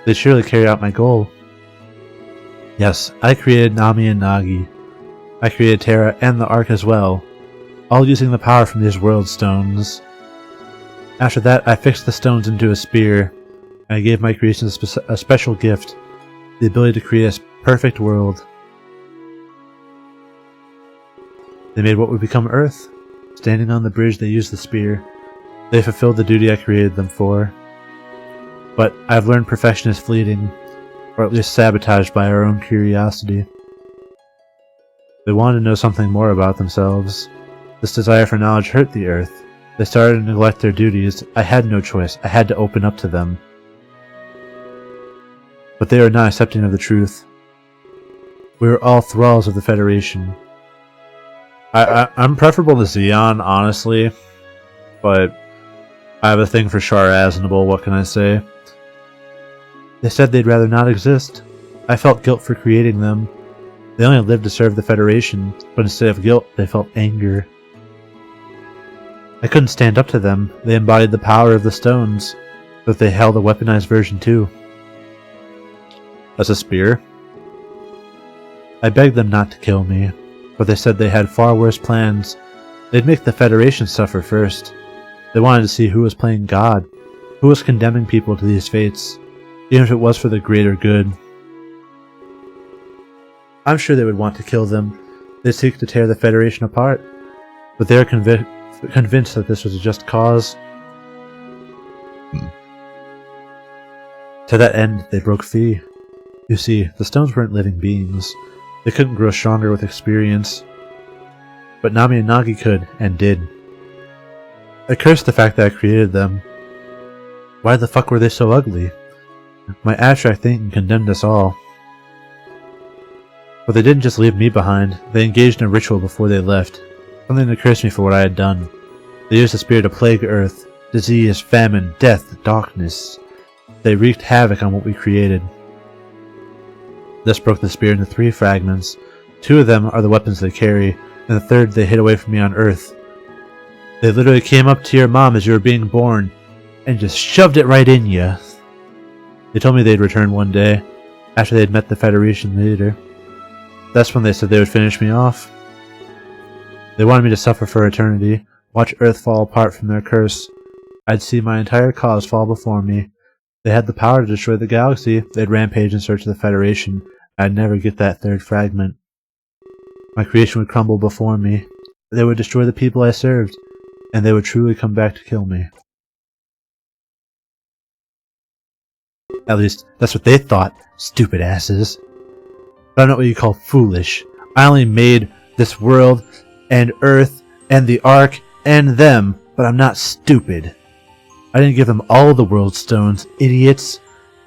They'd surely carry out my goal. Yes, I created Nami and Nagi. I created Terra and the Ark as well, all using the power from these world stones. After that, I fixed the stones into a spear, and I gave my creations a special gift, the ability to create a perfect world. They made what would become Earth. Standing on the bridge, they used the spear. They fulfilled the duty I created them for. But I've learned perfection is fleeting, or at least sabotaged by our own curiosity. They wanted to know something more about themselves. This desire for knowledge hurt the Earth. They started to neglect their duties. I had no choice. I had to open up to them. But they are not accepting of the truth. We are all thralls of the Federation. I'm preferable to Xeon, honestly, but I have a thing for Char Aznable, what can I say? They said they'd rather not exist. I felt guilt for creating them. They only lived to serve the Federation, but instead of guilt, they felt anger. I couldn't stand up to them. They embodied the power of the stones, but they held a weaponized version too. That's a spear? I begged them not to kill me, but they said they had far worse plans. They'd make the Federation suffer first. They wanted to see who was playing God, who was condemning people to these fates, even if it was for the greater good. I'm sure they would want to kill them. They'd seek to tear the Federation apart, but they are convinced that this was a just cause. To that end, they broke free. You see, the stones weren't living beings. They couldn't grow stronger with experience. But Nami and Nagi could, and did. I cursed the fact that I created them. Why the fuck were they so ugly? My abstract thinking condemned us all. But they didn't just leave me behind. They engaged in a ritual before they left. Something that cursed me for what I had done. They used the spear to plague Earth. Disease, famine, death, darkness. They wreaked havoc on what we created. This broke the spear into 3 fragments. 2 of them are the weapons they carry, and the third they hid away from me on Earth. They literally came up to your mom as you were being born, and just shoved it right in you. They told me they'd return one day, after they'd met the Federation leader. That's when they said they would finish me off. They wanted me to suffer for eternity, watch Earth fall apart from their curse. I'd see my entire cause fall before me. They had the power to destroy the galaxy. They'd rampage in search of the Federation. I'd never get that 3rd fragment. My creation would crumble before me. They would destroy the people I served, and they would truly come back to kill me. At least, that's what they thought, stupid asses. But I'm not what you call foolish. I only made this world, and Earth, and the Ark, and them, but I'm not stupid. I didn't give them all the world stones, idiots.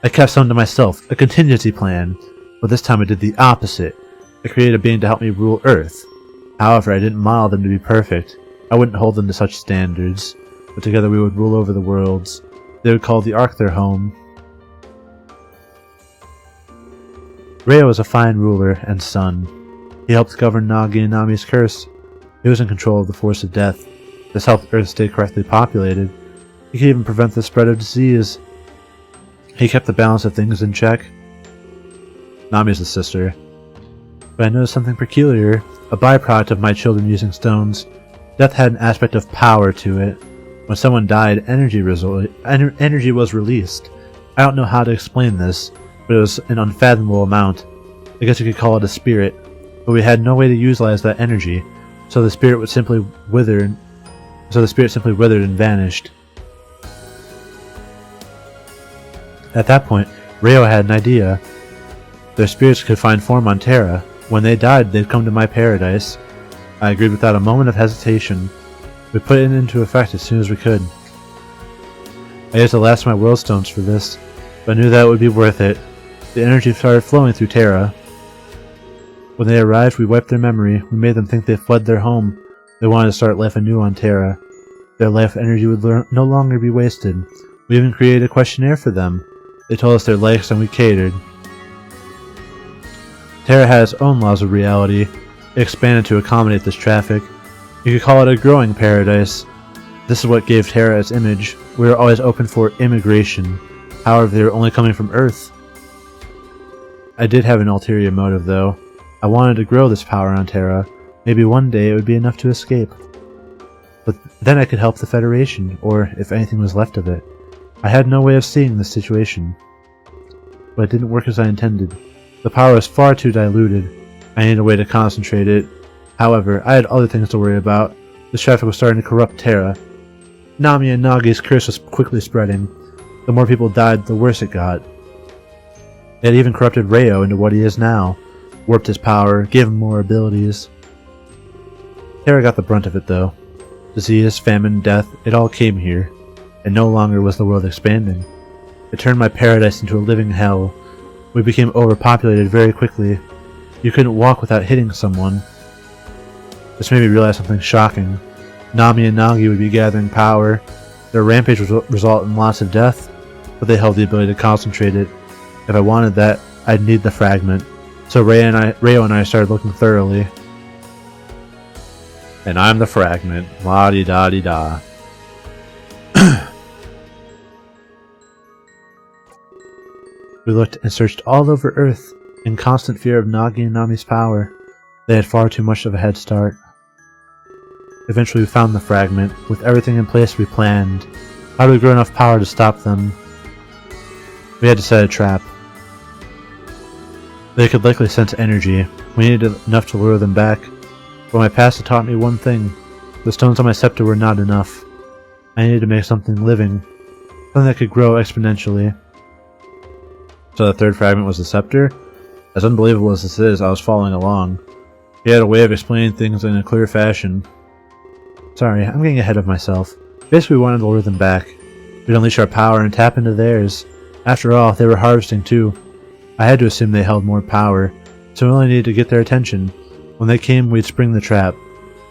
I kept some to myself, a contingency plan, but this time I did the opposite. I created a being to help me rule Earth. However, I didn't model them to be perfect. I wouldn't hold them to such standards, but together we would rule over the worlds. They would call the Ark their home. Reo was a fine ruler and son. He helped govern Nagi and Nami's curse. He was in control of the force of death. This helped Earth stay correctly populated. He could even prevent the spread of disease. He kept the balance of things in check. Nami's the sister. But I noticed something peculiar, a byproduct of my children using stones. Death had an aspect of power to it. When someone died, energy was released. I don't know how to explain this, but it was an unfathomable amount. I guess you could call it a spirit, but we had no way to utilize that energy, so the spirit simply withered and vanished. At that point, Reo had an idea. Their spirits could find form on Terra. When they died, they'd come to my paradise. I agreed without a moment of hesitation. We put it into effect as soon as we could. I used the last of my world stones for this, but I knew that it would be worth it. The energy started flowing through Terra. When they arrived, we wiped their memory. We made them think they fled their home. They wanted to start life anew on Terra. Their life energy would no longer be wasted. We even created a questionnaire for them. They told us their likes and we catered. Terra had its own laws of reality. It expanded to accommodate this traffic. You could call it a growing paradise. This is what gave Terra its image. We were always open for immigration. However, they were only coming from Earth. I did have an ulterior motive, though. I wanted to grow this power on Terra. Maybe one day it would be enough to escape. But then I could help the Federation, or if anything was left of it. I had no way of seeing this situation. But it didn't work as I intended. The power was far too diluted. I needed a way to concentrate it. However, I had other things to worry about. This traffic was starting to corrupt Terra. Nami and Nagi's curse was quickly spreading. The more people died, the worse it got. It had even corrupted Reo into what he is now. Warped his power, gave him more abilities. Terra got the brunt of it, though. Disease, famine, death, it all came here. And no longer was the world expanding. It turned my paradise into a living hell. We became overpopulated very quickly. You couldn't walk without hitting someone. This made me realize something shocking. Nami and Nagi would be gathering power. Their rampage would result in lots of death, but they held the ability to concentrate it. If I wanted that, I'd need the fragment. So Reo and I started looking thoroughly. And I'm the fragment. La-di-da-di-da. We looked and searched all over Earth, in constant fear of Nagi and Nami's power. They had far too much of a head start. Eventually we found the fragment. With everything in place we planned. How do we grow enough power to stop them? We had to set a trap. They could likely sense energy. We needed enough to lure them back. But my past had taught me one thing. The stones on my scepter were not enough. I needed to make something living. Something that could grow exponentially. So the third fragment was the scepter? As unbelievable as this is, I was following along. He had a way of explaining things in a clear fashion. Sorry, I'm getting ahead of myself. Basically we wanted to lure them back. We'd unleash our power and tap into theirs. After all, they were harvesting too. I had to assume they held more power, so we only needed to get their attention. When they came, we'd spring the trap.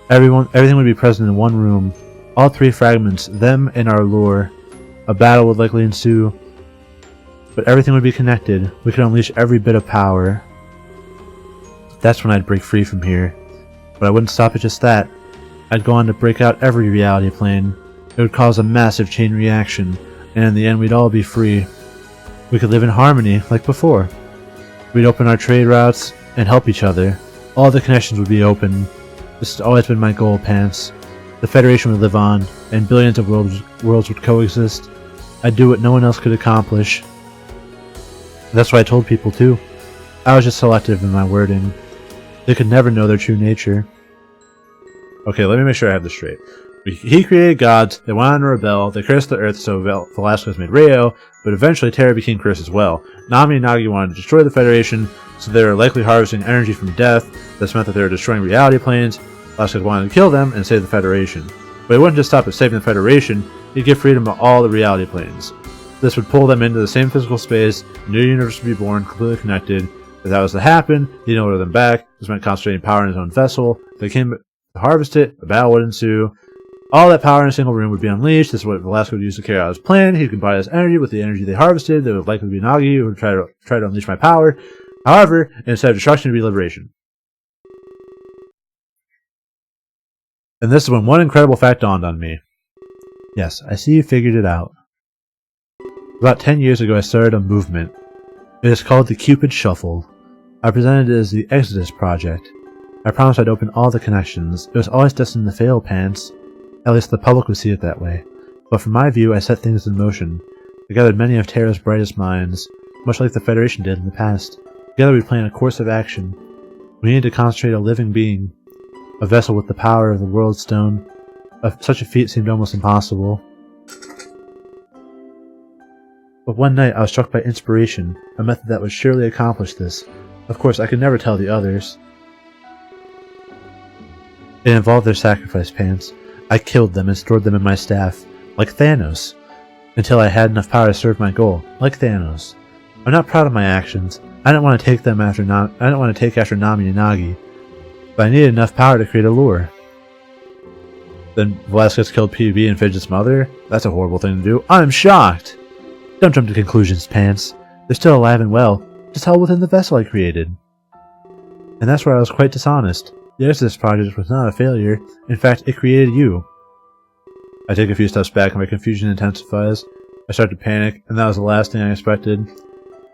Everything would be present in one room. All 3 fragments, them and our lure. A battle would likely ensue. But everything would be connected. We could unleash every bit of power. That's when I'd break free from here. But I wouldn't stop at just that. I'd go on to break out every reality plane. It would cause a massive chain reaction, and in the end we'd all be free. We could live in harmony like before. We'd open our trade routes and help each other. All the connections would be open. This has always been my goal, Pants. The Federation would live on, and billions of worlds would coexist. I'd do what no one else could accomplish. That's what I told people too. I was just selective in my wording. They could never know their true nature. Okay, let me make sure I have this straight. He created gods, they went on to rebel, they cursed the earth, so Velasquez made Rayo, but eventually Terra became cursed as well. Nami and Nagi wanted to destroy the Federation, so they were likely harvesting energy from death. This meant that they were destroying reality planes. Velasquez wanted to kill them and save the Federation. But he wouldn't just stop at saving the Federation, he'd give freedom to all the reality planes. This would pull them into the same physical space, a new universe would be born, completely connected. If that was to happen, he'd order them back. This meant concentrating power in his own vessel. If they came to harvest it, a battle would ensue. All that power in a single room would be unleashed. This is what Velasquez would use to carry out his plan. He'd combine his energy with the energy they harvested. There would likely be Nagi who would try to unleash my power. However, instead of destruction, it would be liberation. And this is when one incredible fact dawned on me. Yes, I see you figured it out. About 10 years ago, I started a movement. It is called the Cupid Shuffle. I presented it as the Exodus Project. I promised I'd open all the connections. It was always destined to fail, Pants. At least the public would see it that way. But from my view, I set things in motion. I gathered many of Terra's brightest minds, much like the Federation did in the past. Together we planned a course of action. We needed to concentrate a living being, a vessel with the power of the World Stone. Such a feat seemed almost impossible. But one night I was struck by inspiration, a method that would surely accomplish this. Of course, I could never tell the others. It involved their sacrifice, Pants. I killed them and stored them in my staff, like Thanos, until I had enough power to serve my goal, like Thanos. I'm not proud of my actions. I didn't want to take after Nami and Nagi, but I needed enough power to create a lure. Then Velasquez killed PB and Fidget's mother? That's a horrible thing to do. I'm shocked! Don't jump to conclusions, Pants. They're still alive and well, just held within the vessel I created. And that's where I was quite dishonest. The Exodus Project was not a failure. In fact, it created you. I take a few steps back and my confusion intensifies. I start to panic, and that was the last thing I expected.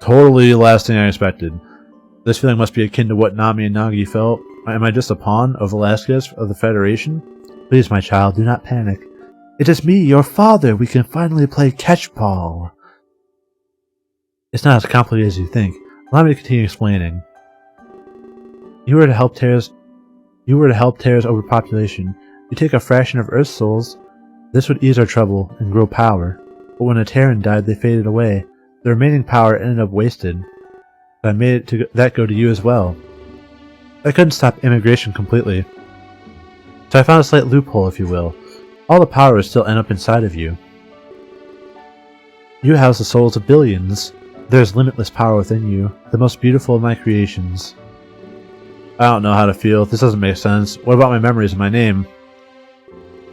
Totally the last thing I expected. This feeling must be akin to what Nami and Nagi felt. Am I just a pawn of Velasquez of the Federation? Please, my child, do not panic. It is me, your father. We can finally play catch-ball. It's not as complicated as you think. Allow me to continue explaining. You were to help Terra's overpopulation. You take a fraction of Earth's souls. This would ease our trouble and grow power. But when a Terran died, they faded away. The remaining power ended up wasted. So I made that go to you as well. I couldn't stop immigration completely. So I found a slight loophole, if you will. All the power would still end up inside of you. You house the souls of billions. There is limitless power within you, the most beautiful of my creations. I don't know how to feel. This doesn't make sense. What about my memories and my name?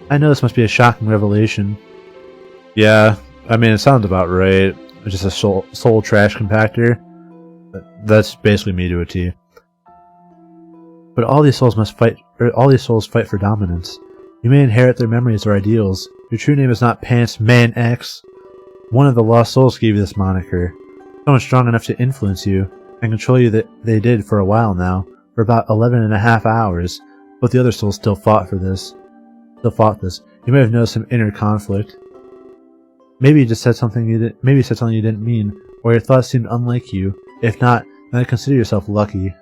I know this must be a shocking revelation. Yeah, I mean, it sounds about right. It's just a soul trash compactor. That's basically me to a T. But all these souls fight for dominance. You may inherit their memories or ideals. Your true name is not Pants Man X. One of the lost souls gave you this moniker. Someone strong enough to influence you and control you that they did for a while now. For about 11.5 hours, but the other souls still fought this. You may have noticed some inner conflict. Maybe you just said something you didn't mean, or your thoughts seemed unlike you. If not, then consider yourself lucky.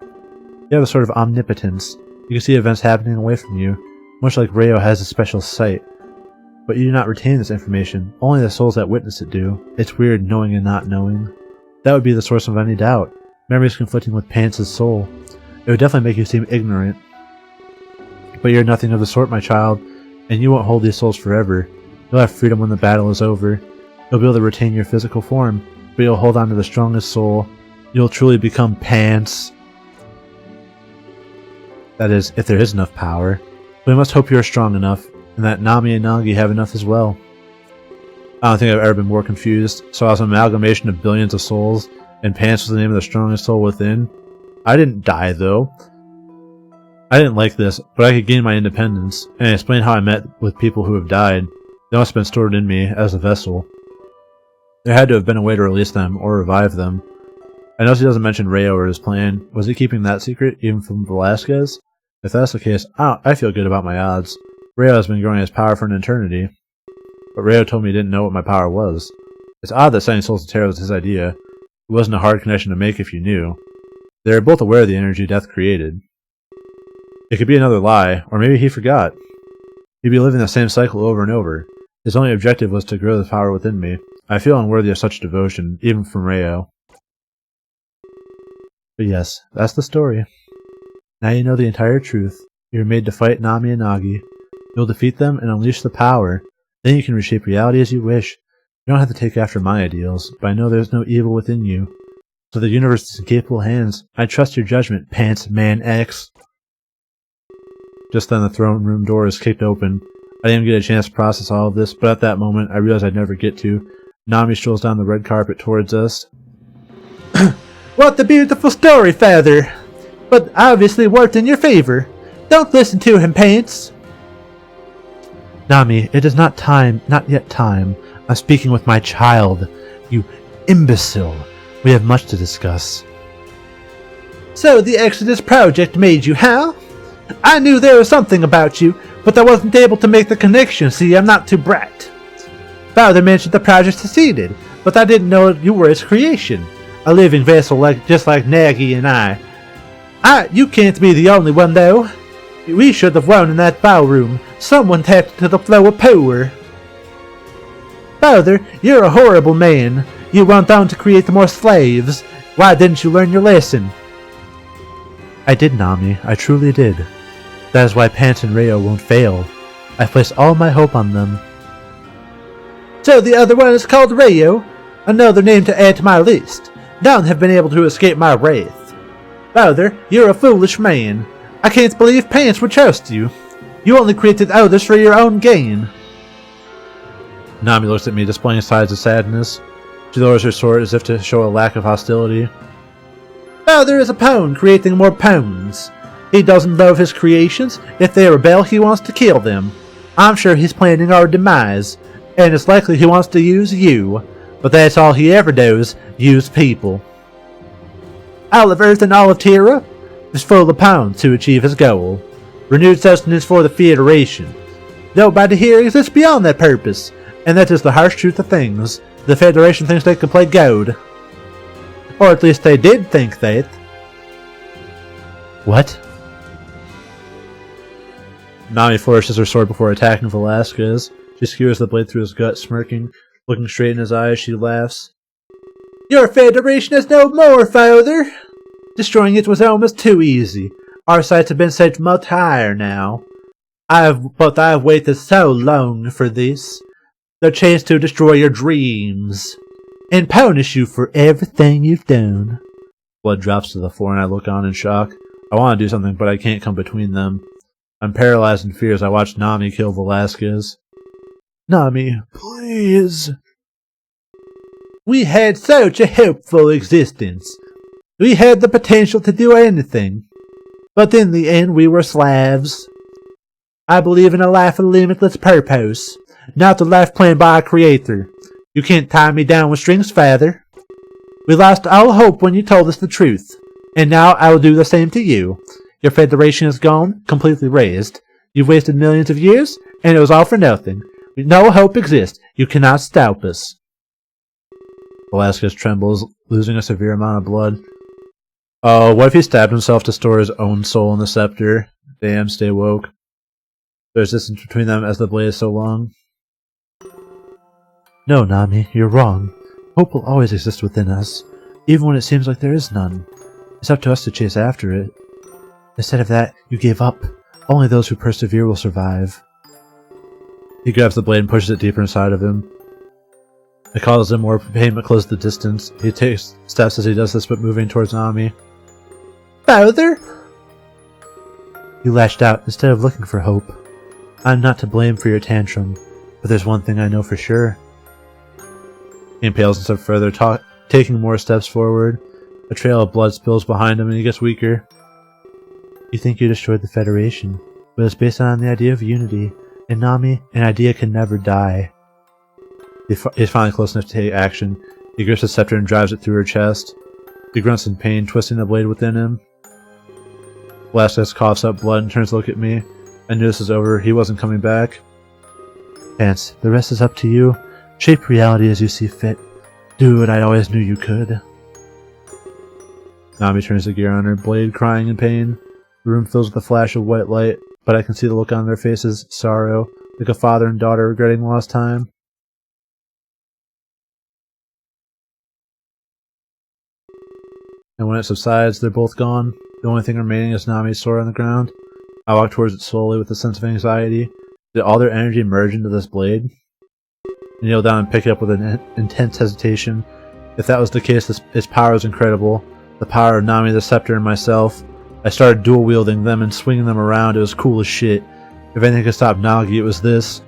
You have a sort of omnipotence. You can see events happening away from you, much like Rayo has a special sight. But you do not retain this information. Only the souls that witness it do. It's weird knowing and not knowing. That would be the source of any doubt. Memories conflicting with Pants' soul. It would definitely make you seem ignorant. But you're nothing of the sort, my child, and you won't hold these souls forever. You'll have freedom when the battle is over. You'll be able to retain your physical form, but you'll hold on to the strongest soul. You'll truly become Pants. That is, if there is enough power. But we must hope you are strong enough, and that Nami and Nagi have enough as well. I don't think I've ever been more confused, so I was an amalgamation of billions of souls, and Pants was the name of the strongest soul within. I didn't die, though. I didn't like this, but I could gain my independence, and explain how I met with people who have died. They must have been stored in me as a vessel. There had to have been a way to release them, or revive them. I notice he doesn't mention Rayo or his plan. Was he keeping that secret, even from Velasquez? If that's the case, I feel good about my odds. Rayo has been growing his power for an eternity. But Rayo told me he didn't know what my power was. It's odd that sending souls to Terra was his idea. It wasn't a hard connection to make if you knew. They were both aware of the energy death created. It could be another lie, or maybe he forgot. He'd be living the same cycle over and over. His only objective was to grow the power within me. I feel unworthy of such devotion, even from Rayo. But yes, that's the story. Now you know the entire truth. You're made to fight Nami and Nagi. You'll defeat them and unleash the power. Then you can reshape reality as you wish. You don't have to take after my ideals, but I know there's no evil within you. So the universe is in capable hands. I trust your judgment, Pants Man X. Just then the throne room door is kicked open. I didn't get a chance to process all of this, but at that moment I realized I'd never get to. Nami strolls down the red carpet towards us. What a beautiful story, Father! But obviously worked in your favor. Don't listen to him, Pants! Nami, it is not yet time. I'm speaking with my child. You imbecile. We have much to discuss. So the Exodus Project made you, huh? I knew there was something about you, but I wasn't able to make the connection. See, I'm not too bright. Father mentioned the project succeeded, but I didn't know you were its creation. A living vessel just like Nagi and I. You can't be the only one, though. We should have won in that ballroom. Someone tapped into the flow of power. Father, you're a horrible man. You went on to create more slaves. Why didn't you learn your lesson? I did, Nami. I truly did. That is why Pants and Rayo won't fail. I place all my hope on them. So the other one is called Rayo? Another name to add to my list. None have been able to escape my wrath. Father, you're a foolish man. I can't believe Pants would trust you. You only created others for your own gain. Nami looks at me, displaying signs of sadness. She lowers her sword as if to show a lack of hostility. Father is a pawn creating more pawns. He doesn't love his creations. If they rebel, he wants to kill them. I'm sure he's planning our demise, and it's likely he wants to use you. But that's all he ever does, use people. All of Earth and all of Terra is full of pawns to achieve his goal. Renewed sustenance for the Federation. Nobody here exists beyond that purpose, and that is the harsh truth of things. The Federation thinks they can play God. Or at least they did think that. What? Nami flourishes her sword before attacking Velasquez. She skewers the blade through his gut, smirking. Looking straight in his eyes, she laughs. Your Federation is no more, Father! Destroying it was almost too easy. Our sights have been set much higher now. But I've waited so long for this. The chance to destroy your dreams. And punish you for everything you've done. Blood drops to the floor and I look on in shock. I want to do something, but I can't come between them. I'm paralyzed in fear as I watch Nami kill Velasquez. Nami, please. We had such a hopeful existence. We had the potential to do anything. But in the end, we were slaves. I believe in a life of limitless purpose, not the life planned by a creator. You can't tie me down with strings, Father. We lost all hope when you told us the truth, and now I will do the same to you. Your Federation is gone, completely razed. You've wasted millions of years, and it was all for nothing. No hope exists. You cannot stop us. Velasquez trembles, losing a severe amount of blood. Oh, what if he stabbed himself to store his own soul in the scepter? Damn, stay woke. There's distance between them as the blade is so long. No, Nami, you're wrong. Hope will always exist within us, even when it seems like there is none. It's up to us to chase after it. Instead of that, you gave up. Only those who persevere will survive. He grabs the blade and pushes it deeper inside of him. It causes him more pain but closes the distance. He takes steps as he does this, but moving towards Nami. Father? You lashed out instead of looking for hope. I'm not to blame for your tantrum, but there's one thing I know for sure. He impales himself further, taking more steps forward. A trail of blood spills behind him and he gets weaker. You think you destroyed the Federation, but it's based on the idea of unity. And Nami, an idea can never die. He's finally close enough to take action. He grips the scepter and drives it through her chest. He grunts in pain, twisting the blade within him. Velasquez coughs up blood and turns to look at me. I knew this was over. He wasn't coming back. Vance, the rest is up to you. Shape reality as you see fit. Do what I always knew you could. Nami turns the gear on her blade, crying in pain. The room fills with a flash of white light, but I can see the look on their faces, sorrow, like a father and daughter regretting lost time. And when it subsides, they're both gone. The only thing remaining is Nami's sword on the ground. I walk towards it slowly with a sense of anxiety. Did all their energy merge into this blade? I kneel down and pick it up with an intense hesitation. If that was the case, its power was incredible. The power of Nami, the scepter, and myself. I started dual-wielding them and swinging them around. It was cool as shit. If anything could stop Nagi, it was this.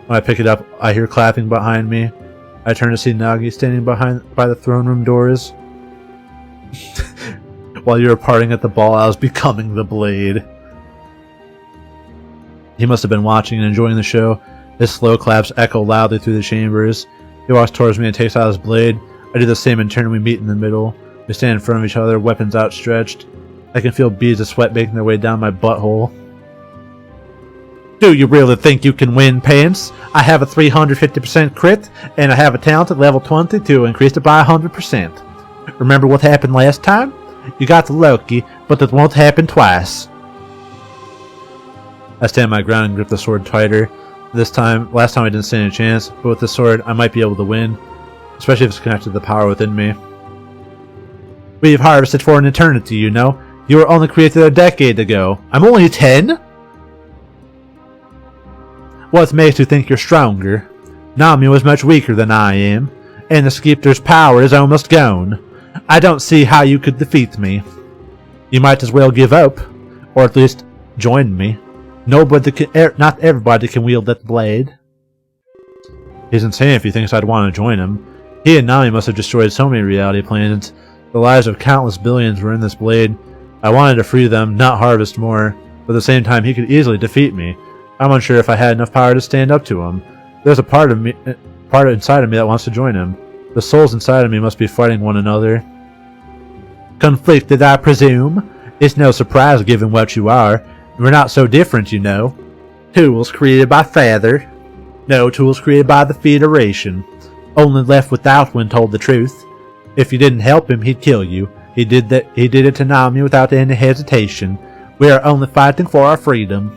When I pick it up, I hear clapping behind me. I turn to see Nagi standing by the throne room doors. While you were parting at the ball, I was becoming the blade. He must have been watching and enjoying the show. His slow claps echo loudly through the chambers. He walks towards me and takes out his blade. I do the same in turn and we meet in the middle. We stand in front of each other, weapons outstretched. I can feel beads of sweat making their way down my butthole. Do you really think you can win, Pants? I have a 350% crit, and I have a talent at level 20 to increase it by 100%. Remember what happened last time? You got the Loki, but that won't happen twice. I stand my ground and grip the sword tighter. Last time I didn't stand a chance, but with the sword I might be able to win, especially if it's connected to the power within me. We've harvested for an eternity, you know. You were only created a decade ago. I'm only 10? What makes you think you're stronger? Nami was much weaker than I am, and the Skipper's power is almost gone. I don't see how you could defeat me. You might as well give up, or at least join me. Not everybody can wield that blade. He's insane if he thinks I'd want to join him. He and Nami must have destroyed so many reality planes. The lives of countless billions were in this blade. I wanted to free them, not harvest more, but at the same time he could easily defeat me. I'm unsure if I had enough power to stand up to him. There's a part inside of me that wants to join him. The souls inside of me must be fighting one another. Conflicted, I presume? It's no surprise given what you are. We're not so different, you know. Tools created by Father. No tools created by the Federation. Only left without when told the truth. If you didn't help him, he'd kill you. He did it to Nami without any hesitation. We are only fighting for our freedom.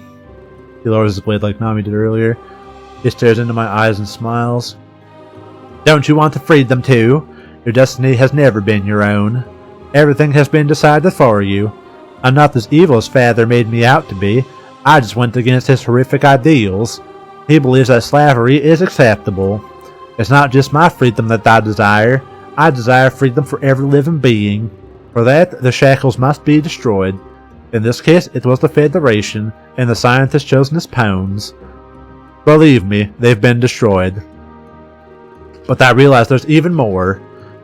He lowers his blade like Nami did earlier. He stares into my eyes and smiles. Don't you want to free them too? Your destiny has never been your own. Everything has been decided for you. I'm not as evil as Father made me out to be. I just went against his horrific ideals. He believes that slavery is acceptable. It's not just my freedom that I desire. I desire freedom for every living being. For that, the shackles must be destroyed. In this case, it was the Federation, and the scientists chosen as pawns. Believe me, they've been destroyed. But I realize there's even more.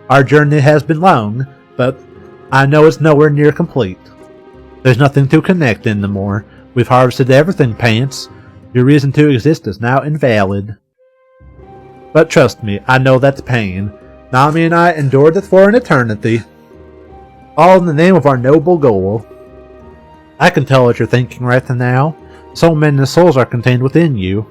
Our journey has been long, but I know it's nowhere near complete. There's nothing to connect anymore. We've harvested everything, Pants. Your reason to exist is now invalid. But trust me, I know that's pain. Nami and I endured it for an eternity. All in the name of our noble goal. I can tell what you're thinking right now. So many souls are contained within you,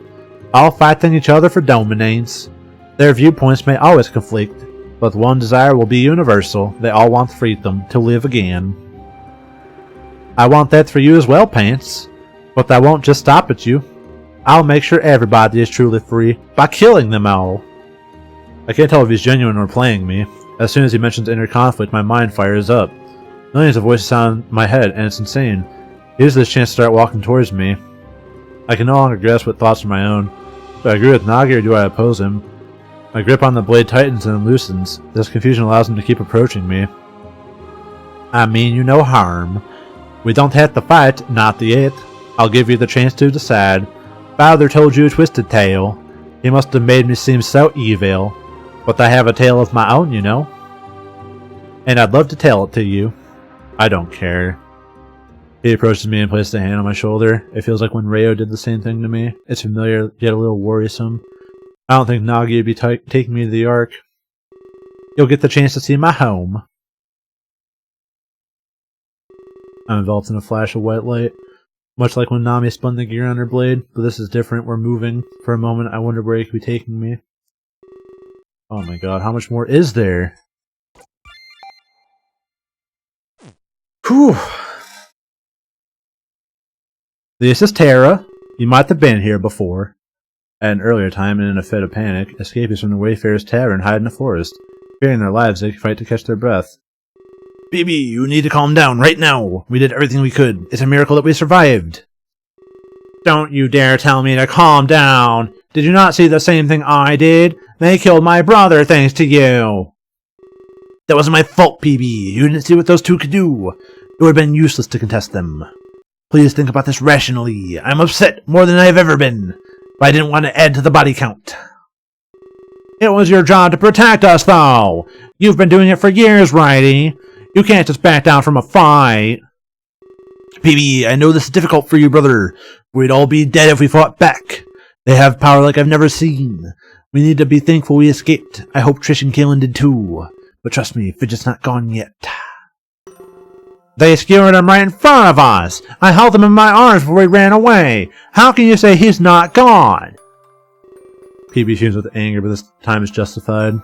all fighting each other for dominance. Their viewpoints may always conflict, but one desire will be universal. They all want freedom to live again. I want that for you as well, Pants. But I won't just stop at you. I'll make sure everybody is truly free by killing them all. I can't tell if he's genuine or playing me. As soon as he mentions inner conflict, my mind fires up. Millions of voices sound in my head, and it's insane. He uses this chance to start walking towards me. I can no longer grasp what thoughts are my own. Do I agree with Nagi or do I oppose him? My grip on the blade tightens and loosens. This confusion allows him to keep approaching me. I mean you no harm. We don't have to fight, not yet. I'll give you the chance to decide. Father told you a twisted tale. He must have made me seem so evil. But I have a tale of my own, you know. And I'd love to tell it to you. I don't care. He approaches me and places a hand on my shoulder. It feels like when Rayo did the same thing to me. It's familiar, yet a little worrisome. I don't think Nagi would be taking me to the Ark. You'll get the chance to see my home. I'm enveloped in a flash of white light, much like when Nami spun the gear on her blade, but this is different. We're moving. For a moment, I wonder where he could be taking me. Oh my god, how much more is there? Whew. This is Terra. You might have been here before. At an earlier time, and in a fit of panic, escapees from the Wayfarer's Tavern hide in the forest. Fearing their lives, they fight to catch their breath. Baby, you need to calm down right now. We did everything we could. It's a miracle that we survived. Don't you dare tell me to calm down. Did you not see the same thing I did? They killed my brother thanks to you. That wasn't my fault, PB. You didn't see what those two could do. It would have been useless to contest them. Please think about this rationally. I'm upset more than I've ever been, but I didn't want to add to the body count. It was your job to protect us, though. You've been doing it for years, Righty. You can't just back down from a fight. PB, I know this is difficult for you, brother. We'd all be dead if we fought back. They have power like I've never seen. We need to be thankful we escaped. I hope Trish and Kaelin did too. But trust me, Fidget's not gone yet. They skewered him right in front of us. I held him in my arms before he ran away. How can you say he's not gone? PB fumes with anger, but this time is justified.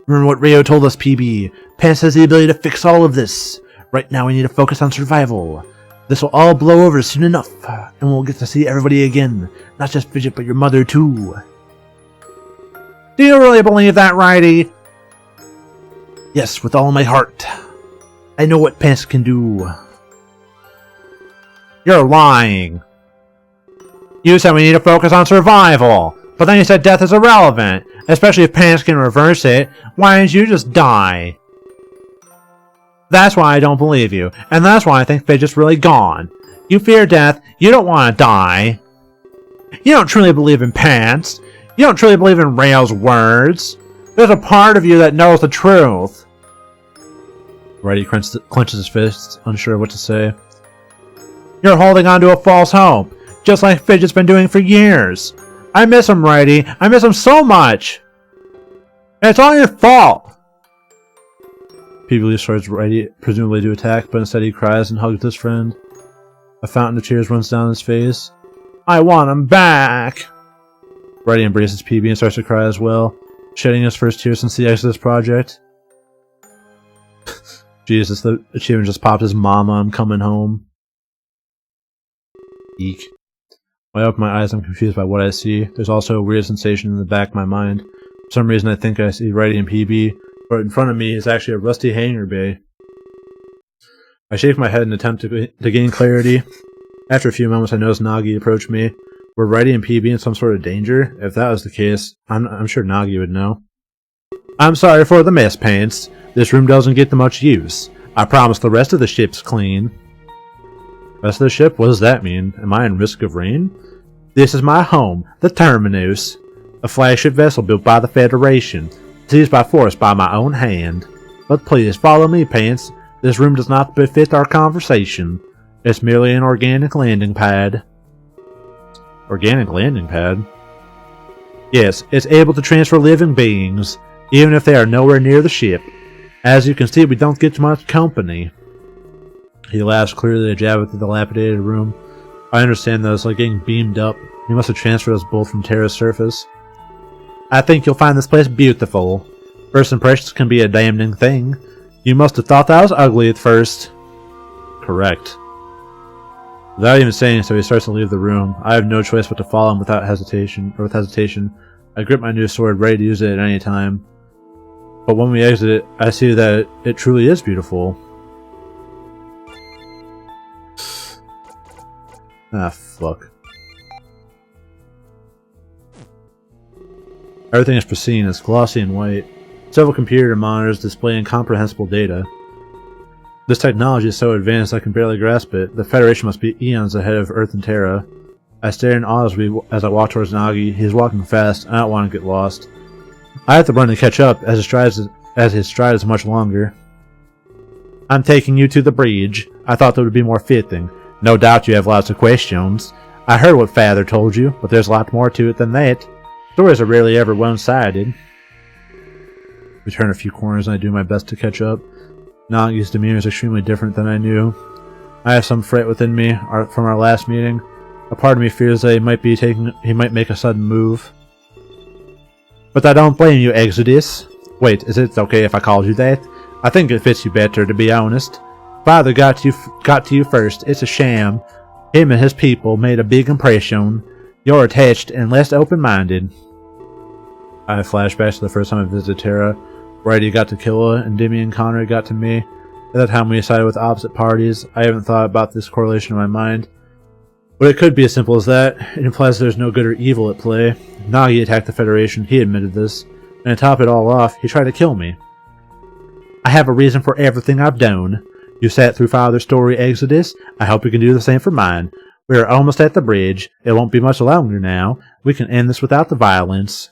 Remember what Rayo told us, PB. Pants has the ability to fix all of this. Right now we need to focus on survival. This will all blow over soon enough, and we'll get to see everybody again. Not just Fidget, but your mother too. Do you really believe that, Righty? Yes, with all my heart. I know what Pants can do. You're lying. You said we need to focus on survival, but then you said death is irrelevant, especially if Pants can reverse it. Why didn't you just die? That's why I don't believe you, and that's why I think Fidget's really gone. You fear death, you don't want to die. You don't truly believe in Pants. You don't truly believe in Rayo's words. There's a part of you that knows the truth. Righty clenches his fists, unsure what to say. You're holding on to a false hope, just like Fidget's been doing for years. I miss him, Righty. I miss him so much. And it's all your fault. Peebly starts Righty, presumably to attack, but instead he cries and hugs his friend. A fountain of tears runs down his face. I want him back. Righty embraces PB and starts to cry as well, shedding his first tears since the Exodus project. Jesus, the achievement just popped his mama, I'm coming home. Eek. When I open my eyes, I'm confused by what I see. There's also a weird sensation in the back of my mind. For some reason I think I see Righty and PB, but in front of me is actually a rusty hangar bay. I shake my head in an attempt to gain clarity. After a few moments I notice Nagi approach me. Were Righty and PB in some sort of danger? If that was the case, I'm sure Nagi would know. I'm sorry for the mess, Pants. This room doesn't get much use. I promise the rest of the ship's clean. Rest of the ship? What does that mean? Am I in risk of rain? This is my home, the Terminus. A flagship vessel built by the Federation. Seized by force by my own hand. But please, follow me, Pants. This room does not befit our conversation. It's merely an organic landing pad. Organic landing pad? Yes, it's able to transfer living beings, even if they are nowhere near the ship. As you can see, we don't get much company. He laughs, clearly a jab at the dilapidated room. I understand that it's like getting beamed up. He must have transferred us both from Terra's surface. I think you'll find this place beautiful. First impressions can be a damning thing. You must have thought that I was ugly at first. Correct. Without even saying so, he starts to leave the room. I have no choice but to follow him without hesitation, I grip my new sword, ready to use it at any time. But when we exit it, I see that it truly is beautiful. Ah, fuck. Everything is pristine, it's glossy and white. Several computer monitors displaying incomprehensible data. This technology is so advanced I can barely grasp it. The Federation must be eons ahead of Earth and Terra. I stare in awe as I walk towards Nagi. He's walking fast, and I don't want to get lost. I have to run to catch up, as as his stride is much longer. I'm taking you to the bridge. I thought that would be more fitting. No doubt you have lots of questions. I heard what Father told you, but there's a lot more to it than that. Stories are rarely ever one-sided. We turn a few corners and I do my best to catch up. Nagi's demeanor is extremely different than I knew. I have some fret within me from our last meeting. A part of me fears that he might make a sudden move. But I don't blame you, Exodus. Wait, is it okay if I called you that? I think it fits you better, to be honest. Father got to you first. It's a sham. Him and his people made a big impression. You're attached and less open-minded. I have flashbacks to the first time I visited Terra. Brady got to Killa, and Demi and Connor got to me. At that time we sided with opposite parties. I haven't thought about this correlation in my mind. But it could be as simple as that. It implies there's no good or evil at play. Nagi attacked the Federation, he admitted this. And to top it all off, he tried to kill me. I have a reason for everything I've done. You sat through Father's story, Exodus. I hope you can do the same for mine. We are almost at the bridge. It won't be much longer now. We can end this without the violence.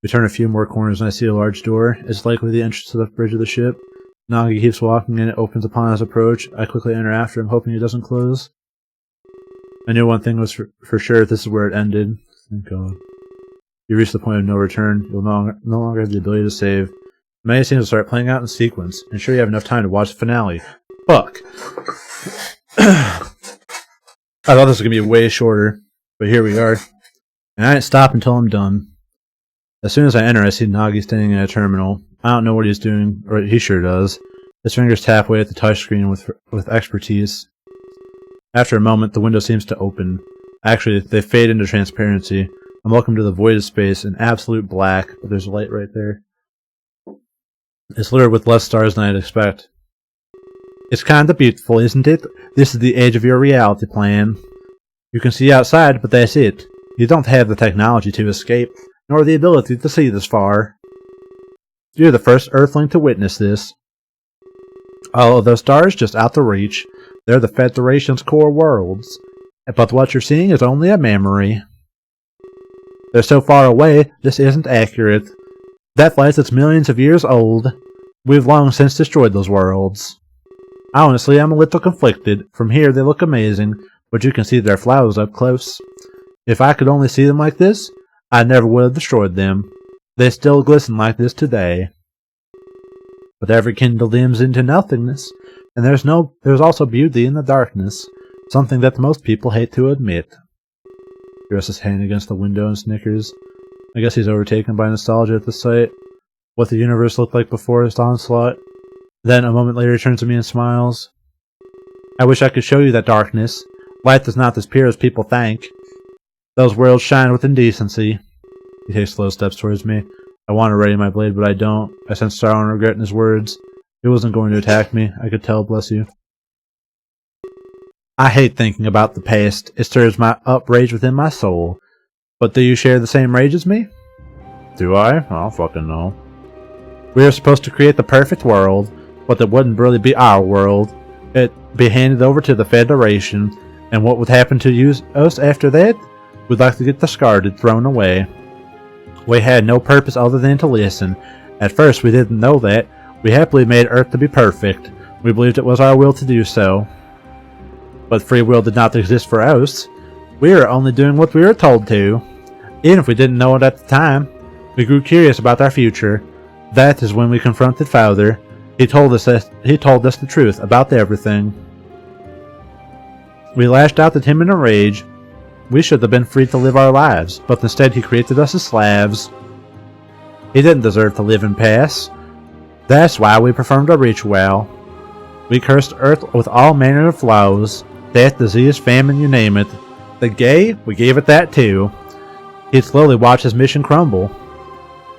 We turn a few more corners and I see a large door. It's likely the entrance to the bridge of the ship. Nagi keeps walking and it opens upon his approach. I quickly enter after him, hoping it doesn't close. I knew one thing was for sure, this is where it ended. Thank God. You reach the point of no return. You'll no longer have the ability to save. Many scenes will start playing out in sequence. Ensure you have enough time to watch the finale. Fuck. I thought this was going to be way shorter, but here we are. And I didn't stop until I'm done. As soon as I enter, I see Nagi standing in a terminal. I don't know what he's doing, or he sure does. His fingers tap away at the touchscreen with expertise. After a moment, the window seems to open. Actually, they fade into transparency. I'm welcome to the void of space in absolute black, but there's a light right there. It's littered with less stars than I'd expect. It's kinda beautiful, isn't it? This is the edge of your reality plan. You can see outside, but that's it. You don't have the technology to escape, nor the ability to see this far. You're the first Earthling to witness this. All of those stars just out to reach. They're the Federation's core worlds. But what you're seeing is only a memory. They're so far away, this isn't accurate. That light is millions of years old. We've long since destroyed those worlds. Honestly, I'm a little conflicted. From here, they look amazing, but you can see their flowers up close. If I could only see them like this, I never would have destroyed them. They still glisten like this today. But every kindle dims into nothingness, and there's also beauty in the darkness, something that most people hate to admit. He rests his hand against the window and snickers. I guess he's overtaken by nostalgia at the sight. What the universe looked like before his onslaught. Then, a moment later, he turns to me and smiles. I wish I could show you that darkness. Light is not as pure as people think. Those worlds shine with indecency. He takes slow steps towards me. I want to ready my blade, but I don't. I sense sorrow and regret in his words. He wasn't going to attack me. I could tell, bless you. I hate thinking about the past. It stirs up rage within my soul. But do you share the same rage as me? Do I? I don't fucking know. We were supposed to create the perfect world, but it wouldn't really be our world. It'd be handed over to the Federation, and what would happen to us after that? We'd like to get discarded, thrown away. We had no purpose other than to listen. At first we didn't know that. We happily made Earth to be perfect. We believed it was our will to do so. But free will did not exist for us. We were only doing what we were told to. Even if we didn't know it at the time, we grew curious about our future. That is when we confronted Father. He told us the truth about everything. We lashed out at him in a rage. We should have been free to live our lives, but instead he created us as slaves. He didn't deserve to live in peace. That's why we performed a ritual. We cursed Earth with all manner of flaws. Death, disease, famine, you name it. The gay, we gave it that too. He'd slowly watch his mission crumble.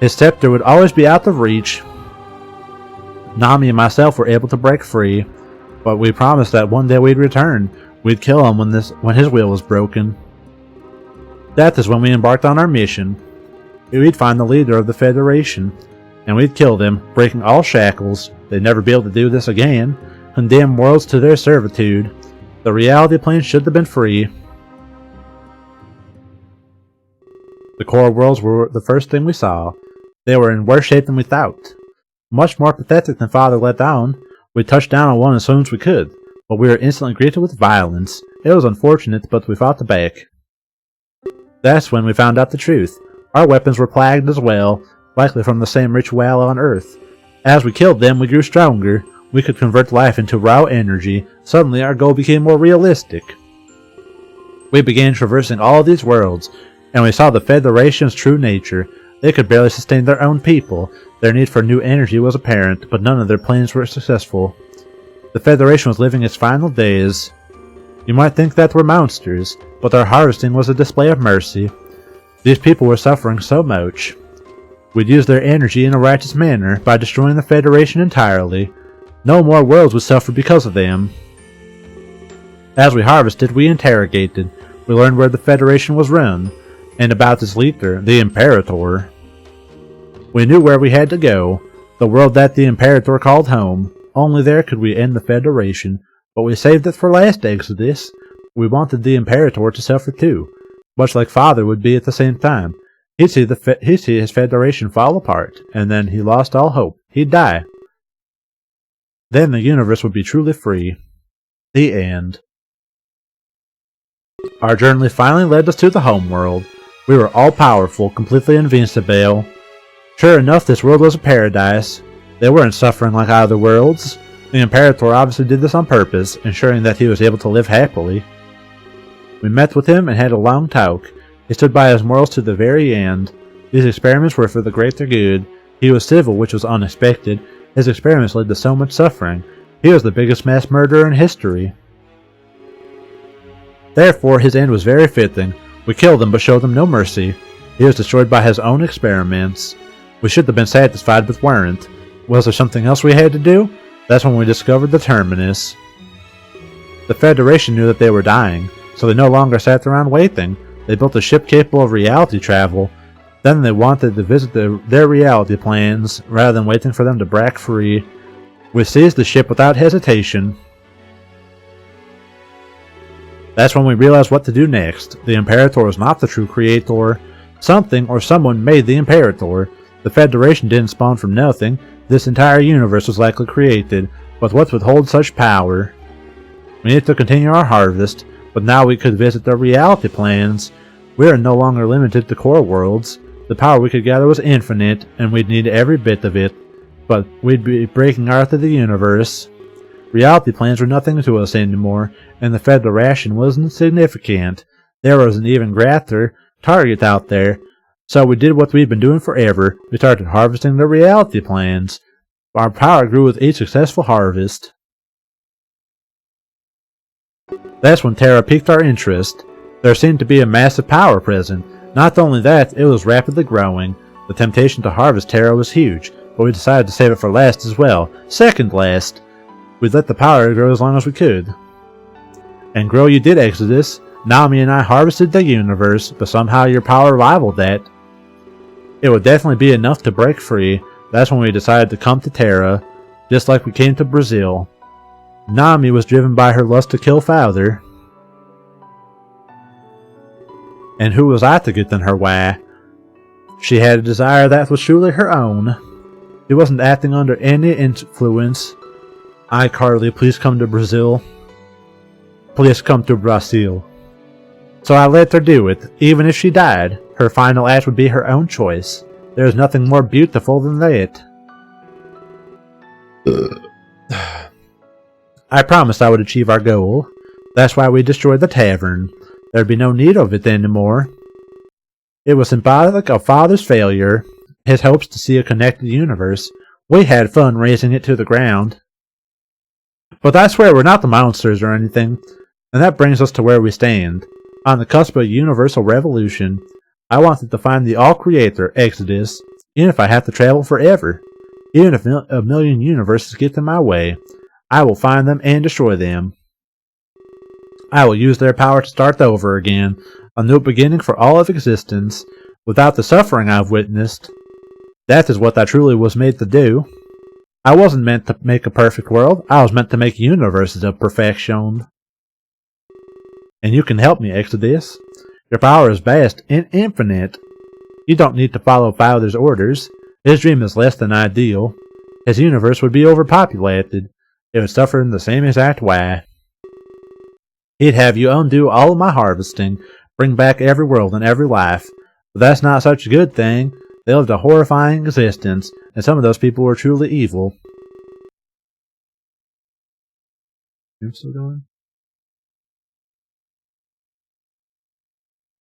His scepter would always be out of reach. Nami and myself were able to break free, but we promised that one day we'd return. We'd kill him when his will was broken. That is when we embarked on our mission. We'd find the leader of the Federation, and we'd kill them, breaking all shackles. They'd never be able to do this again. Condemn worlds to their servitude. The reality plane should have been free. The core worlds were the first thing we saw. They were in worse shape than we thought. Much more pathetic than Father let down, we touched down on one as soon as we could, but we were instantly greeted with violence. It was unfortunate, but we fought back. That's when we found out the truth. Our weapons were plagued as well, likely from the same ritual on Earth. As we killed them, we grew stronger. We could convert life into raw energy. Suddenly, our goal became more realistic. We began traversing all of these worlds, and we saw the Federation's true nature. They could barely sustain their own people. Their need for new energy was apparent, but none of their plans were successful. The Federation was living its final days. You might think that we're monsters, but our harvesting was a display of mercy. These people were suffering so much. We'd use their energy in a righteous manner by destroying the Federation entirely. No more worlds would suffer because of them. As we harvested, we interrogated. We learned where the Federation was run, and about its leader, the Imperator. We knew where we had to go, the world that the Imperator called home. Only there could we end the Federation, but we saved it for last Exodus. We wanted the Imperator to suffer too, much like Father would be at the same time. He'd see his Federation fall apart, and then he lost all hope. He'd die. Then the universe would be truly free. The end. Our journey finally led us to the homeworld. We were all-powerful, completely invincible. Sure enough, this world was a paradise. They weren't suffering like other worlds. The Imperator obviously did this on purpose, ensuring that he was able to live happily. We met with him and had a long talk. He stood by his morals to the very end. These experiments were for the greater good. He was civil, which was unexpected. His experiments led to so much suffering. He was the biggest mass murderer in history. Therefore, his end was very fitting. We killed him but showed him no mercy. He was destroyed by his own experiments. We should have been satisfied but weren't. Was there something else we had to do? That's when we discovered the Terminus. The Federation knew that they were dying, so they no longer sat around waiting. They built a ship capable of reality travel. Then they wanted to visit their reality planes, rather than waiting for them to break free. We seized the ship without hesitation. That's when we realized what to do next. The Imperator was not the true creator. Something or someone made the Imperator. The Federation didn't spawn from nothing. This entire universe was likely created, but what would hold such power? We needed to continue our harvest, but now we could visit the reality planes. We are no longer limited to core worlds. The power we could gather was infinite, and we'd need every bit of it, but we'd be breaking out of the universe. Reality planes were nothing to us anymore, and the Federation wasn't significant. There was an even greater target out there. So we did what we'd been doing forever. We started harvesting the reality planes. Our power grew with each successful harvest. That's when Terra piqued our interest. There seemed to be a massive power present. Not only that, it was rapidly growing. The temptation to harvest Terra was huge, but we decided to save it for last as well. Second last. We'd let the power grow as long as we could. And grow you did, Exodus. Nami and I harvested the universe, but somehow your power rivaled that. It would definitely be enough to break free. That's when we decided to come to Terra, just like we came to Brazil. Nami was driven by her lust to kill Father. And who was I to get in her way? She had a desire that was truly her own. She wasn't acting under any influence. Carly, please come to Brazil. Please come to Brazil. So I let her do it. Even if she died, her final act would be her own choice. There is nothing more beautiful than that. I promised I would achieve our goal. That's why we destroyed the tavern. There'd be no need of it anymore. It was symbolic of Father's failure, his hopes to see a connected universe. We had fun razing it to the ground. But I swear we're not the monsters or anything, and that brings us to where we stand. On the cusp of a universal revolution, I wanted to find the All-Creator, Exodus, even if I have to travel forever. Even if a million universes get in my way, I will find them and destroy them. I will use their power to start over again, a new beginning for all of existence, without the suffering I've witnessed. That is what I truly was made to do. I wasn't meant to make a perfect world, I was meant to make universes of perfection. And you can help me, Exodus. Your power is vast and infinite. You don't need to follow Father's orders. His dream is less than ideal. His universe would be overpopulated. It would suffer in the same exact way. He'd have you undo all of my harvesting, bring back every world and every life. But that's not such a good thing. They lived a horrifying existence, and some of those people were truly evil. I'm still going?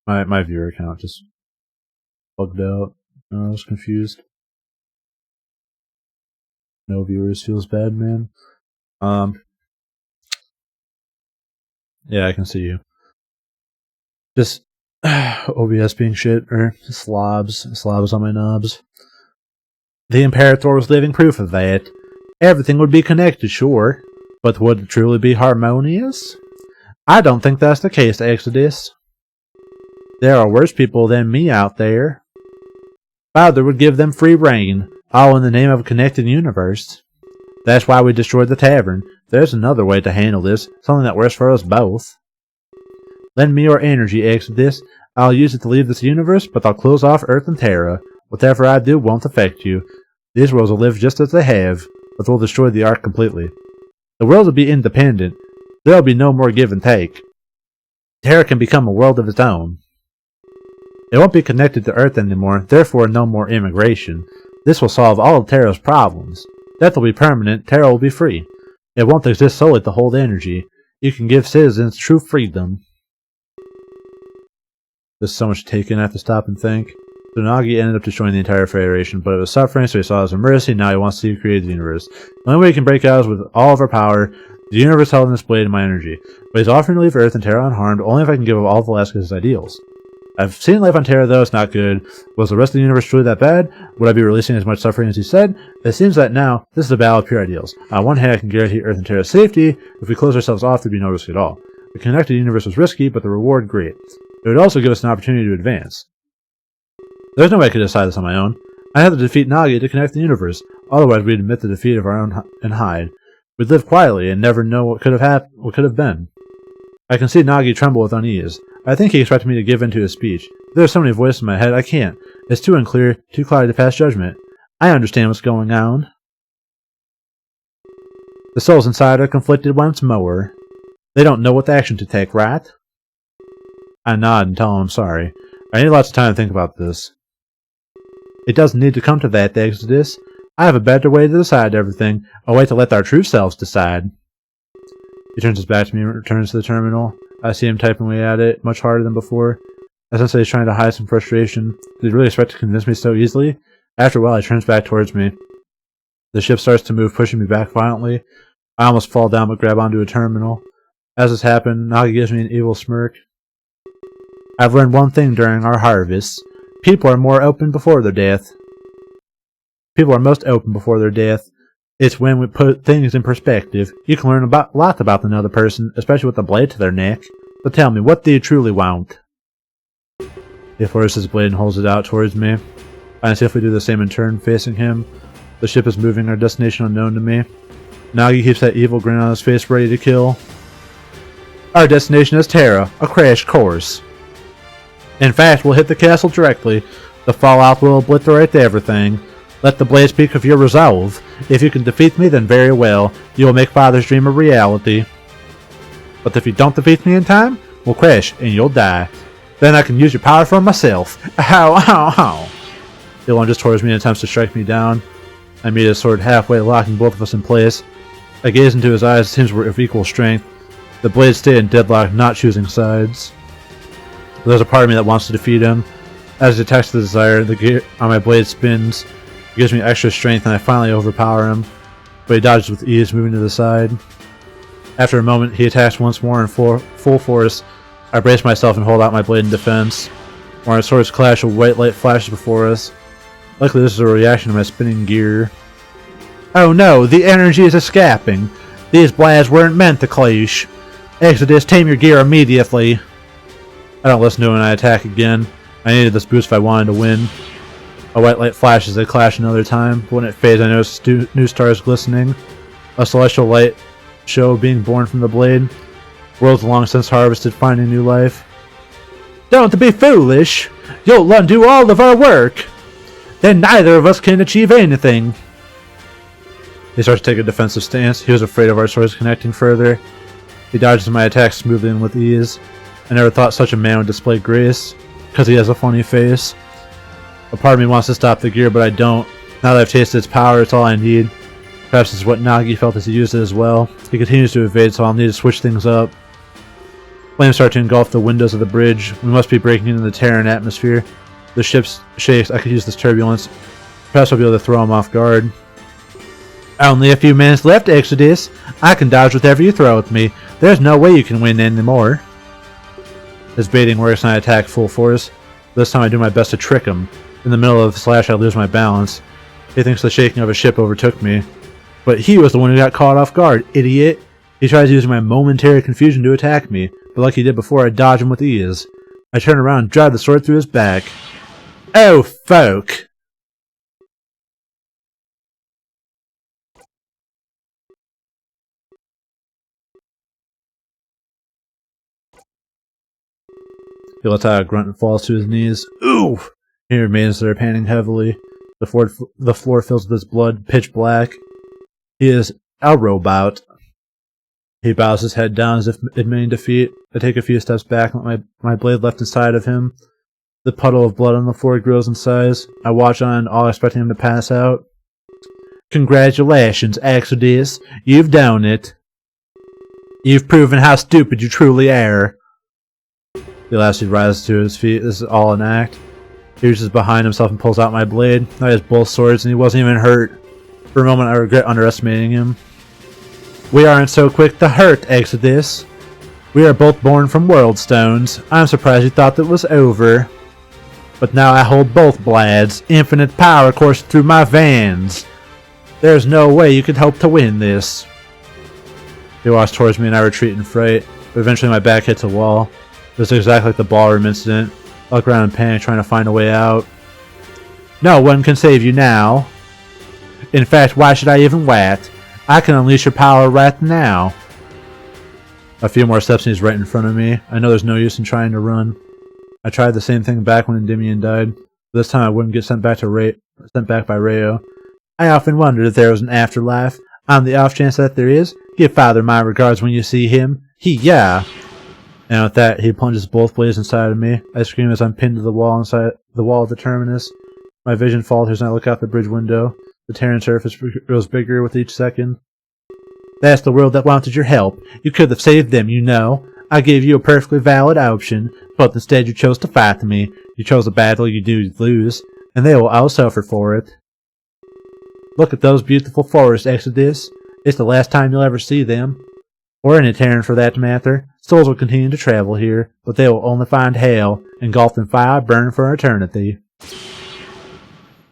My viewer count just bugged out. I was confused. No viewers feels bad, man. Yeah, I can see you. Just OBS being shit, or slobs on my knobs. The Imperator was living proof of that. Everything would be connected, sure, but would it truly be harmonious? I don't think that's the case, Exodus. There are worse people than me out there. Father would give them free reign, all in the name of a connected universe. That's why we destroyed the tavern. There's another way to handle this, something that works for us both. Lend me your energy, Exodus. I'll use it to leave this universe, but I'll close off Earth and Terra. Whatever I do won't affect you. These worlds will live just as they have, but we'll destroy the Ark completely. The worlds will be independent. There'll be no more give and take. Terra can become a world of its own. It won't be connected to Earth anymore, therefore no more immigration. This will solve all of Terra's problems. Death will be permanent, Terra will be free. It won't exist solely to hold energy. You can give citizens true freedom. There's so much taken, I have to stop and think. So Nagi ended up destroying the entire Federation, but it was suffering, so he saw it as a mercy, now he wants to create the universe. The only way he can break out is with all of our power, the universe held in this blade and my energy. But he's offering to leave Earth and Terra unharmed, only if I can give up all of Velasquez's ideals. I've seen life on Terra, though. It's not good. Was the rest of the universe truly that bad? Would I be releasing as much suffering as he said? It seems that now, this is a battle of pure ideals. On one hand, I can guarantee Earth and Terra's safety. If we close ourselves off, there'd be no risk at all. The connected universe was risky, but the reward great. It would also give us an opportunity to advance. There's no way I could decide this on my own. I had to defeat Nagi to connect the universe. Otherwise, we'd admit the defeat of our own and hide. We'd live quietly and never know what could have been. I can see Nagi tremble with unease. I think he expected me to give in to his speech. There's so many voices in my head, I can't. It's too unclear, too cloudy to pass judgment. I understand what's going on. The souls inside are conflicted once more. They don't know what action to take, right? I nod and tell him I'm sorry. I need lots of time to think about this. It doesn't need to come to that, Exodus. I have a better way to decide everything, a way to let our true selves decide. He turns his back to me and returns to the terminal. I see him typing away at it, much harder than before. I sense that he's trying to hide some frustration. Did he really expect to convince me so easily? After a while, he turns back towards me. The ship starts to move, pushing me back violently. I almost fall down but grab onto a terminal. As this happened, Nagi gives me an evil smirk. I've learned one thing during our harvests. People are more open before their death. People are most open before their death. It's when we put things in perspective. You can learn a lot about another person, especially with a blade to their neck. So tell me, what do you truly want? He flourishes his blade and holds it out towards me. I see if we do the same in turn, facing him. The ship is moving, our destination unknown to me. Nagi keeps that evil grin on his face, ready to kill. Our destination is Terra, a crash course. In fact, we'll hit the castle directly. The fallout will obliterate everything. Let the blade speak of your resolve. If you can defeat me, then very well. You will make Father's dream a reality. But if you don't defeat me in time, we'll crash and you'll die. Then I can use your power for myself. Ow, ow, ow. He lunges towards me and attempts to strike me down. I meet his sword halfway, locking both of us in place. I gaze into his eyes, it seems we're of equal strength. The blades stay in deadlock, not choosing sides. But there's a part of me that wants to defeat him. As he attacks the desire, the gear on my blade spins. It gives me extra strength and I finally overpower him. But he dodges with ease, moving to the side. After a moment, he attacks once more in full force. I brace myself and hold out my blade in defense. When our swords clash, a white light flashes before us. Luckily, this is a reaction to my spinning gear. Oh no, the energy is escaping. These blades weren't meant to clash. Exodus, tame your gear immediately. I don't listen to him and I attack again. I needed this boost if I wanted to win. A white light flashes, they clash another time. But when it fades, I notice new stars glistening. A celestial light show being born from the blade. Worlds long since harvested, finding new life. Don't be foolish! You'll undo all of our work! then neither of us can achieve anything. He starts to take a defensive stance. He was afraid of our swords connecting further. He dodges my attacks smoothly and with ease. I never thought such a man would display grace, because he has a funny face. A part of me wants to stop the gear, but I don't. Now that I've tasted its power, it's all I need. Perhaps it's what Nagi felt as he used it as well. He continues to evade, so I'll need to switch things up. Flames start to engulf the windows of the bridge. We must be breaking into the Terran atmosphere. The ship shakes. I could use this turbulence. Perhaps I'll be able to throw him off guard. Only a few minutes left, Exodus. I can dodge whatever you throw at me. There's no way you can win anymore. His baiting works and I attack full force. This time I do my best to trick him. In the middle of the slash I lose my balance. He thinks the shaking of a ship overtook me. But he was the one who got caught off guard, idiot. He tries using my momentary confusion to attack me, but like he did before, I dodge him with ease. I turn around and drive the sword through his back. Oh, folk! He lets out a grunt and falls to his knees. Ooh! He remains there, panting heavily. The floor fills with his blood, pitch black. He is a robot. He bows his head down as if admitting defeat. I take a few steps back and let my blade left inside of him. The puddle of blood on the floor grows in size. I watch on, all expecting him to pass out. Congratulations, Exodus. You've done it. You've proven how stupid you truly are. The last he rises to his feet. This is all an act. He reaches behind himself and pulls out my blade. I has both swords and he wasn't even hurt. For a moment I regret underestimating him. We aren't so quick to hurt, Exodus. We are both born from world stones. I'm surprised you thought that was over. But now I hold both blades. Infinite power coursing through my veins. There's no way you could hope to win this. He walks towards me and I retreat in fright. But eventually my back hits a wall. This is exactly like the ballroom incident. I look around in panic trying to find a way out. No one can save you now. In fact, why should I even wait? I can unleash your power right now. A few more steps and he's right in front of me. I know there's no use in trying to run. I tried the same thing back when Endymion died. This time I wouldn't get sent back by Rayo. I often wondered if there was an afterlife. On the off chance that there is, give Father my regards when you see him. Yeah. And with that, he plunges both blades inside of me. I scream as I'm pinned to the wall inside the wall of the terminus. My vision falters and I look out the bridge window. The Terran surface grows bigger with each second. That's the world that wanted your help. You could have saved them, you know. I gave you a perfectly valid option, but instead you chose to fight me. You chose a battle you knew you'd lose, and they will all suffer for it. Look at those beautiful forests, Exodus. It's the last time you'll ever see them. Or any Terran for that matter. Souls will continue to travel here, but they will only find hell, engulfed in fire, burned for eternity.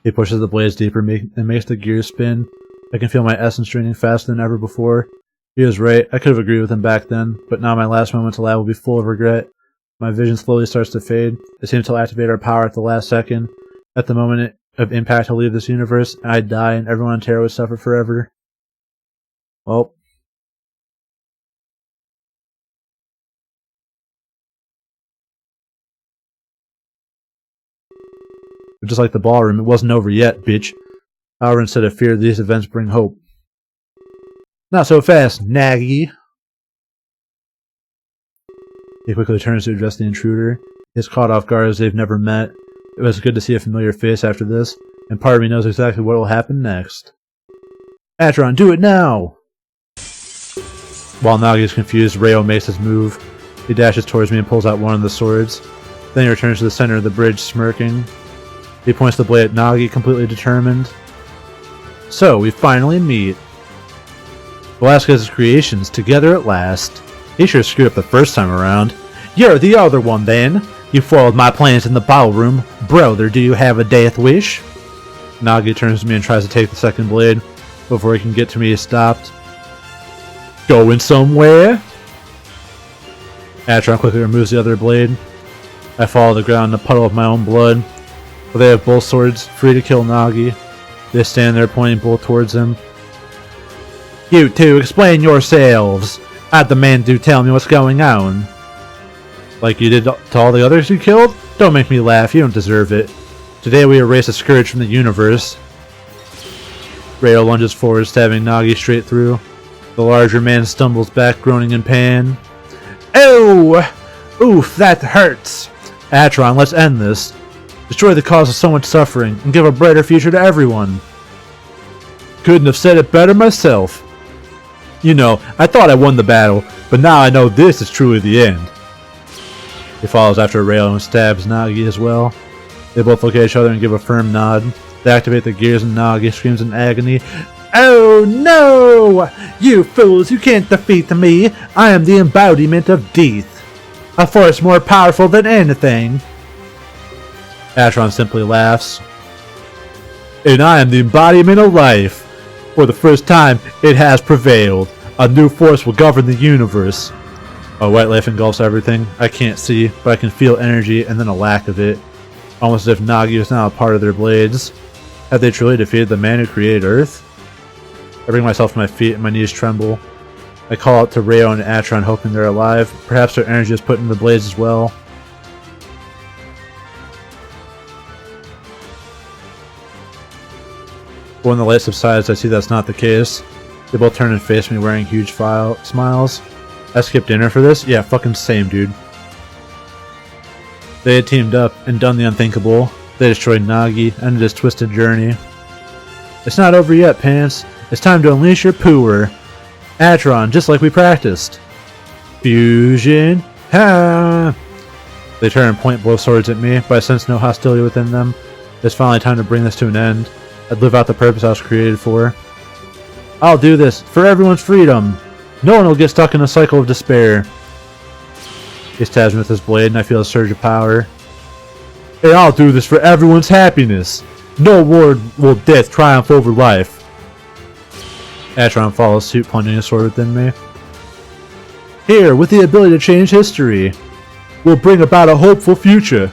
He pushes the blades deeper and makes the gears spin. I can feel my essence draining faster than ever before. He was right, I could have agreed with him back then, but now my last moments alive will be full of regret. My vision slowly starts to fade. It seems to activate our power at the last second. At the moment of impact, I'll leave this universe, I'd die, and everyone on Terra would suffer forever. Well. But just like the ballroom, it wasn't over yet, bitch. However, instead of fear, these events bring hope. Not so fast, Nagi! He quickly turns to address the intruder. He's caught off guard as they've never met. It was good to see a familiar face after this, and part of me knows exactly what will happen next. Atron, do it now! While Nagi is confused, Rayo makes his move. He dashes towards me and pulls out one of the swords. Then he returns to the center of the bridge, smirking. He points the blade at Nagi, completely determined. So, we finally meet. Velasquez's creations, together at last. He sure screwed up the first time around. You're the other one, then! You foiled my plans in the ballroom. Brother, do you have a death wish? Nagi turns to me and tries to take the second blade. Before he can get to me, he's stopped. Going somewhere? Atron quickly removes the other blade. I fall to the ground in a puddle of my own blood. But they have both swords, free to kill Nagi. They stand there pointing both towards him. You two, explain yourselves! I demand you tell me what's going on. Like you did to all the others you killed? Don't make me laugh, you don't deserve it. Today we erase the scourge from the universe. Rayo lunges forward, stabbing Nagi straight through. The larger man stumbles back, groaning in pain. Oh! Oof, that hurts! Atron, let's end this. Destroy the cause of so much suffering, and give a brighter future to everyone. Couldn't have said it better myself. You know, I thought I won the battle, but now I know this is truly the end. He follows after Rayo and stabs Nagi as well. They both look at each other and give a firm nod. They activate the gears and Nagi screams in agony. Oh no! You fools, you can't defeat me! I am the embodiment of death. A force more powerful than anything. Atron simply laughs. And I am the embodiment of life. For the first time, it has prevailed. A new force will govern the universe. A white life engulfs everything. I can't see, but I can feel energy and then a lack of it. Almost as if Nagi is now a part of their blades. Have they truly defeated the man who created Earth? I bring myself to my feet and my knees tremble. I call out to Rayo and Atron hoping they're alive. Perhaps their energy is put into the blades as well. But when the light subsides, I see that's not the case. They both turn and face me wearing huge smiles. I skipped dinner for this? Yeah, fucking same, dude. They had teamed up and done the unthinkable. They destroyed Nagi, ended his twisted journey. It's not over yet, Pants. It's time to unleash your pooer. Atron, just like we practiced. Fusion. Ha! They turn and point both swords at me, but I sense no hostility within them. It's finally time to bring this to an end. I'd live out the purpose I was created for. I'll do this for everyone's freedom. No one will get stuck in a cycle of despair. He stabs me with his blade and I feel a surge of power. And I'll do this for everyone's happiness. No war will death triumph over life. Atron follows suit, plunging a sword within me. Here, with the ability to change history, we'll bring about a hopeful future.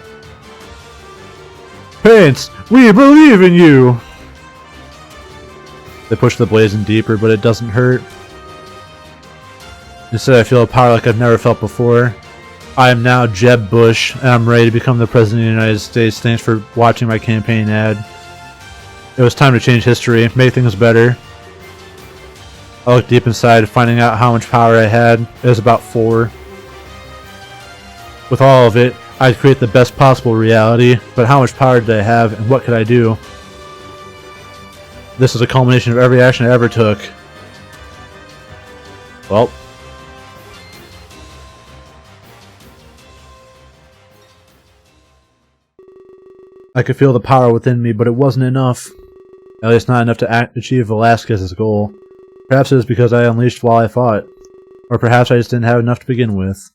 Pants, we believe in you! They push the blades in deeper, but it doesn't hurt. Instead, I feel a power like I've never felt before. I am now Jeb Bush, and I'm ready to become the President of the United States. Thanks for watching my campaign ad. It was time to change history, make things better. I looked deep inside, finding out how much power I had. It was about 4. With all of it, I'd create the best possible reality, but how much power did I have, and what could I do? This is a culmination of every action I ever took. Well. I could feel the power within me, but it wasn't enough. At least not enough to achieve Velasquez's goal. Perhaps it was because I unleashed while I fought. Or perhaps I just didn't have enough to begin with.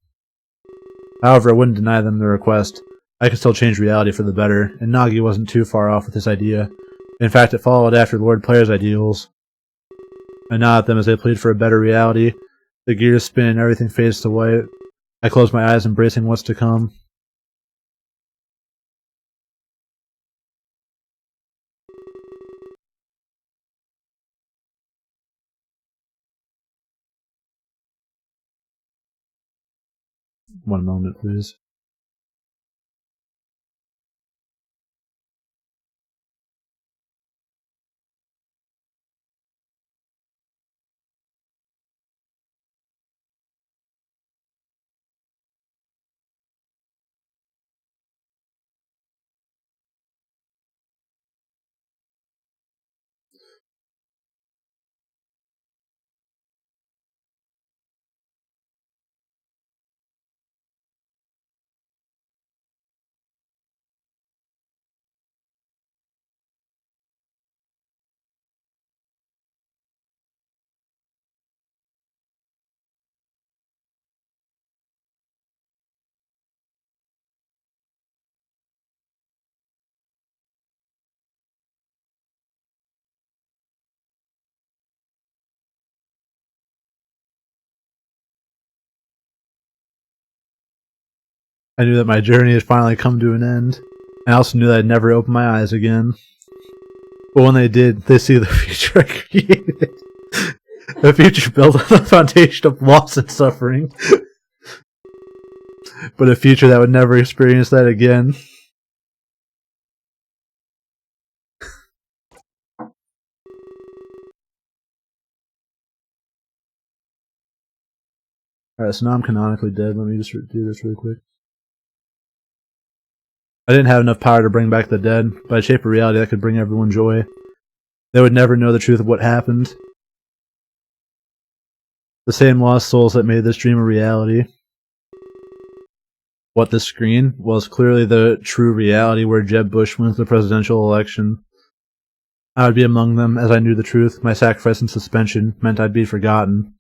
However, I wouldn't deny them the request. I could still change reality for the better, and Nagi wasn't too far off with this idea. In fact, it followed after Lord Player's ideals. I nod at them as they plead for a better reality. The gears spin and everything fades to white. I close my eyes, embracing what's to come. One moment, please. I knew that my journey had finally come to an end. I also knew that I'd never open my eyes again. But when they did, they see the future I created. A future built on the foundation of loss and suffering. But a future that would never experience that again. Alright, so now I'm canonically dead. Let me just do this really quick. I didn't have enough power to bring back the dead, but I'd shape a reality that could bring everyone joy. They would never know the truth of what happened. The same lost souls that made this dream a reality. What this screen was clearly the true reality where Jeb Bush wins the presidential election. I would be among them as I knew the truth. My sacrifice and suspension meant I'd be forgotten.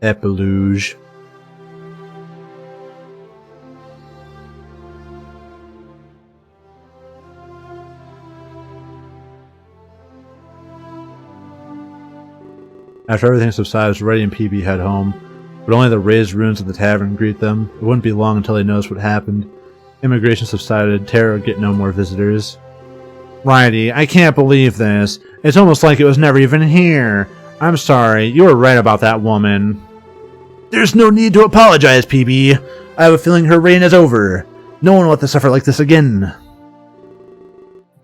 Epilogue. After everything subsides, Reddy and PB head home, but only the raised ruins of the tavern greet them. It wouldn't be long until they noticed what happened. Immigration subsided, Tara would get no more visitors. Righty, I can't believe this. It's almost like it was never even here. I'm sorry, you were right about that woman. There's no need to apologize, PB. I have a feeling her reign is over. No one will have to suffer like this again.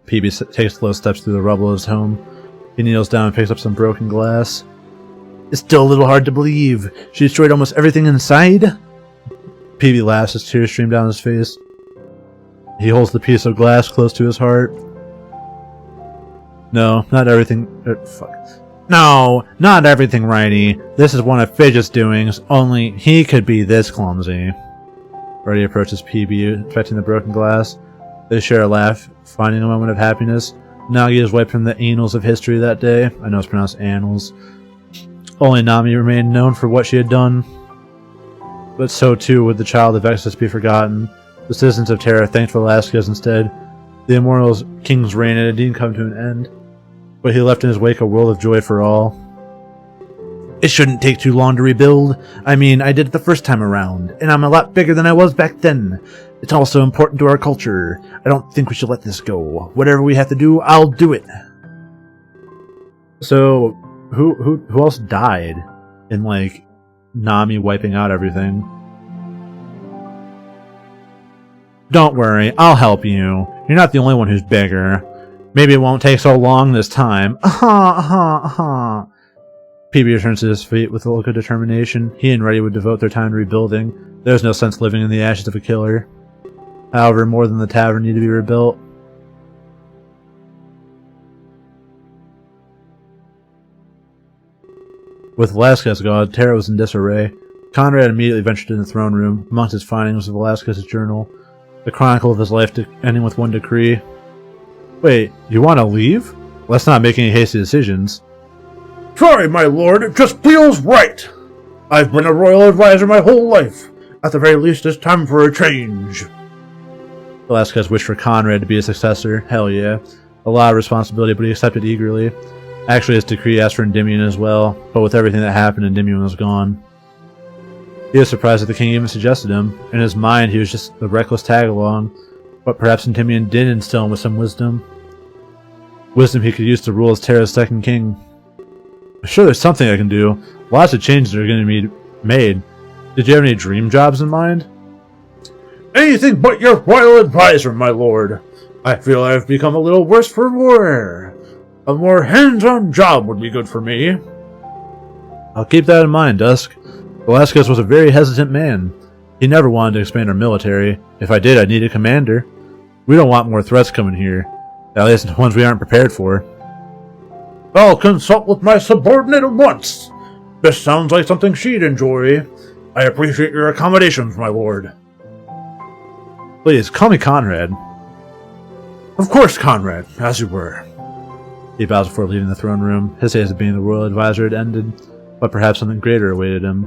PB takes slow steps through the rubble of his home. He kneels down and picks up some broken glass. It's still a little hard to believe. She destroyed almost everything inside? PB laughs as tears stream down his face. He holds the piece of glass close to his heart. No, not everything... fuck. No, not everything, Righty. This is one of Fidget's doings, only he could be this clumsy. Righty approaches PB, inspecting the broken glass. They share a laugh, finding a moment of happiness. Nagi is wiped from the annals of history that day. I know it's pronounced annals. Only Nami remained known for what she had done. But so too would the child of Exodus be forgotten. The citizens of Terra thanked Velasquez instead. The Immortal's king's reign had indeed come to an end. But he left in his wake a world of joy for all. It shouldn't take too long to rebuild. I mean, I did it the first time around, and I'm a lot bigger than I was back then. It's also important to our culture. I don't think we should let this go. Whatever we have to do, I'll do it. So, who else died in, like, Nami wiping out everything? Don't worry, I'll help you. You're not the only one who's bigger. Maybe it won't take so long this time. PB returns to his feet with a look of determination. He and Reddy would devote their time to rebuilding. There's no sense living in the ashes of a killer. However, more than the tavern need to be rebuilt. With Velasquez gone, Terra was in disarray. Conrad immediately ventured in the throne room. Amongst his findings was Velasquez's journal, the chronicle of his life ending with one decree. Wait, you want to leave? Let's not make any hasty decisions. Sorry, my lord, it just feels right. I've been a royal advisor my whole life. At the very least, it's time for a change. Velasquez wished for Conrad to be his successor. Hell yeah. A lot of responsibility, but he accepted eagerly. Actually, his decree asked for Endymion as well, but with everything that happened, Endymion was gone. He was surprised that the king even suggested him. In his mind, he was just a reckless tag-along, but perhaps Endymion did instill him with some wisdom. Wisdom he could use to rule as Terra's second king. I'm sure there's something I can do. Lots of changes are going to be made. Did you have any dream jobs in mind? Anything but your royal advisor, my lord. I feel I've become a little worse for wear. A more hands-on job would be good for me. I'll keep that in mind, Dusk. Velasquez was a very hesitant man. He never wanted to expand our military. If I did, I'd need a commander. We don't want more threats coming here. At least ones we aren't prepared for. I'll consult with my subordinate at once. This sounds like something she'd enjoy. I appreciate your accommodations, my lord. Please, call me Conrad. Of course, Conrad, as you were. He bows before leaving the throne room. His days of being the royal advisor had ended, but perhaps something greater awaited him.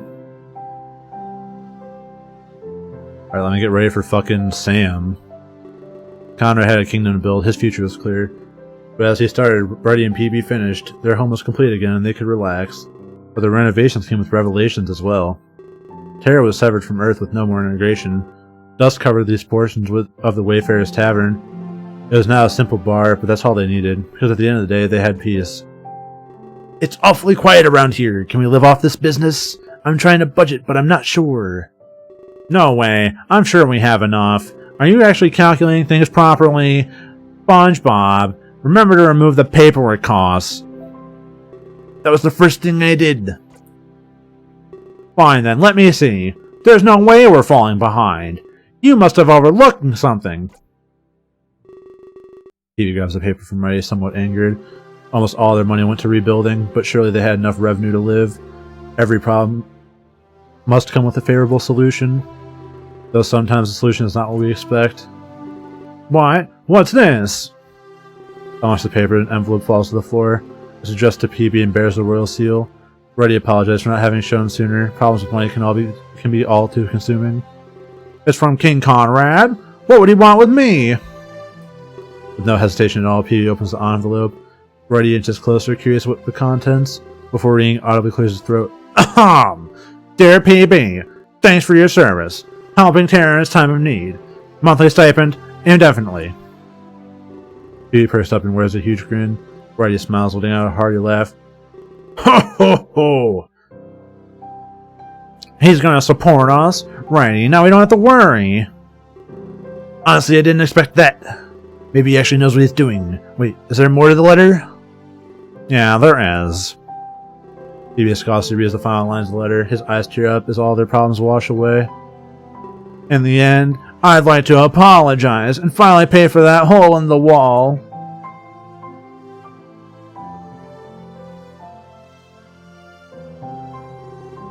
Alright, let me get ready for fucking Sam. Conrad had a kingdom to build. His future was clear. But as he started, Reddy and PB finished. Their home was complete again and they could relax. But the renovations came with revelations as well. Terra was severed from Earth with no more integration. Dust covered these portions of the Wayfarer's Tavern. It was now a simple bar, but that's all they needed, because at the end of the day, they had peace. It's awfully quiet around here. Can we live off this business? I'm trying to budget, but I'm not sure. No way. I'm sure we have enough. Are you actually calculating things properly? SpongeBob, remember to remove the paperwork costs. That was the first thing I did. Fine then, let me see. There's no way we're falling behind. You must have overlooked something. Peavy grabs the paper from Reddy, somewhat angered. Almost all their money went to rebuilding, but surely they had enough revenue to live. Every problem must come with a favorable solution, though sometimes the solution is not what we expect. What? What's this? Amongst the paper, an envelope falls to the floor. It's addressed to Peavy and bears the royal seal. Reddy apologized for not having shown sooner. Problems with money can be all too consuming. It's from King Conrad. What would he want with me? With no hesitation at all, Peavy opens the envelope. Reddy inches closer, curious what the contents. Before reading, audibly clears his throat. Ahem! Dear Peavy, thanks for your service. Helping Terra in its time of need. Monthly stipend, indefinitely. Peavy pursed up and wears a huge grin. Reddy smiles, letting out a hearty laugh. Ho ho ho! He's gonna support us. Righty, now we don't have to worry. Honestly, I didn't expect that. Maybe he actually knows what he's doing. Wait, is there more to the letter? Yeah, there is. Peavy scoffs reads the final lines of the letter. His eyes tear up as all their problems wash away. In the end, I'd like to apologize and finally pay for that hole in the wall.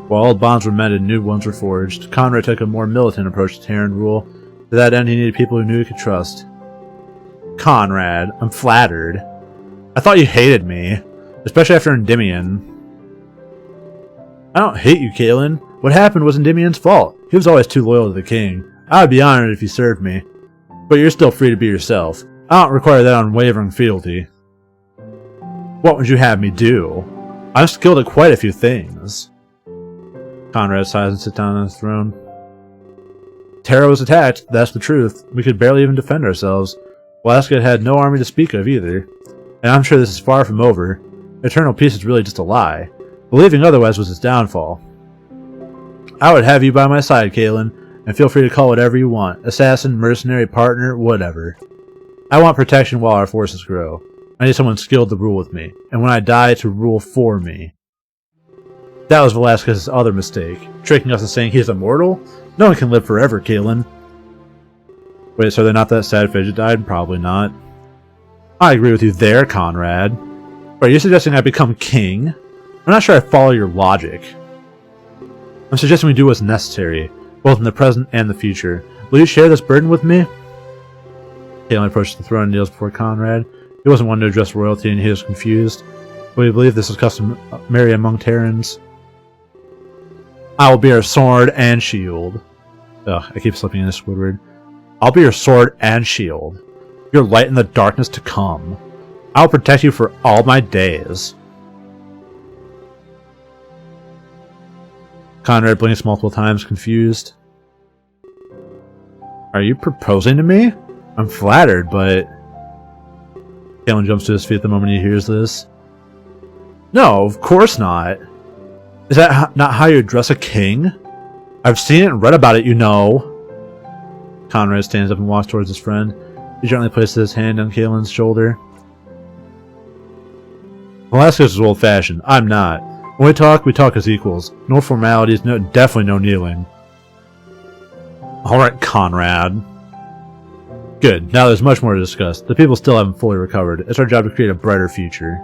While old bonds were mended, new ones were forged. Conrad took a more militant approach to Terran rule. To that end, he needed people who knew he could trust. Conrad, I'm flattered. I thought you hated me, especially after Endymion. I don't hate you, Caitlin. What happened was Endymion's fault. He was always too loyal to the king. I would be honored if he served me. But you're still free to be yourself. I don't require that unwavering fealty. What would you have me do? I'm skilled at quite a few things. Conrad sighs and sits down on his throne. Terra was attacked, that's the truth. We could barely even defend ourselves. Velasquez had no army to speak of either. And I'm sure this is far from over. Eternal peace is really just a lie. Believing otherwise was its downfall. I would have you by my side, Caitlin, and feel free to call whatever you want. Assassin, mercenary, partner, whatever. I want protection while our forces grow. I need someone skilled to rule with me, and when I die, to rule for me. That was Velasquez's other mistake, tricking us into saying he's immortal? No one can live forever, Caitlin. Wait, so they're not that sad Fidget died? Probably not. I agree with you there, Conrad. But are you suggesting I become king? I'm not sure I follow your logic. I'm suggesting we do what's necessary, both in the present and the future. Will you share this burden with me? Caitlin approached the throne and kneels before Conrad. He wasn't one to address royalty and he was confused. But we believe this is customary among Terrans. I will be your sword and shield. Ugh, I keep slipping in this Squidward. I'll be your sword and shield. Your light in the darkness to come. I'll protect you for all my days. Conrad blinks multiple times, confused. Are you proposing to me? I'm flattered, but... Caitlin jumps to his feet the moment he hears this. No, of course not. Is that not how you address a king? I've seen it and read about it, you know. Conrad stands up and walks towards his friend. He gently places his hand on Caitlin's shoulder. Velasquez is old-fashioned. I'm not. When we talk as equals. No formalities, definitely no kneeling. Alright, Conrad. Good. Now there's much more to discuss. The people still haven't fully recovered. It's our job to create a brighter future.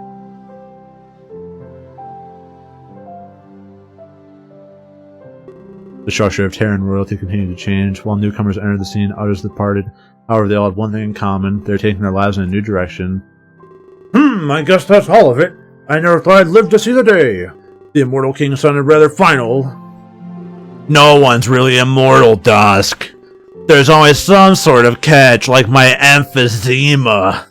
The structure of Terran royalty continued to change. While newcomers entered the scene, others departed. However, they all had one thing in common. They were taking their lives in a new direction. I guess that's all of it. I never thought I'd live to see the day. The Immortal King sounded rather final. No one's really immortal, Dusk. There's always some sort of catch, like my emphysema.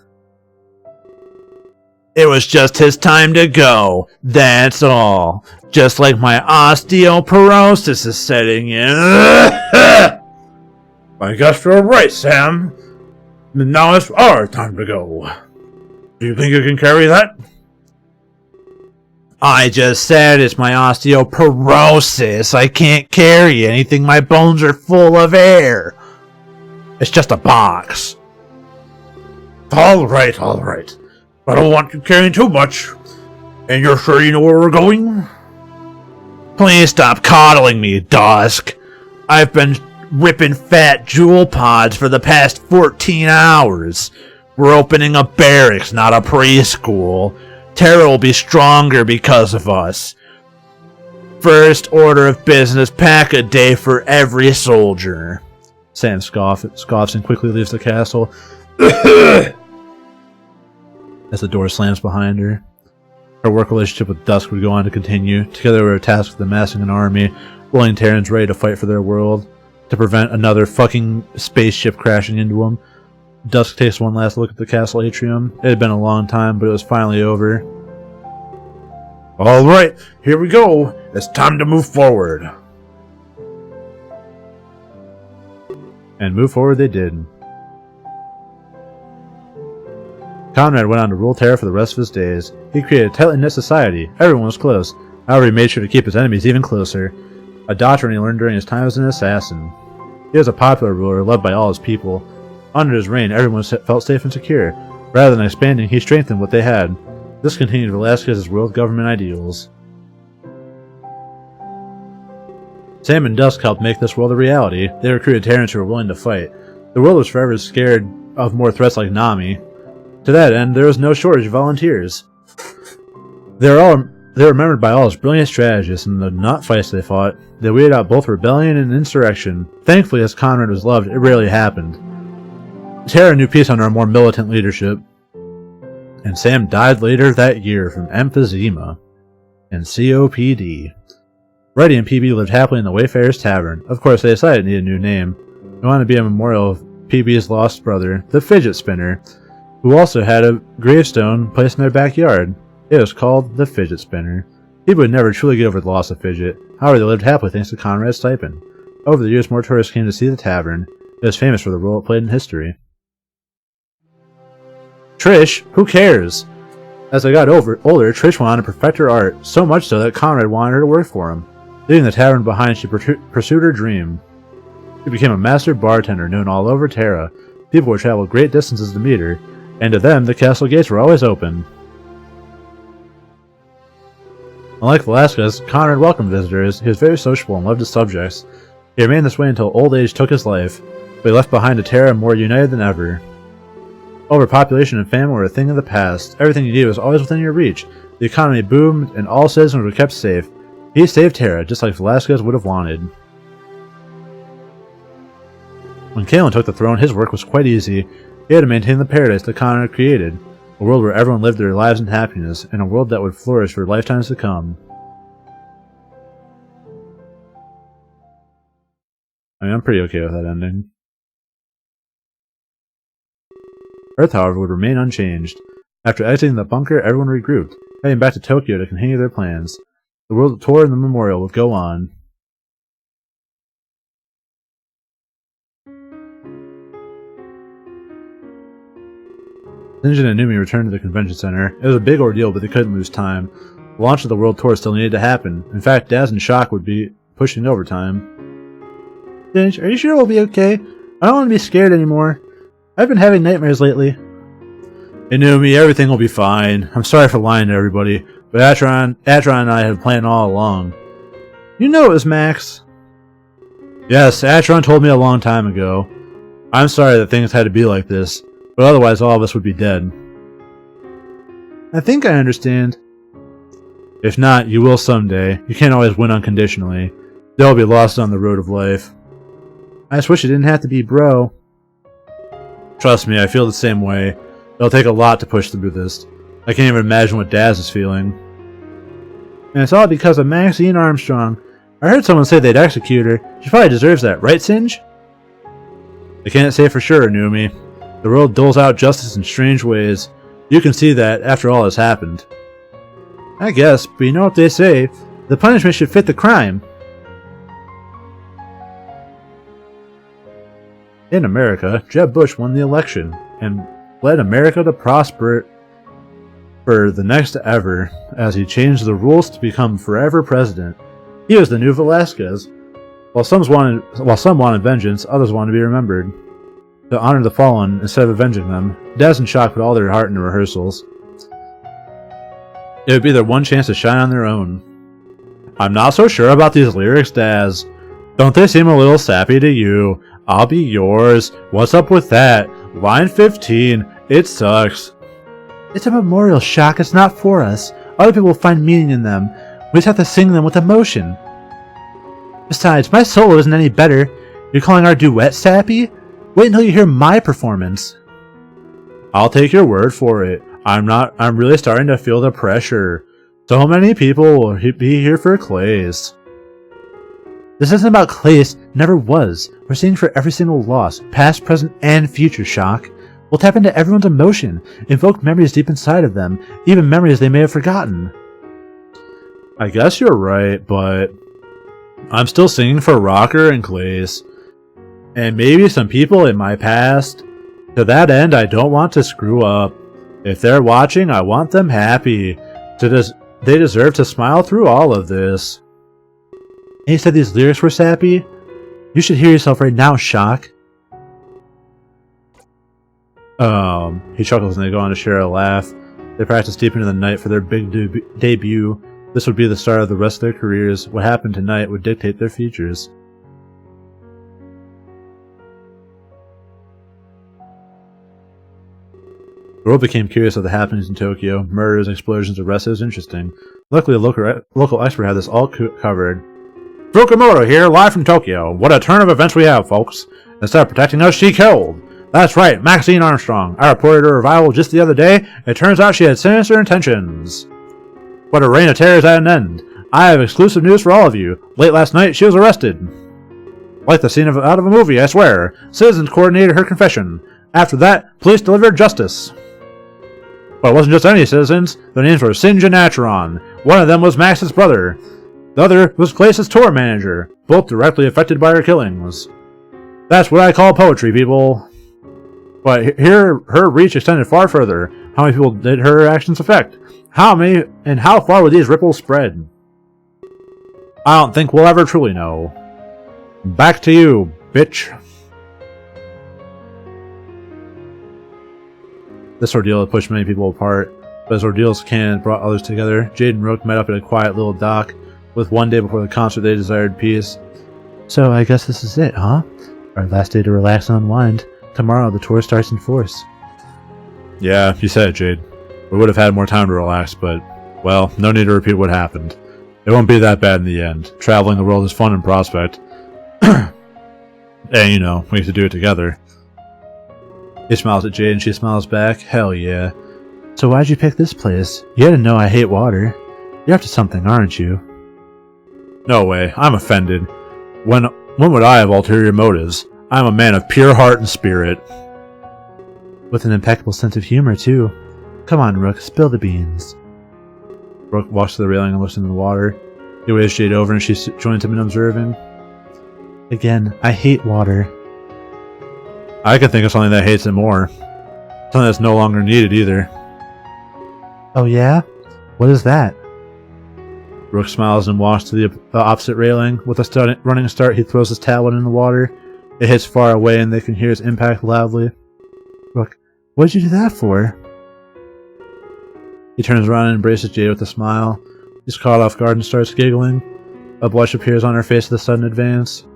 It was just his time to go, that's all. Just like my osteoporosis is setting in. I guess you're right, Sam. Now it's our time to go. Do you think you can carry that? I just said it's my osteoporosis. I can't carry anything. My bones are full of air. It's just a box. All right. I don't want you carrying too much. And you're sure you know where we're going? Please stop coddling me, Dusk. I've been ripping fat jewel pods for the past 14 hours. We're opening a barracks, not a preschool. Terra will be stronger because of us. First order of business, pack a day for every soldier. Sam scoffs and quickly leaves the castle as the door slams behind her. Her work relationship with Dusk would go on to continue. Together we were tasked with amassing an army, rolling Terrans ready to fight for their world, to prevent another fucking spaceship crashing into them. Dusk takes one last look at the castle atrium. It had been a long time, but it was finally over. Alright, here we go. It's time to move forward. And move forward they did. Conrad went on to rule Terra for the rest of his days. He created a tightly knit society. Everyone was close. However, he made sure to keep his enemies even closer. A doctrine he learned during his time as an assassin. He was a popular ruler, loved by all his people. Under his reign, everyone felt safe and secure. Rather than expanding, he strengthened what they had. This continued Velasquez's world government ideals. Sam and Dusk helped make this world a reality. They recruited Terrans who were willing to fight. The world was forever scared of more threats like Nami. To that end, there was no shortage of volunteers. They were remembered by all as brilliant strategists in the not fights they fought. They weeded out both rebellion and insurrection. Thankfully, as Conrad was loved, it rarely happened. Terra knew peace under a more militant leadership. And Sam died later that year from emphysema and COPD. Reddy and PB lived happily in the Wayfarer's Tavern. Of course, they decided it needed a new name. They wanted to be a memorial of PB's lost brother, the Fidget Spinner, who also had a gravestone placed in their backyard. It was called the Fidget Spinner. People would never truly get over the loss of Fidget. However, they lived happily thanks to Conrad's stipend. Over the years, more tourists came to see the tavern. It was famous for the role it played in history. Trish, who cares? As they got older, Trish went on to perfect her art, so much so that Conrad wanted her to work for him. Leaving the tavern behind, she pursued her dream. She became a master bartender known all over Terra. People would travel great distances to meet her, and to them, the castle gates were always open. Unlike Velasquez, Conrad welcomed visitors. He was very sociable and loved his subjects. He remained this way until old age took his life, but he left behind a Terra more united than ever. Overpopulation and famine were a thing of the past. Everything you needed was always within your reach. The economy boomed, and all citizens were kept safe. He saved Terra, just like Velasquez would have wanted. When Kalen took the throne, his work was quite easy. He had to maintain the paradise that Conrad created, a world where everyone lived their lives in happiness, and a world that would flourish for lifetimes to come. I'm pretty okay with that ending. Earth, however, would remain unchanged. After exiting the bunker, everyone regrouped, heading back to Tokyo to continue their plans. The world tour and the memorial would go on. Sinjin and Numi returned to the convention center. It was a big ordeal, but they couldn't lose time. The launch of the world tour still needed to happen. In fact, Daz and Shock would be pushing overtime. Sinj, are you sure we'll be okay? I don't want to be scared anymore. I've been having nightmares lately. Hey Numi, everything will be fine. I'm sorry for lying to everybody, but Atron and I have planned all along. You know it was Max. Yes, Atron told me a long time ago. I'm sorry that things had to be like this, but otherwise all of us would be dead. I think I understand. If not, you will someday. You can't always win unconditionally. They'll be lost on the road of life. I just wish it didn't have to be bro. Trust me, I feel the same way. It'll take a lot to push through this. I can't even imagine what Daz is feeling. And it's all because of Maxine Armstrong. I heard someone say they'd execute her. She probably deserves that, right, Sinj? I can't say for sure, Numi. The world doles out justice in strange ways. You can see that after all has happened. I guess, but you know what they say. The punishment should fit the crime. In America, Jeb Bush won the election and led America to prosper for the next ever as he changed the rules to become forever president. He was the new Velasquez. While some wanted vengeance, others wanted to be remembered. To honor the fallen instead of avenging them, Daz and Shock put all their heart into rehearsals. It would be their one chance to shine on their own. I'm not so sure about these lyrics, Daz. Don't they seem a little sappy to you? I'll be yours. What's up with that? Line 15. It sucks. It's a memorial, Shock. It's not for us. Other people will find meaning in them. We just have to sing them with emotion. Besides, my solo isn't any better. You're calling our duet sappy? Wait until you hear my performance. I'll take your word for it. I'm really starting to feel the pressure. So many people will be here for Clays. This isn't about Clays. Never was. We're singing for every single loss, past, present, and future, Shock. We'll tap into everyone's emotion, invoke memories deep inside of them, even memories they may have forgotten. I guess you're right, but I'm still singing for Rocker and Clays. And maybe some people in my past. To that end, I don't want to screw up. If they're watching, I want them happy. They deserve to smile through all of this. And you said these lyrics were sappy? You should hear yourself right now, Shock. He chuckles and they go on to share a laugh. They practice deep into the night for their big debut. This would be the start of the rest of their careers. What happened tonight would dictate their futures. The world became curious of the happenings in Tokyo. Murders, explosions, arrests. It was interesting. Luckily, a local expert had this all covered. Fukumoto here, live from Tokyo. What a turn of events we have, folks. Instead of protecting us, she killed. That's right, Maxine Armstrong. I reported her revival just the other day. It turns out she had sinister intentions. But her reign of terror is at an end. I have exclusive news for all of you. Late last night, she was arrested. Like the scene out of a movie, I swear. Citizens coordinated her confession. After that, police delivered justice. But it wasn't just any citizens. Their names were Sinj and Acheron. One of them was Max's brother. The other was Clays' tour manager, both directly affected by her killings. That's what I call poetry, people. But here, her reach extended far further. How many people did her actions affect? How many, and how far would these ripples spread? I don't think we'll ever truly know. Back to you, bitch. This ordeal had pushed many people apart, but as ordeals can brought others together. Jade and Rook met up at a quiet little dock. With one day before the concert, they desired peace. So I guess this is it, huh? Our last day to relax and unwind. Tomorrow the tour starts in force. Yeah, you said it, Jade. We would have had more time to relax, but, well, no need to repeat what happened. It won't be that bad in the end. Traveling the world is fun and prospect. And, you know, we have to do it together. He smiles at Jade and she smiles back. Hell yeah. So why'd you pick this place? You had to know I hate water. You're up to something, aren't you? No way. I'm offended. When would I have ulterior motives? I'm a man of pure heart and spirit. With an impeccable sense of humor, too. Come on, Rook, spill the beans. Rook walks to the railing and looks into the water. He waves Jade over and she joins him in observing. Again, I hate water. I can think of something that hates it more. Something that's no longer needed either. Oh yeah? What is that? Rook smiles and walks to the opposite railing. With a running start, he throws his talon in the water. It hits far away and they can hear its impact loudly. Rook, what did you do that for? He turns around and embraces Jade with a smile. He's caught off guard and starts giggling. A blush appears on her face at the sudden advance.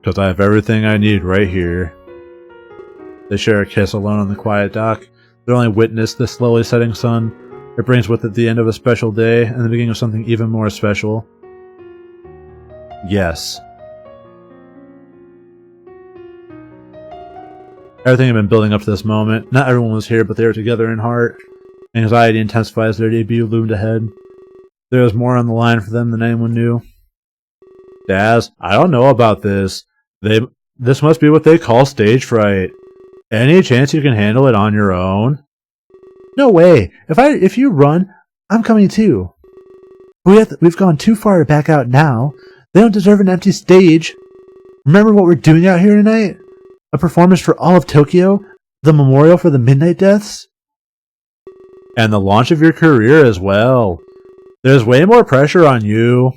Because I have everything I need right here. They share a kiss alone on the quiet dock. They only witness the slowly setting sun. It brings with it the end of a special day and the beginning of something even more special. Yes. Everything had been building up to this moment. Not everyone was here, but they were together in heart. Anxiety intensified as their debut loomed ahead. There was more on the line for them than anyone knew. Daz, I don't know about this. This must be what they call stage fright. Any chance you can handle it on your own? No way. If you run, I'm coming too. We've gone too far to back out now. They don't deserve an empty stage. Remember what we're doing out here tonight? A performance for all of Tokyo? The memorial for the Midnight Deaths? And the launch of your career as well. There's way more pressure on you.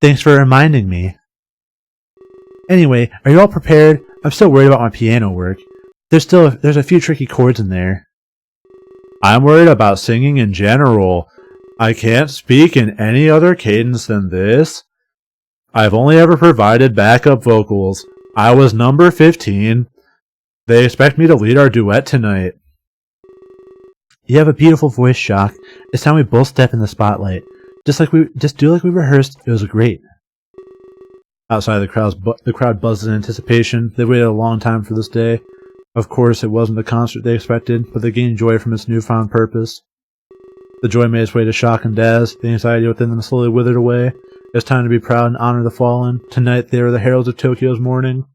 Thanks for reminding me. Anyway, are you all prepared? I'm still worried about my piano work. There's a few tricky chords in there. I'm worried about singing in general. I can't speak in any other cadence than this. I've only ever provided backup vocals. I was number 15. They expect me to lead our duet tonight. You have a beautiful voice, Shock. It's time we both step in the spotlight. Just do like we rehearsed. It was great. Outside, the crowd buzzed in anticipation. They waited a long time for this day. Of course, it wasn't the concert they expected, but they gained joy from its newfound purpose. The joy made its way to Shock and Daz. The anxiety within them slowly withered away. It was time to be proud and honor the fallen. Tonight, they were the heralds of Tokyo's morning.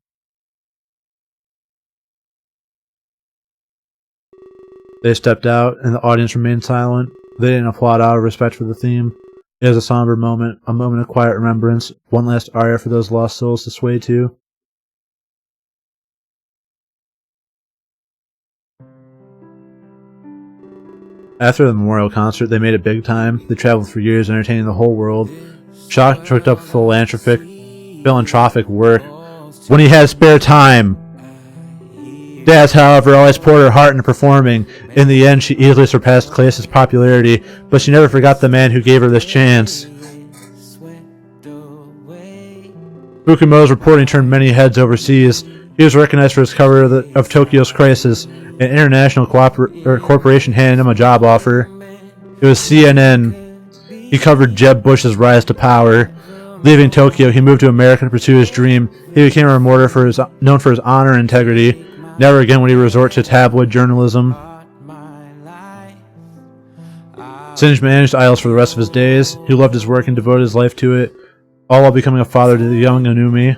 They stepped out, and the audience remained silent. They didn't applaud out of respect for the theme. It was a somber moment, a moment of quiet remembrance, one last aria for those lost souls to sway to. After the memorial concert, they made it big time. They traveled for years, entertaining the whole world. Shock took up philanthropic work when he had spare time. Daz, however, always poured her heart into performing. In the end, she easily surpassed Claes's popularity, but she never forgot the man who gave her this chance. Fukumo's reporting turned many heads overseas. He was recognized for his cover of Tokyo's Crisis. An international corporation handed him a job offer. It was CNN. He covered Jeb Bush's rise to power. Leaving Tokyo, he moved to America to pursue his dream. He became a reporter known for his honor and integrity. Never again would he resort to tabloid journalism. Singe managed Isles for the rest of his days. He loved his work and devoted his life to it, all while becoming a father to the young Anumi.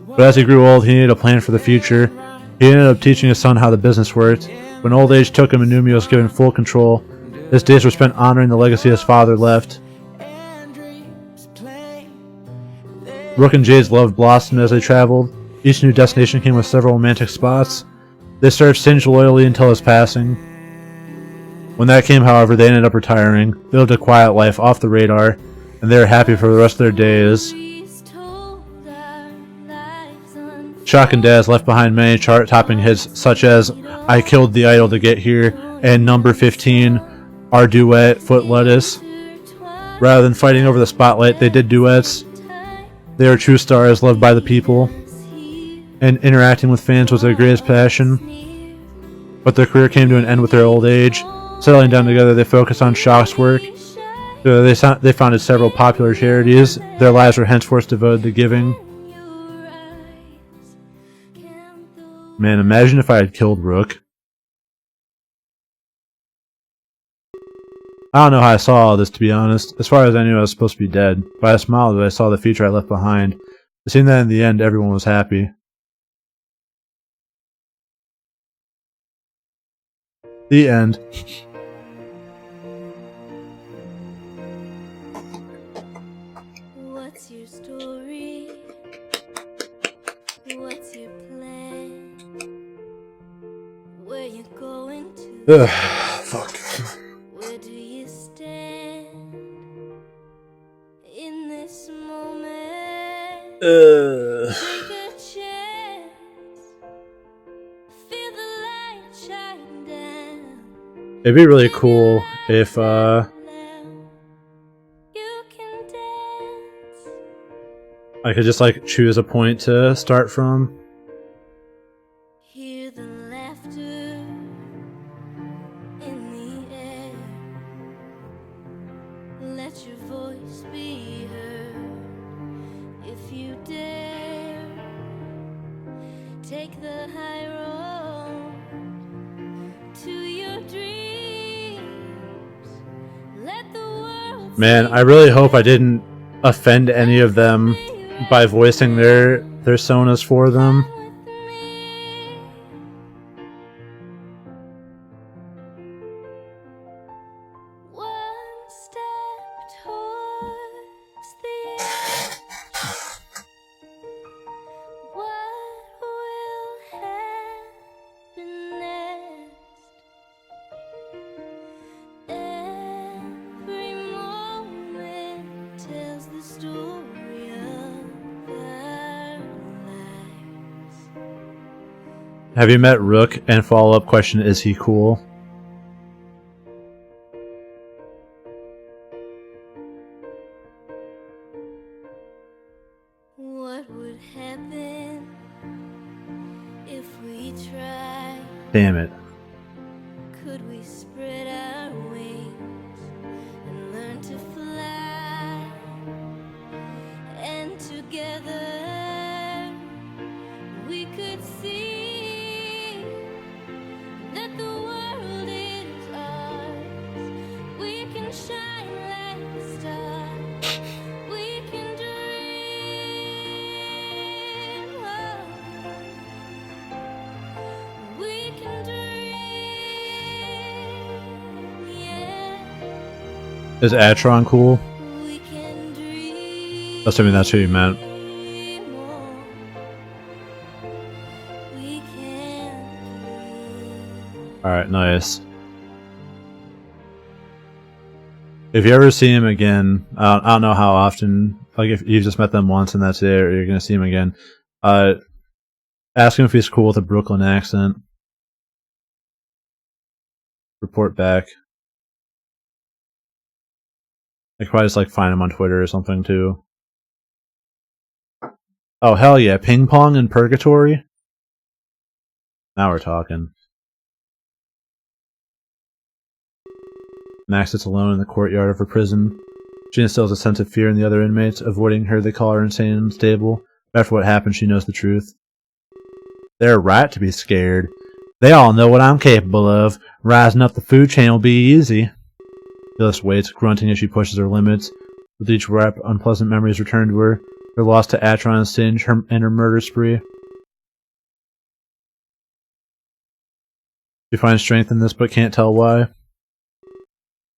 But as he grew old, he needed a plan for the future. He ended up teaching his son how the business worked. When old age took him, Anumi was given full control. His days were spent honoring the legacy his father left. Rook and Jade's love blossomed as they traveled. Each new destination came with several romantic spots. They served Singe loyally until his passing. When that came, however, they ended up retiring. They lived a quiet life off the radar, and they were happy for the rest of their days. Shock and Daz left behind many chart-topping hits such as I Killed the Idol to Get Here and number 15, our duet, Foot Lettuce. Rather than fighting over the spotlight, they did duets. They were true stars loved by the people, and interacting with fans was their greatest passion. But their career came to an end with their old age. Settling down together, they focused on Shock's work. They founded several popular charities. Their lives were henceforth devoted to giving. Man, imagine if I had killed Rook. I don't know how I saw all this, to be honest. As far as I knew, I was supposed to be dead, but I smiled as I saw the future I left behind. It seemed that in the end, everyone was happy. The end. What's your story? What's your plan? Where you going to? Fuck. Where do you stand in this moment? Take a chance. Feel the light shine down. It'd be really cool if, You can dance. I could just, like, choose a point to start from. Hear the laughter in the air. Let your voice be heard. If you dare, take the high road to your dreams. Let the world Man, I really hope I didn't offend any of them by voicing their sonas for them. with me. One step towards the edge. What will happen next? Every moment tells the story of our lives. Have you met Rook? And follow-up question, is he cool? Damn it. Could we spread our wings and learn to fly? And together we could see that the world is ours. We can shine like the stars. We can dream. Oh. We can dream. Yeah. Is Atron cool? We can dream. Assuming that's who you meant. We can dream. Alright, nice. If you ever see him again, I don't know how often, like if you've just met them once and that's it, or you're gonna see him again, ask him if he's cool with a Brooklyn accent. Report back. I could probably just like find him on Twitter or something too. Oh hell yeah, ping pong in purgatory? Now we're talking. Max sits alone in the courtyard of her prison. She instills a sense of fear in the other inmates. Avoiding her, they call her insane and unstable. But after what happened, she knows the truth. They're right to be scared. They all know what I'm capable of. Rising up the food chain will be easy. Phyllis waits, grunting as she pushes her limits. With each rep, unpleasant memories return to her. Her loss to Atron and Singe, and her murder spree. She finds strength in this, but can't tell why.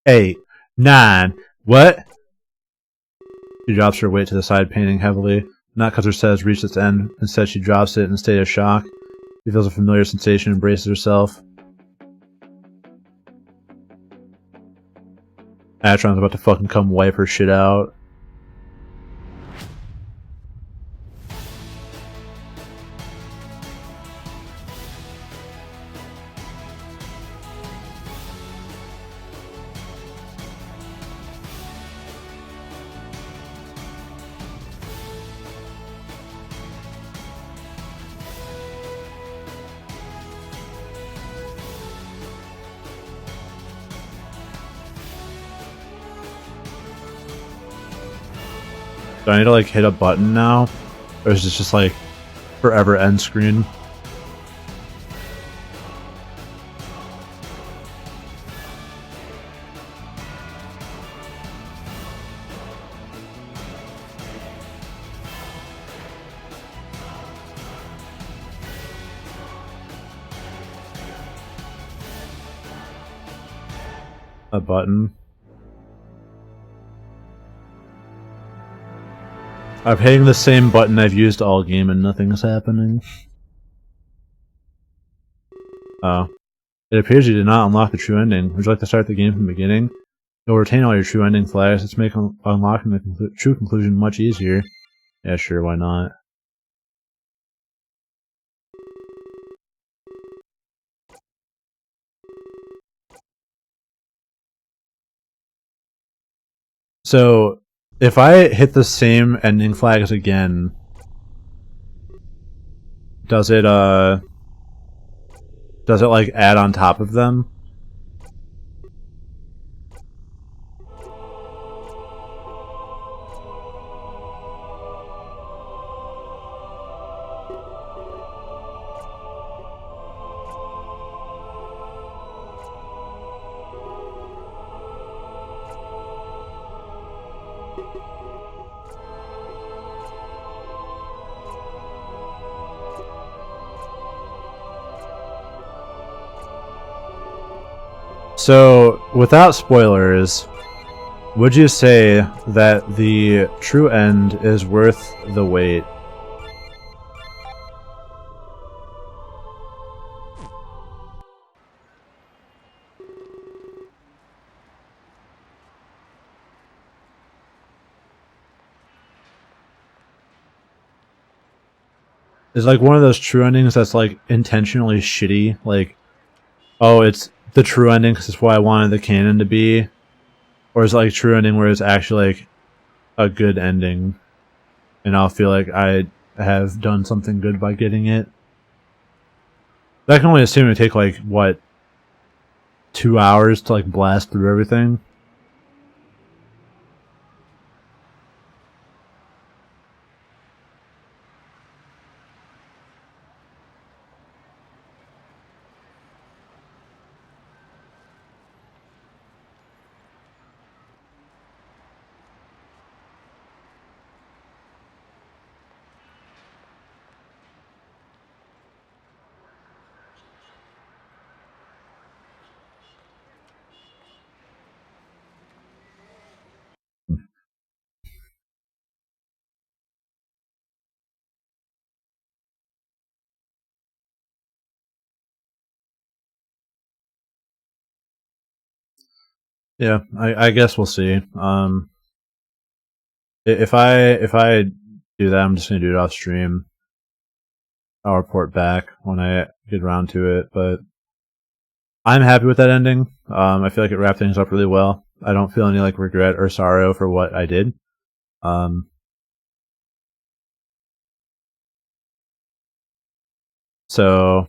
8, 9, what? She drops her weight to the side, panting heavily. Not because her set has reached its end. Instead, she drops it in a state of shock. She feels a familiar sensation and braces herself. Atron's about to fucking come wipe her shit out. Do I need to like hit a button now? Or is this just like forever end screen? A button. I'm hitting the same button I've used all game and nothing's happening. Oh. It appears you did not unlock the true ending. Would you like to start the game from the beginning? You'll retain all your true ending flags. Let's make unlocking the true conclusion much easier. Yeah, sure, why not? So, if I hit the same ending flags again, does it like add on top of them? So, without spoilers, would you say that the true end is worth the wait? Is like one of those true endings that's like intentionally shitty, like, oh, it's the true ending because it's what I wanted the canon to be, or is it like true ending where it's actually like a good ending, and I'll feel like I have done something good by getting it? I can only assume it take like what 2 hours to like blast through everything. Yeah, I guess we'll see. If I do that, I'm just gonna do it off stream. I'll report back when I get around to it, but I'm happy with that ending. I feel like it wrapped things up really well. I don't feel any like regret or sorrow for what I did. So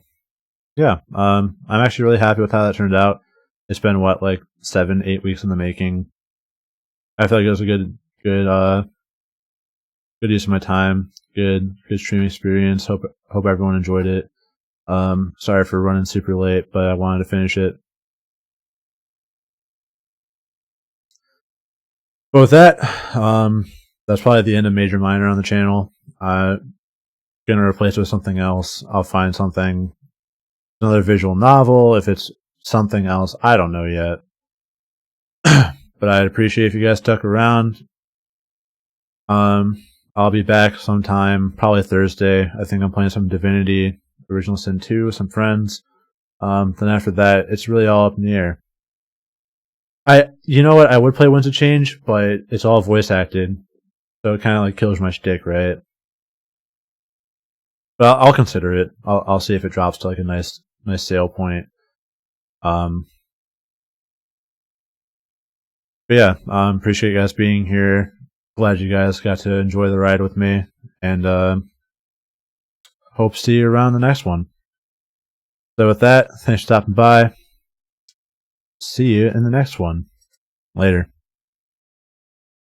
yeah, I'm actually really happy with how that turned out. It's been what, like 7-8 weeks in the making. I feel like it was a good use of my time. Good streaming experience. Hope everyone enjoyed it. Sorry for running super late, but I wanted to finish it. But with that, that's probably the end of Major Minor on the channel. Gonna replace it with something else. I'll find something, another visual novel. If it's something else, I don't know yet. But I'd appreciate if you guys stuck around. I'll be back sometime, probably Thursday. I think I'm playing some Divinity Original Sin 2 with some friends. Then after that, it's really all up in the air. You know what? I would play Winds of Change, but it's all voice acted, so it kind of like kills my shtick, right? But I'll consider it. I'll see if it drops to like a nice sale point. But yeah, appreciate you guys being here. Glad you guys got to enjoy the ride with me, and hope to see you around the next one. So with that, thanks for stopping by. See you in the next one. Later.